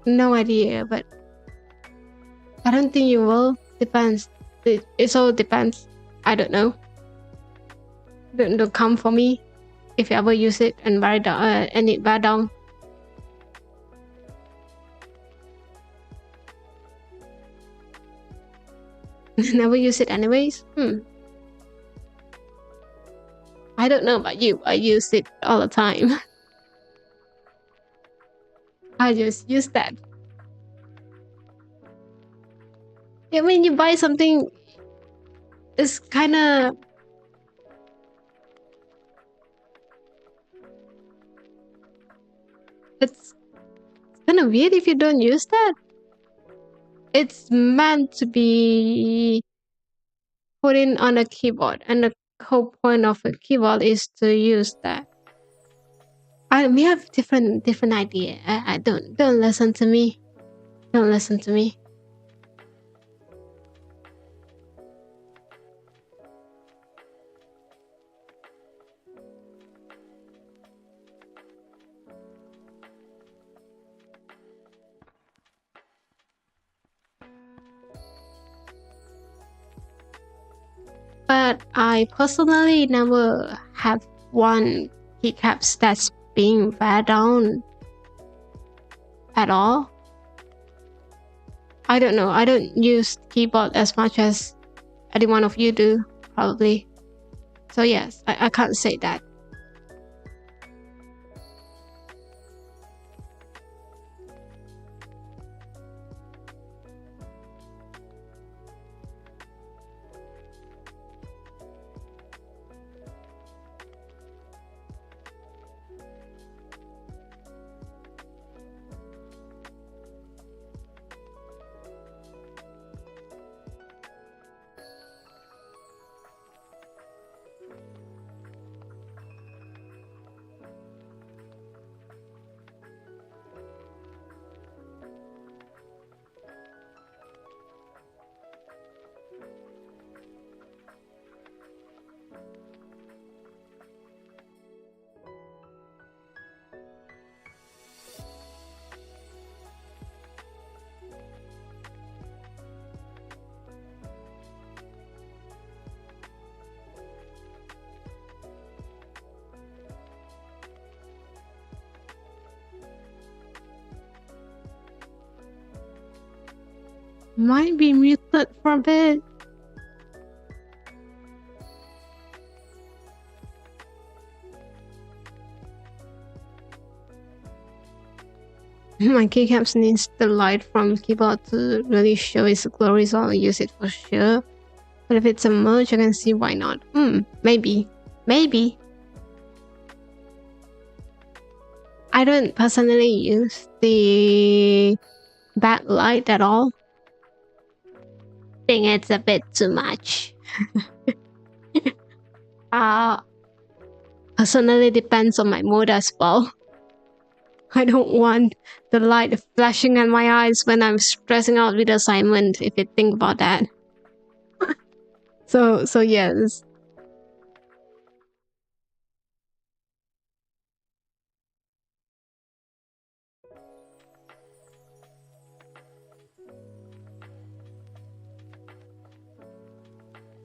Speaker 1: No idea, but I don't think you will. Depends. It all depends. I don't know. Don't come for me if you ever use it and write down and it write down. Never use it anyways. I don't know about you. I use it all the time. I just use that. Yeah, when you buy something, it's kind of... It's kind of weird if you don't use that. It's meant to be put in on a keyboard, and the whole point of a keyboard is to use that. We have different idea. I don't listen to me. Don't listen to me. But I personally never have one keycaps that's being wear down at all. I don't know. I don't use keyboard as much as any one of you do, probably. So yes, I can't say that. Might be muted for a bit. My keycaps needs the light from keyboard to really show its glory, so I'll use it for sure. But if it's a merge, I can see why not. Maybe. Maybe. I don't personally use the backlight at all. I think it's a bit too much. Personally depends on my mood as well. I don't want the light flashing at my eyes when I'm stressing out with assignment, if you think about that. So yes.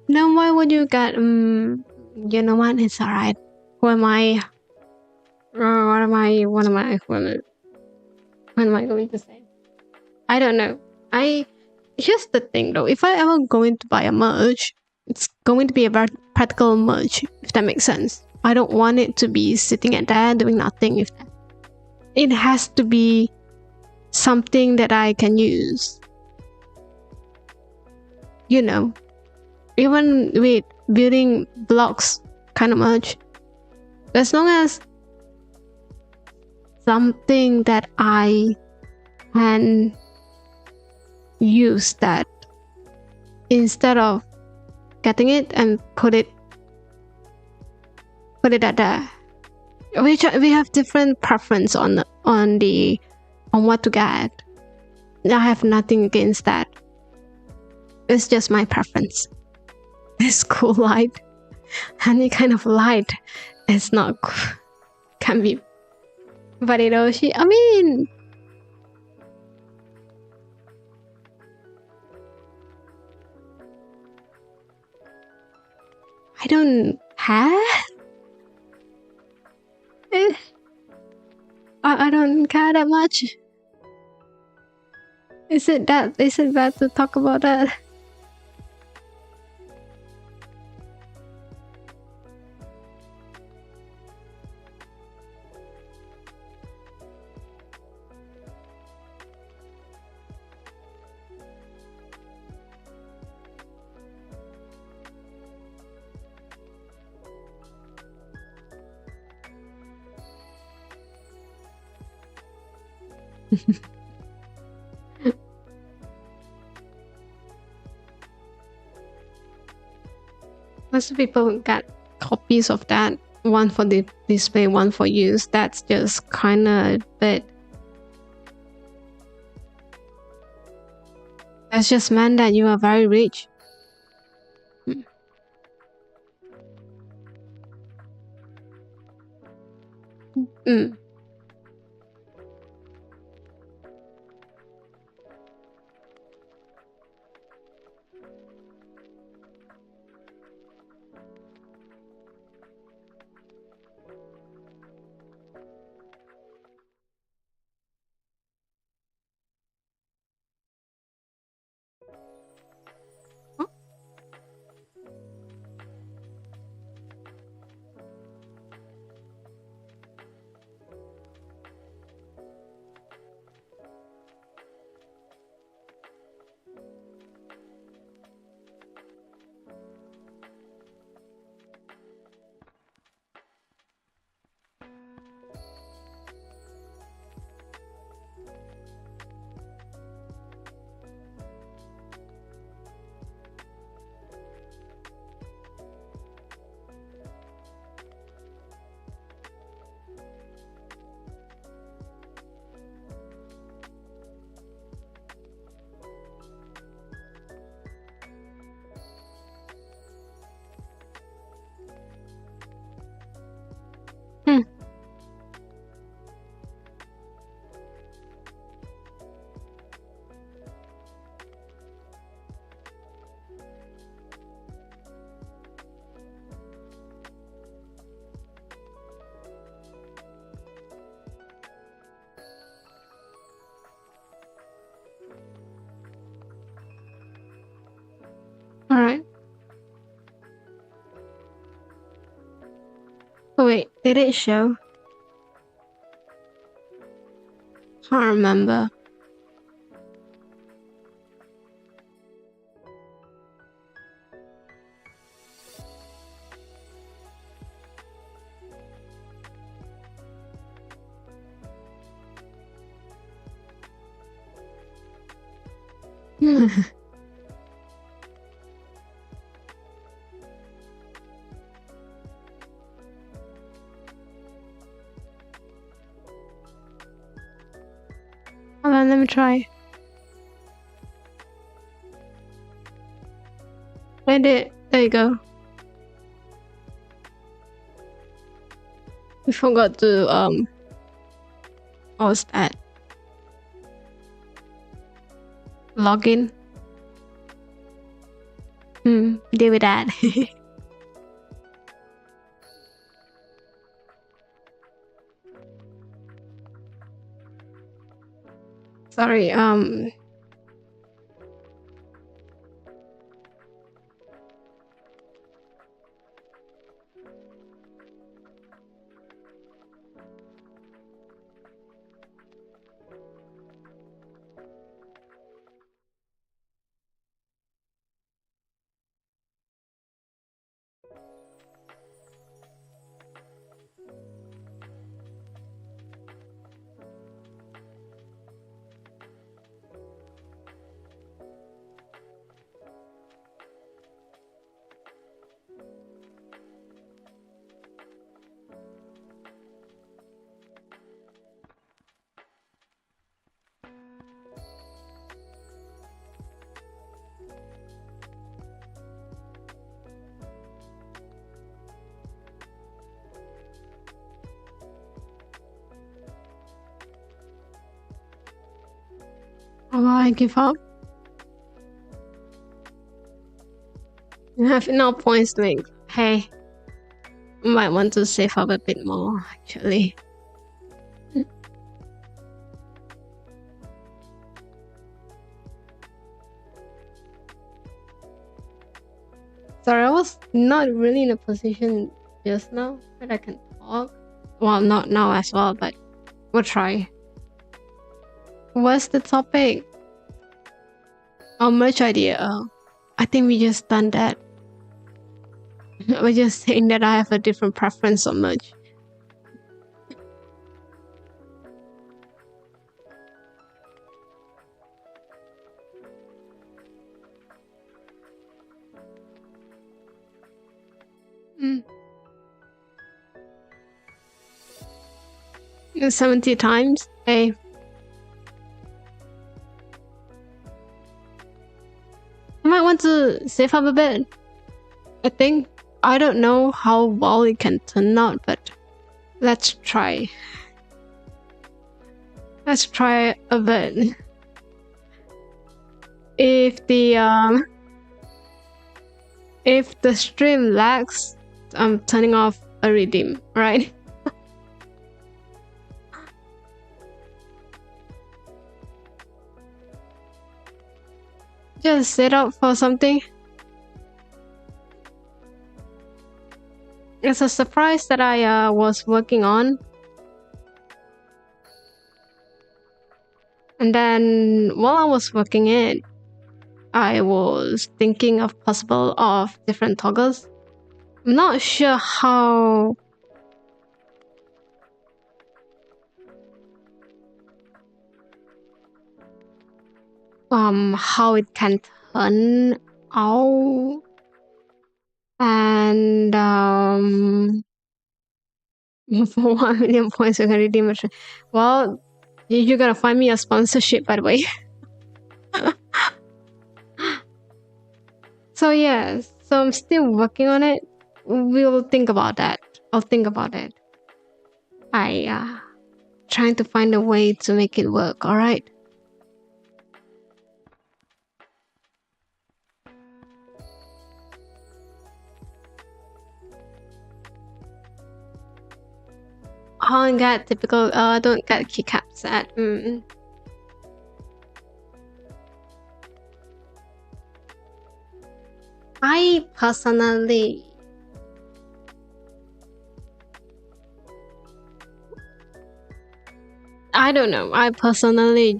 Speaker 1: Then why would you get you know what? It's alright. Who am I? What am I going to say? I don't know. Here's the thing though. If I ever going to buy a merch, it's going to be a very practical merch, if that makes sense. I don't want it to be sitting at there doing nothing. It has to be something that I can use. You know, even with building blocks kind of merch, as long as something that I can use that instead of getting it and put it at there. We have different preference on what to get. I have nothing against that. It's just my preference. This cool light, any kind of light, it's not cool. Can be. But I mean, I don't have. I don't care that much. Is it bad to talk about that? Most people got copies of that. One for the display, one for use. That's just kind of a bit. That's just meant that you are very rich. Oh wait, did it show? Can't remember. Hold on, let me try. There you go. We forgot to what was that? Login. Deal with that. Sorry, I give up. I have enough points to make. Hey, might want to save up a bit more actually. Sorry, I was not really in a position just now that I can talk. Well, not now as well, but we'll try. What's the topic? Oh, merch idea. Oh, I think we just done that. We're just saying that I have a different preference on merch. Mm. 70 times? Hey. I might want to save up a bit. I don't know how well it can turn out, but let's try. Let's try a bit. If the stream lags, I'm turning off a redeem, right? Just set up for something. It's a surprise that I was working on. And then while I was working it, I was thinking of different toggles. I'm not sure how it can turn out, and for 1 million points you can redeem it. Well, you gotta find me a sponsorship, by the way. So yes, so I'm still working on it. We'll think about that. I'll think about it. Trying to find a way to make it work, alright? I don't get typical, I don't get keycaps at. I personally I don't know. I'll personally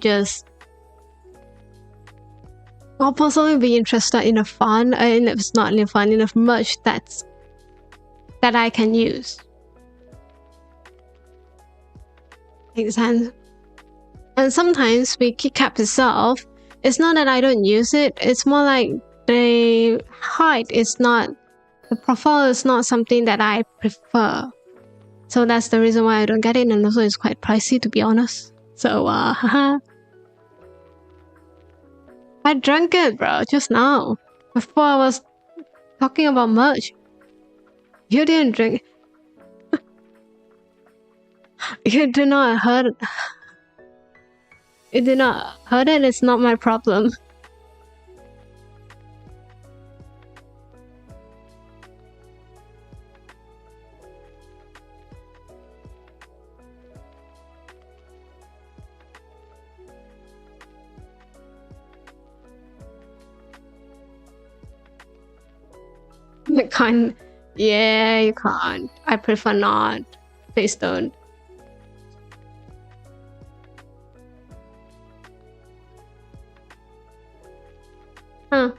Speaker 1: be interested in a fun, and if it's not in a fun, in a merch that I can use. Makes sense. And sometimes with keycap itself, it's not that I don't use it. It's more like the height is not, the profile is not something that I prefer. So that's the reason why I don't get it, and also it's quite pricey, to be honest. So haha. I drank it, bro, just now. Before I was talking about merch. You didn't drink. You do not hurt. You did not hurt it. It's not my problem. You can't. Yeah, you can't. I prefer not. Please don't. Huh.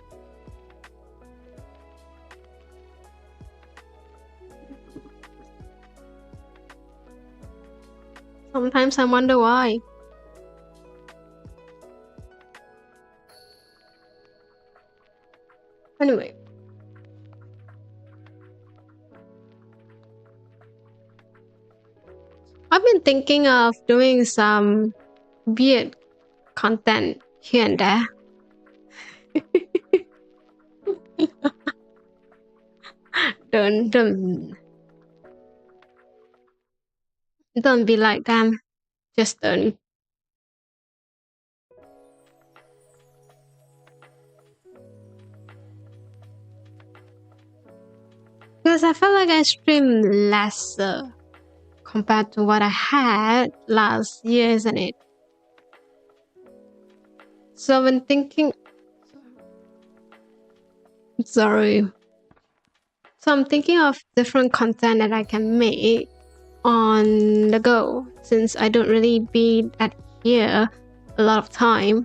Speaker 1: Sometimes I wonder why. Anyway. I've been thinking of doing some weird content here and there. Don't be like them. Just don't. Because I felt like I streamed lesser compared to what I had last year, isn't it? So I've been thinking. Sorry. So I'm thinking of different content that I can make on the go, since I don't really be at here a lot of time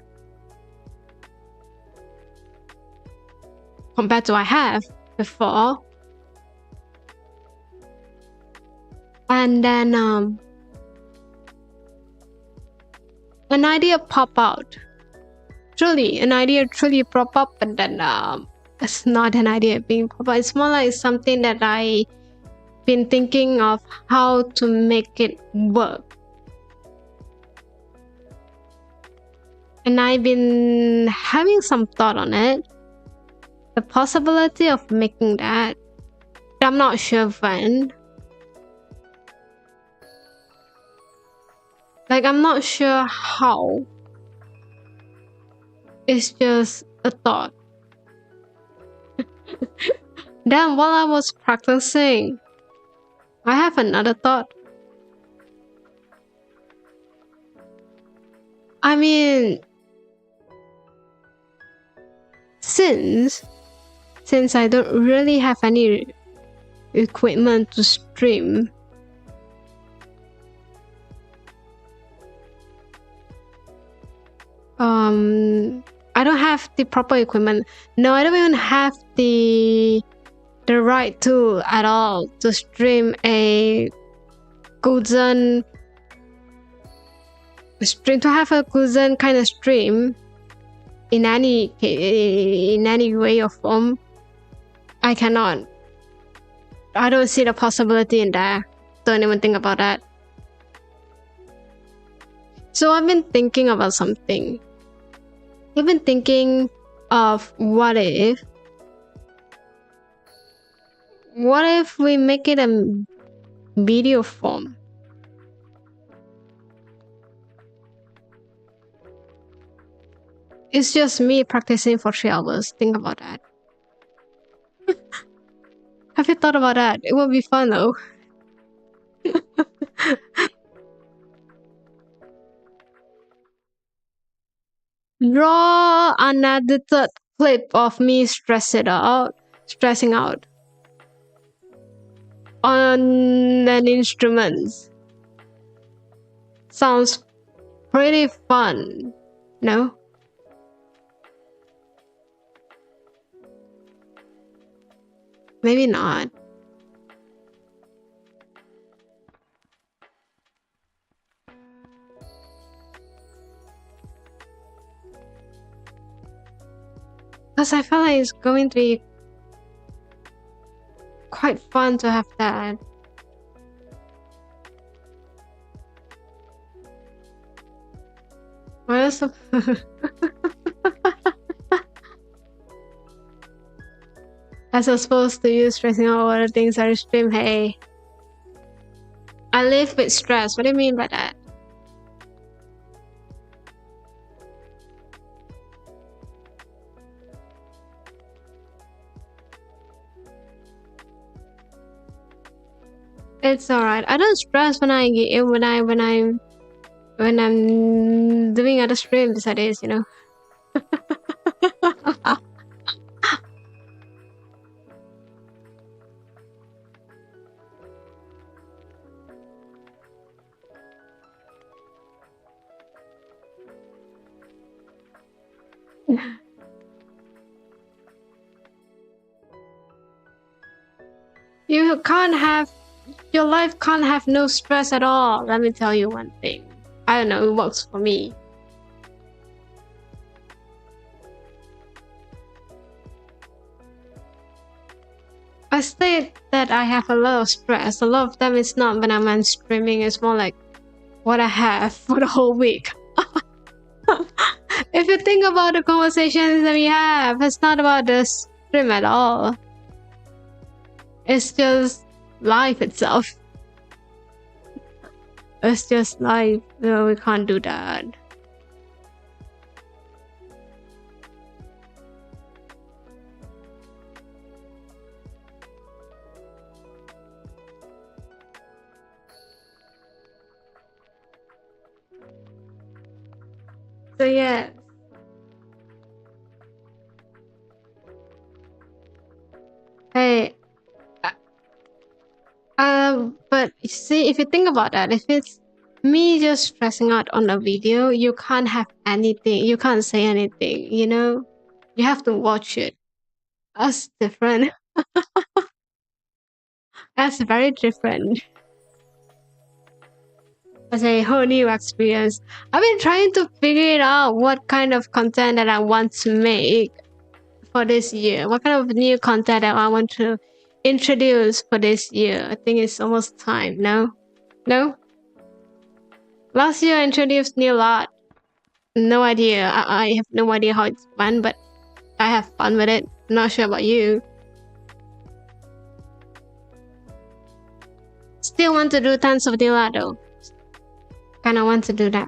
Speaker 1: compared to I have before. And then an idea pop out. An idea truly pop up, but then it's not an idea being pop up. It's more like something that I been thinking of how to make it work. And I've been having some thought on it. The possibility of making that. I'm not sure when. Like, I'm not sure how. It's just a thought. Then while I was practicing, I have another thought. I mean, since I don't really have any equipment to stream, I don't have the proper equipment. No, I don't even have the right tool at all to stream a Guzan stream, to have a Guzan kind of stream in any way or form. I cannot. I don't see the possibility in there. Don't even think about that. So I've been thinking about something. I've been thinking of what if we make it a video form? It's just me practicing for 3 hours. Think about that. Have you thought about that? It would be fun though. Draw unedited clip of me stressing out on an instrument. Sounds pretty fun. No? Maybe not. Because I feel like it's going to be quite fun to have that. What else? As opposed to you stressing out all the things I stream, hey. I live with stress. What do you mean by that? It's alright. I don't stress when I'm doing other streams. That is, you know. You can't have your life can't have no stress at all. Let me tell you one thing. I don't know, it works for me. I say that I have a lot of stress. A lot of them is not when I'm on streaming, it's more like what I have for the whole week. If you think about the conversations that we have, it's not about the stream at all. It's just life itself. It's just life. No, we can't do that. So yeah. Hey. But you see, if you think about that, if it's me just stressing out on a video, you can't have anything. You can't say anything, you know? You have to watch it. That's different. That's very different. As a whole new experience. I've been trying to figure it out what kind of content that I want to make for this year. What kind of new content that I want to introduce for this year. I think it's almost time. No? Last year I introduced new lot. No idea. I have no idea how it's went, but I have fun with it. I'm not sure about you. Still want to do tons of new lot though. Kinda want to do that.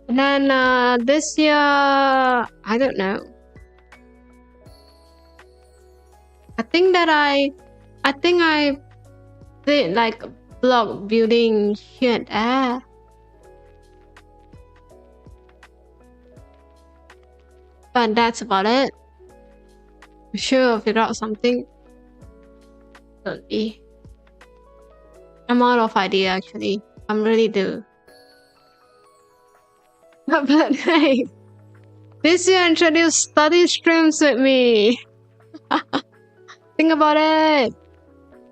Speaker 1: And then this year, I don't know. I think I did like blog building here and there. But that's about it. I'm sure I'll figure out something. Don't be. I'm out of idea actually. I'm really do. But hey, this year introduce study streams with me. Think about it.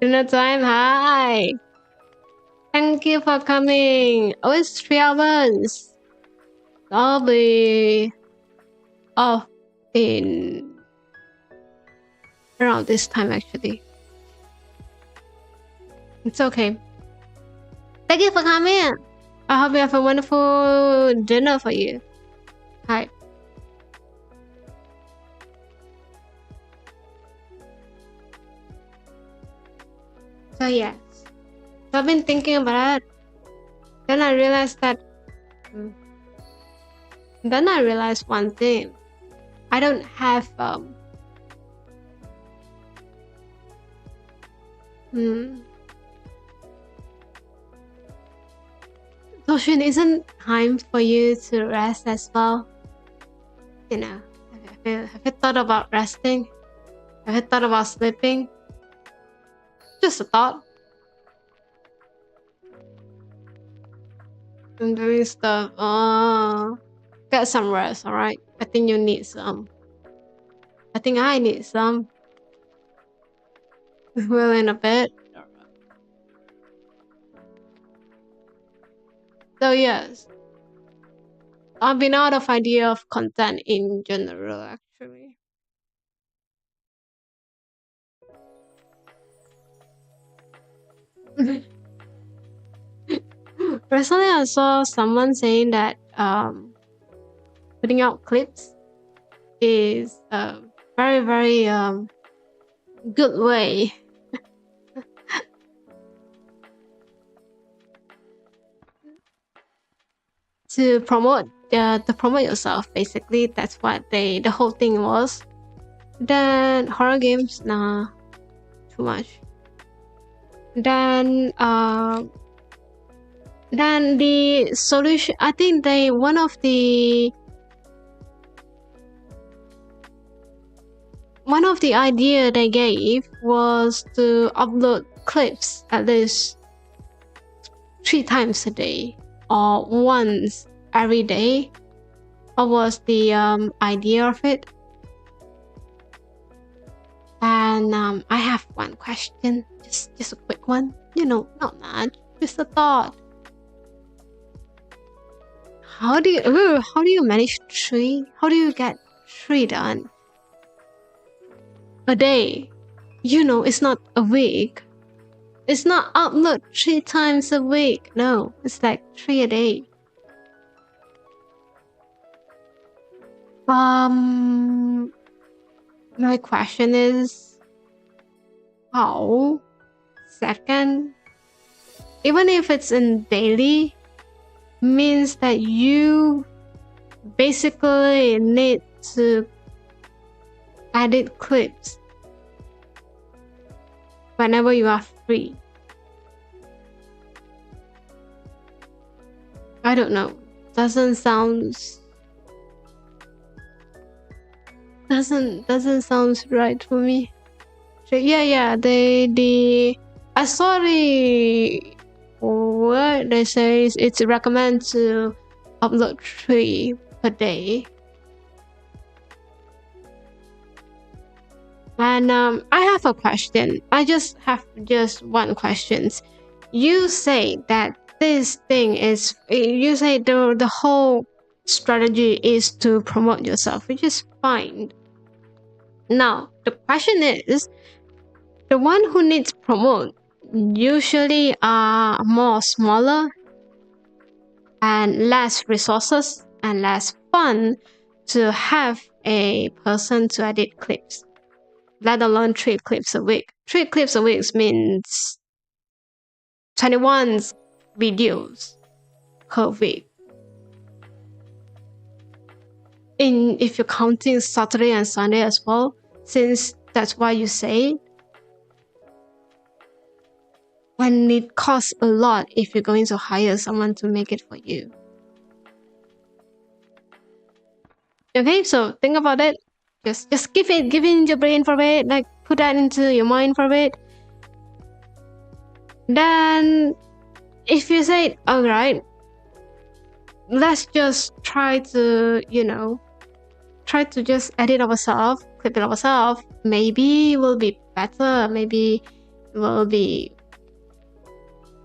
Speaker 1: Dinner time, hi. Thank you for coming. Oh, it's 3 hours. I'll be off in around this time actually. It's okay. Thank you for coming. I hope you have a wonderful dinner for you. Hi. So yeah, so I've been thinking about it. Then I realized one thing. I don't have Toshin, isn't time for you to rest as well? You know, have you thought about resting? Have you thought about sleeping? Just a thought. I'm doing stuff. Get some rest, alright? I think you need some. I think I need some. Well, in a bit. So yes, I've been out of idea of content in general, actually. Recently, I saw someone saying that putting out clips is a very, very good way to promote yourself. Basically, that's what the whole thing was. Then horror games, nah, too much. Then the solution, I think one of the idea they gave was to upload clips at least 3 times a day or once every day. What was the idea of it? And I have one question, just a quick one, not much, just a thought. How do you manage 3? How do you get 3 done a day? It's not a week. It's not upload 3 times a week. No, it's like 3 a day. My question is, how? Second, even if it's in daily, means that you basically need to edit clips whenever you are free. I don't know. Doesn't sound right for me. So yeah, I saw the word they say it's recommended to upload 3 per day. And I have a question. I just have one question. You say that this thing is, you say the whole strategy is to promote yourself, which is fine. Now, the question is, the one who needs promote usually are more smaller and less resources and less fun to have a person to edit clips, let alone 3 clips a week. 3 clips a week means 21 videos per week. If you're counting Saturday and Sunday as well, since that's why you say, and it costs a lot if you're going to hire someone to make it for you. Okay, so think about it. Just give in your brain for it, like put that into your mind for it. Then if you say, alright, let's just try to just edit ourselves, clip it ourselves, maybe we'll be better, maybe we'll be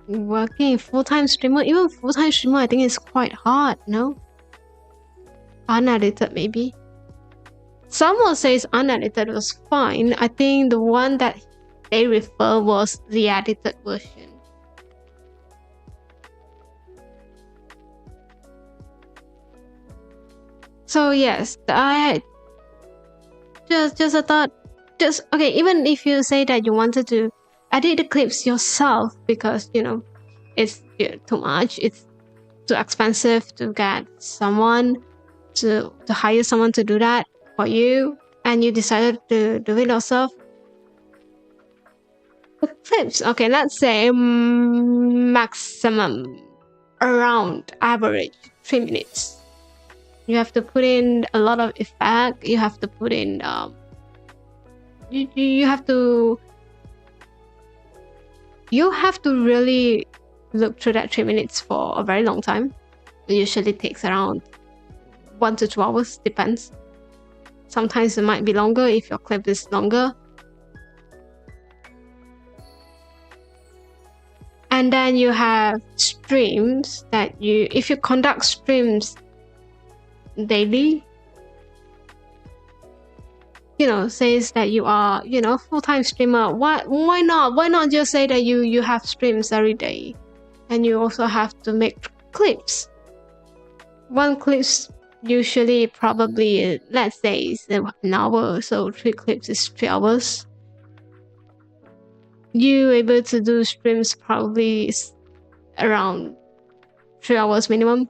Speaker 1: working full-time streamer. Even full-time streamer, I think it's quite hard, no? Unedited, maybe. Someone says unedited was fine. I think the one that they refer was the edited version. So yes, I just a thought. Okay, even if you say that you wanted to edit the clips yourself because it's too much, it's too expensive to get someone to hire someone to do that for you, and you decided to do it yourself. The clips, okay, let's say maximum around average 3 minutes. You have to put in a lot of effect. You have to put in you have to you have to really look through that 3 minutes for a very long time. It usually takes around 1 to 2 hours, depends. Sometimes it might be longer if your clip is longer. And then you have streams that if you conduct streams daily, says that you are, full-time streamer. Why not just say that you have streams every day, and you also have to make clips. One clips usually probably, let's say, is an hour, so 3 clips is 3 hours. You able to do streams probably around 3 hours minimum.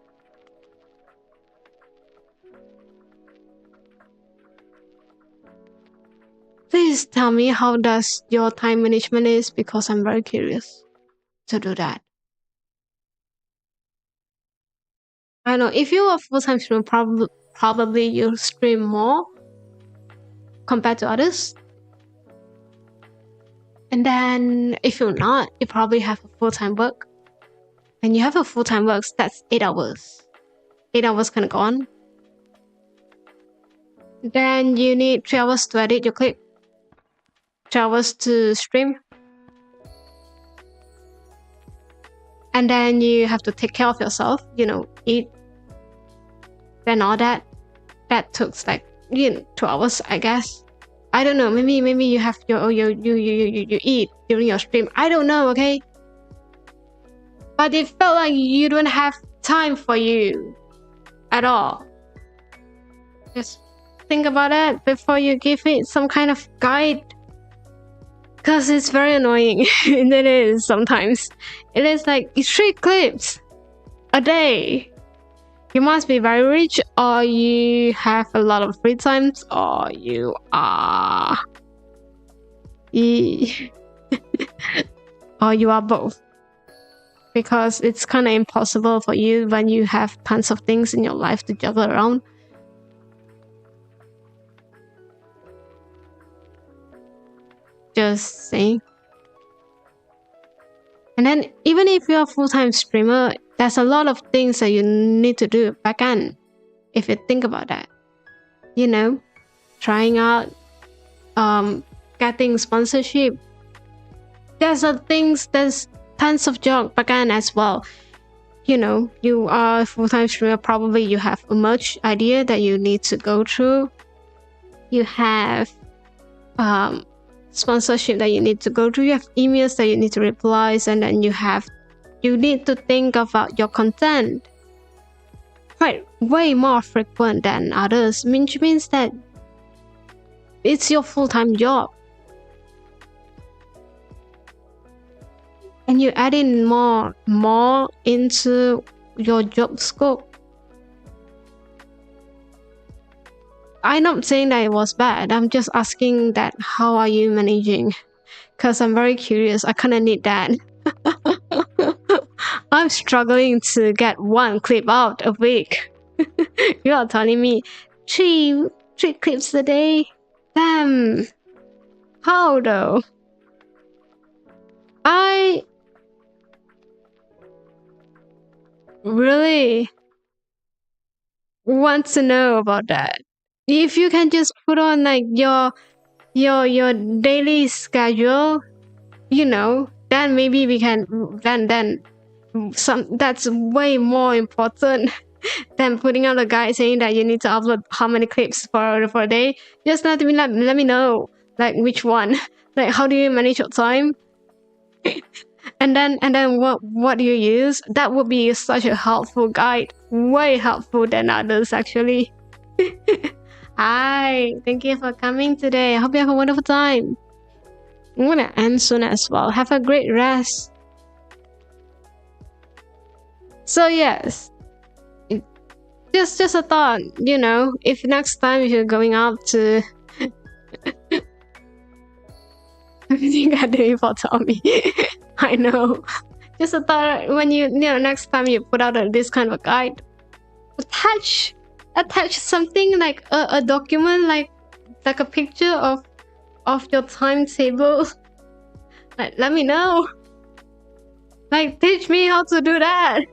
Speaker 1: Please tell me how does your time management is, because I'm very curious to do that. I know if you're a full-time streamer, probably you stream more compared to others. And then if you're not, you probably have a full-time work. And you have a full-time work, that's 8 hours. 8 hours can go on. Then you need 3 hours to edit your clip. 3 hours to stream. And then you have to take care of yourself, eat. Then all that. That took like 2 hours, I guess. I don't know, maybe you have you eat during your stream. I don't know, okay? But it felt like you don't have time for you at all. Just think about it before you give it some kind of guide. Because it's very annoying. And it is sometimes. It is like 3 clips a day. You must be very rich, or you have a lot of free times, or you are... or you are both. Because it's kind of impossible for you when you have tons of things in your life to juggle around. Just saying. And then even if you're a full-time streamer, there's a lot of things that you need to do back end. If you think about that, trying out, getting sponsorship. There's tons of job back end as well. You are a full-time streamer, probably you have a merch idea that you need to go through. You have sponsorship that you need to go through. You have emails that you need to reply, and then you need to think about your content way more frequent than others, which means that it's your full-time job. And you add in more into your job scope. I'm not saying that it was bad. I'm just asking that how are you managing? Because I'm very curious. I kind of need that. I'm struggling to get 1 clip out a week. You are telling me 3 clips a day? Damn. How though? I really want to know about that. If you can just put on like your daily schedule, then maybe we can then that's way more important than putting out a guide saying that you need to upload how many clips for a day. Just let me know like which one, like how do you manage your time. And then what do you use? That would be such a helpful guide, way helpful than others actually. Hi, thank you for coming today. I hope you have a wonderful time. I'm gonna end soon as well. Have a great rest. So yes, just a thought, if next time you're going out to everything I do before tell me. I know. Just a thought, when next time you put out this kind of a guide, attach something like a document, like a picture of your timetable. Like, let me know. Like, teach me how to do that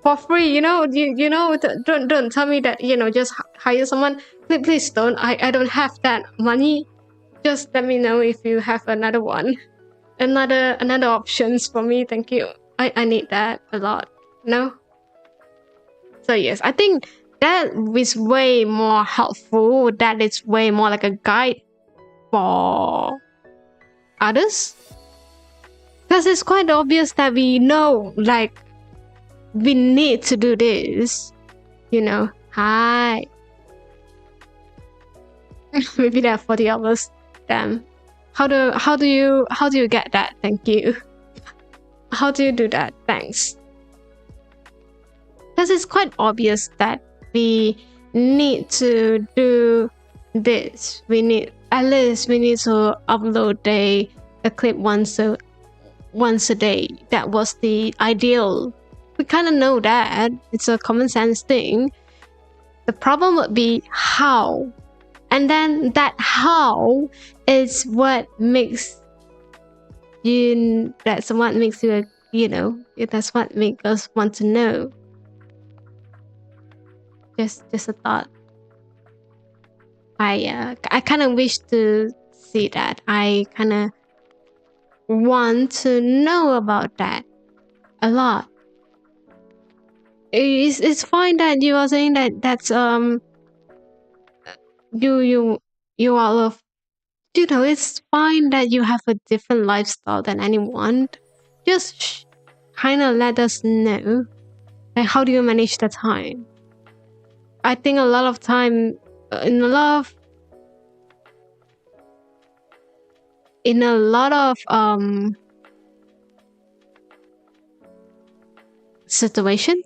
Speaker 1: for free. You know, don't tell me that, just hire someone. Please don't. I don't have that money. Just let me know if you have another one. Another options for me. Thank you. I need that a lot. No? So yes, I think that is way more helpful. That is way more like a guide for others. Because it's quite obvious that we know, like, we need to do this. Hi. Maybe there are 40 hours. Damn. How do you get that? Thank you. How do you do that? Thanks. Because it's quite obvious that we need to do this. At least we need to upload a clip once a day. That was the ideal. We kind of know that. It's a common sense thing. The problem would be how. And then that how is what makes that's what makes you, that's what makes us want to know. Just a thought. I kind of wish to see that. I kind of want to know about that a lot. It's fine that you are saying that's you all of, it's fine that you have a different lifestyle than anyone. Just kind of let us know, like, how do you manage the time? I think a lot of time in a lot of situation.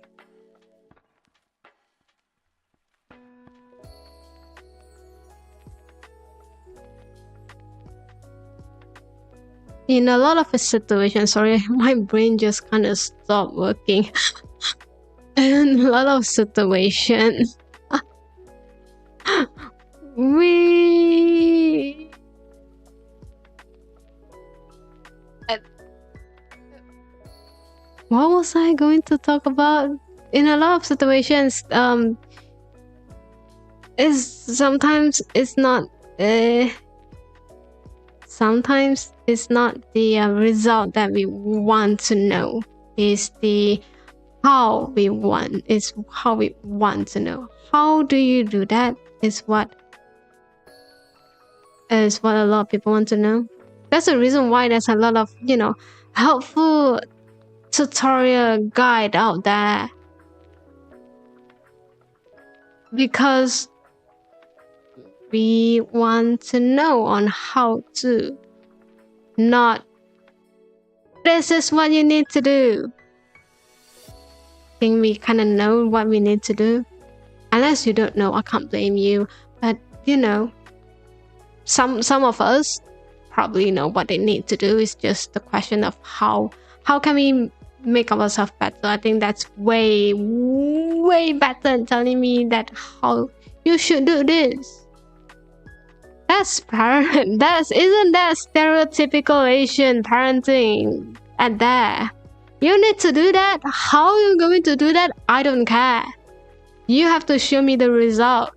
Speaker 1: In a lot of situations, sorry, my brain just kind of stopped working. In a lot of situations, what was I going to talk about? In a lot of situations, sometimes it's not the result that we want to know. It's the how we want. It's how we want to know. How do you do that? Is what a lot of people want to know. That's the reason why there's a lot of helpful tutorial guide out there, because we want to know on how to, not this is what you need to do. I think we kind of know what we need to do. Unless you don't know, I can't blame you. But some of us probably know what they need to do. It's just the question of how can we make ourselves better. I think that's way better than telling me that how you should do this. That's isn't that stereotypical Asian parenting at that? You need to do that. How are you going to do that? I don't care. You have to show me the result.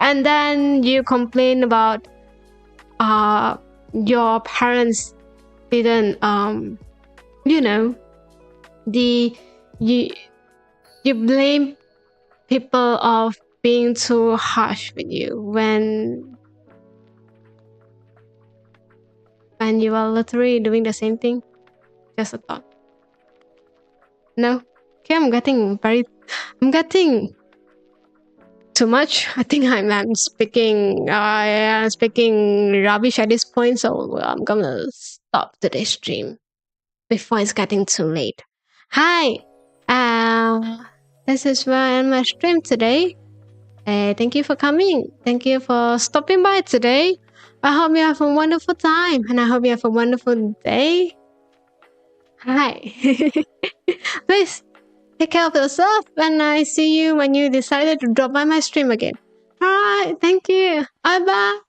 Speaker 1: And then you complain about your parents didn't you blame people of being too harsh with you when you are literally doing the same thing. Just a thought. No? Okay, I'm getting too much. I think I'm speaking rubbish at this point, so I'm gonna stop today's stream before it's getting too late. Hi, this is where I end my stream today. Thank you for coming. Thank you for stopping by today. I hope you have a wonderful time, and I hope you have a wonderful day. Hi. Please take care of yourself, and I see you when you decided to drop by my stream again. Alright, thank you. Bye bye.